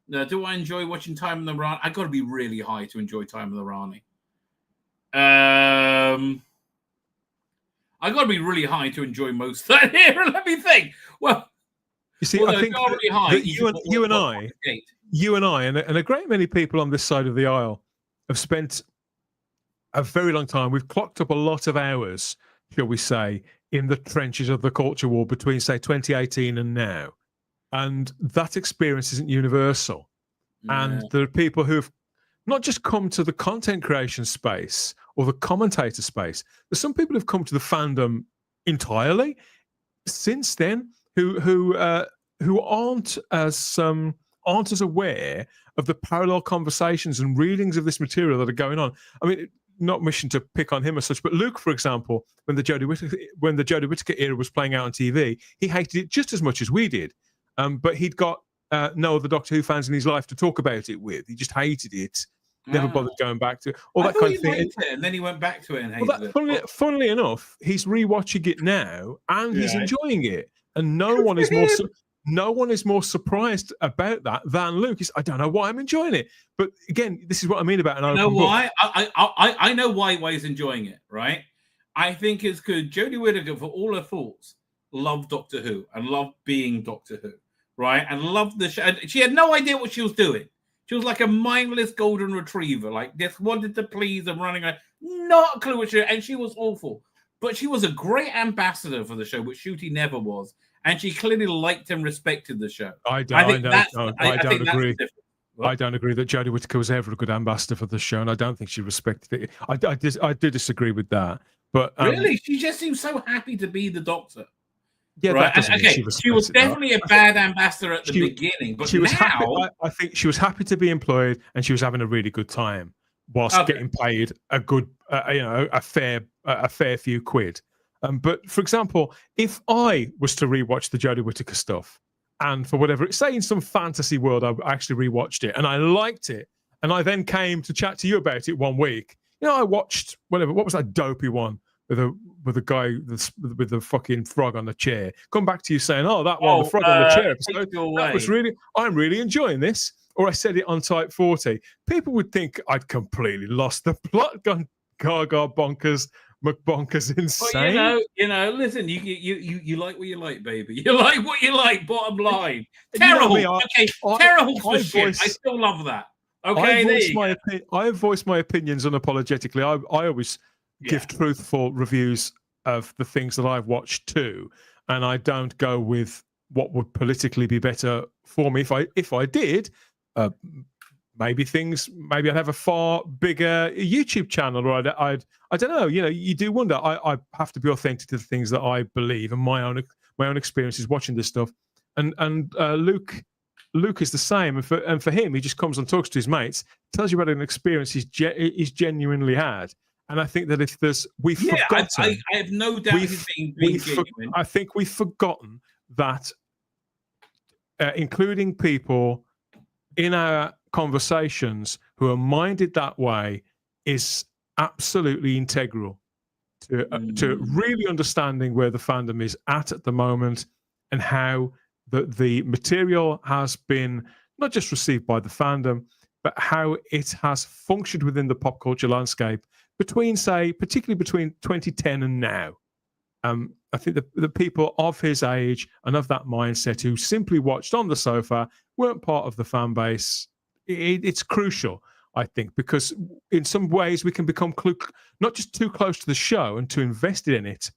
Do I enjoy watching Time of the Rani? I got to be really high to enjoy Time of the Rani. I got to be really high to enjoy most of that here. Let me think. Well, You see, I think already high. that you and I, and a great many people on this side of the aisle have spent a very long time. We've clocked up a lot of hours, shall we say, in the trenches of the culture war between, say, 2018 and now. And that experience isn't universal. And there are people who've not just come to the content creation space or the commentator space. There's some people who've come to the fandom entirely since then who aren't as aware of the parallel conversations and readings of this material that are going on. I mean, not wishing to pick on him as such, but Luke, for example, when the Jodie Whittaker era was playing out on TV, he hated it just as much as we did. But he'd got no other Doctor Who fans in his life to talk about it with. He just hated it. Never bothered going back to it. All that kind of thing. Liked it, and then he went back to it and hated it. Funnily enough, he's rewatching it now and he's enjoying it. And no one is more surprised about that than Luke. I don't know why I'm enjoying it. But again, this is what I mean about an open book. Why? I know why he's enjoying it, right? I think it's because Jodie Whittaker, for all her faults, loved Doctor Who and loved being Doctor Who, right? And loved the show. And she had no idea what she was doing. She was like a mindless golden retriever, like just wanted to please and running around. Not a clue what she did. And she was awful. But she was a great ambassador for the show, which Shooty never was. And she clearly liked and respected the show. I don't agree. I don't agree that Jodie Whittaker was ever a good ambassador for the show, and I don't think she respected it. I do disagree with that. But really, she just seems so happy to be the Doctor. Yeah, right. That Okay, she was definitely a bad ambassador at the beginning, but she was now happy. I think she was happy to be employed, and she was having a really good time whilst getting paid a good, a fair few quid. But for example, if I was to rewatch the Jodie Whittaker stuff, and for whatever, say in some fantasy world, I actually rewatched it and I liked it, and I then came to chat to you about it one week. I watched what was that dopey one with the guy with the fucking frog on the chair. Come back to you saying, the frog on the chair episode. That was I'm really enjoying this. Or I said it on Type 40. People would think I'd completely lost the plot, gone gaga bonkers. McBonkers insane. Well, listen, you like what you like, baby. You like what you like, bottom line. Terrible. Terrible for shit. I still love that. Okay, I voice my opinions unapologetically. I always give truthful reviews of the things that I've watched too, and I don't go with what would politically be better for me. If I did, maybe I'd have a far bigger YouTube channel, or I don't know. You know, you do wonder. I have to be authentic to the things that I believe and my own experiences watching this stuff. And Luke is the same. And for him, he just comes and talks to his mates, tells you about an experience he's genuinely had. And I think that if we've forgotten. I have no doubt he's being genuine. I think we've forgotten that including people in our conversations who are minded that way is absolutely integral to really understanding where the fandom is at the moment, and how the material has been not just received by the fandom, but how it has functioned within the pop culture landscape particularly between 2010 and now. I think the people of his age and of that mindset who simply watched on the sofa weren't part of the fan base. It's crucial, I think, because in some ways we can become not just too close to the show and too invested in it,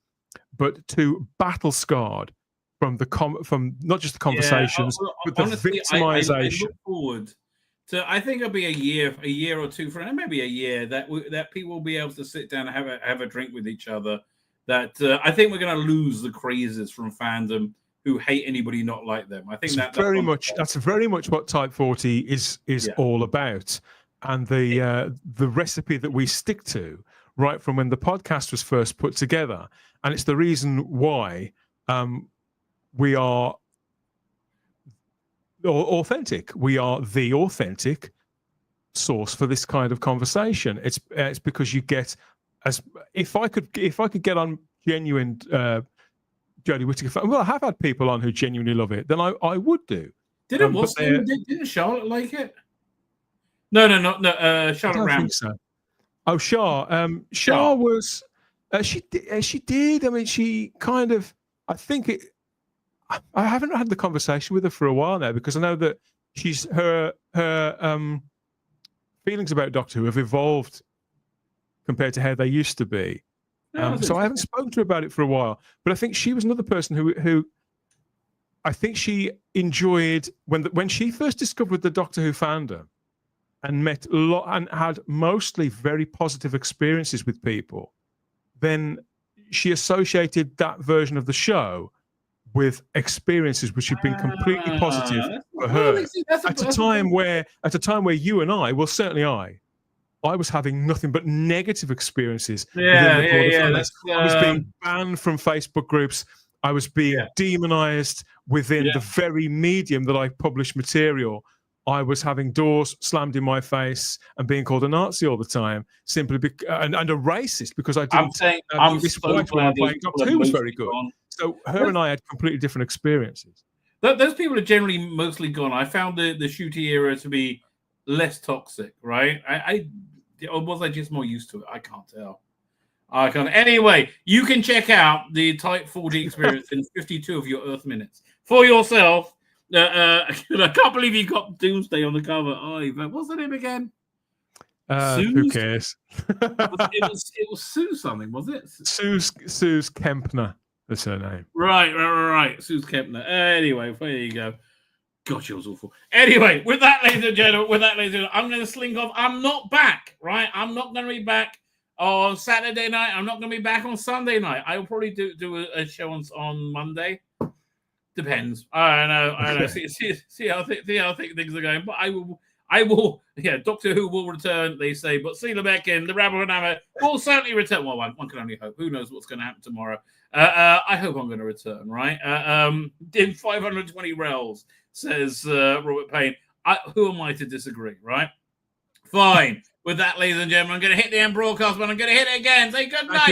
but too battle scarred from not just the conversations, but honestly, the victimization. I look forward to. I think it'll be a year or two from now, maybe a year, that people will be able to sit down and have a drink with each other. That I think we're going to lose the crazes from fandom who hate anybody not like them. I think that's very much what Type 40 is all about, and the recipe that we stick to right from when the podcast was first put together, and it's the reason why we are authentic. We are the authentic source for this kind of conversation. It's because you get. If I could get on genuine Jodie Whittaker fan, well, I have had people on who genuinely love it, then I would do. Didn't Charlotte like it? No. Charlotte Ram. Think so. Oh, Shah was. She did. I mean, she kind of. I think it. I haven't had the conversation with her for a while now, because I know that her feelings about Doctor Who have evolved compared to how they used to be. So I haven't spoken to her about it for a while. But I think she was another person who I think she enjoyed when she first discovered the Doctor Who fandom and met a lot and had mostly very positive experiences with people. Then she associated that version of the show with experiences which had been completely positive for her. At a time where you and I, well, certainly I was having nothing but negative experiences. I was being banned from Facebook groups. I was being demonized within the very medium that I published material. I was having doors slammed in my face and being called a Nazi all the time, simply and a racist because I didn't. This white woman playing Doctor Who was very good. So her and I had completely different experiences. Those people are generally mostly gone. I found the shooty era to be less toxic, right? Or was I just more used to it? I can't tell. Anyway, you can check out the Type 40 experience in 52 of your Earth minutes for yourself. I can't believe you got Doomsday on the cover. What's the name again? Who cares? it was Sue something, was it? Suze Kempner, that's her name. Right. Suze Kempner. Anyway, there you go. God, she was awful. Anyway, with that, ladies and gentlemen, I'm going to slink off. I'm not back, right? I'm not going to be back on Saturday night. I'm not going to be back on Sunday night. I will probably do a show on Monday. Depends. I don't know. See how things are going. But I will. Yeah, Doctor Who will return, they say. But Tzvi Lebetkin, the Rabbi and Hammer will certainly return. Well, one can only hope. Who knows what's going to happen tomorrow? I hope I'm going to return, right? In 520 rels, says Robert Payne. Who am I to disagree, right? Fine. With that, ladies and gentlemen, I'm going to hit the end broadcast, but I'm going to hit it again. Say good night.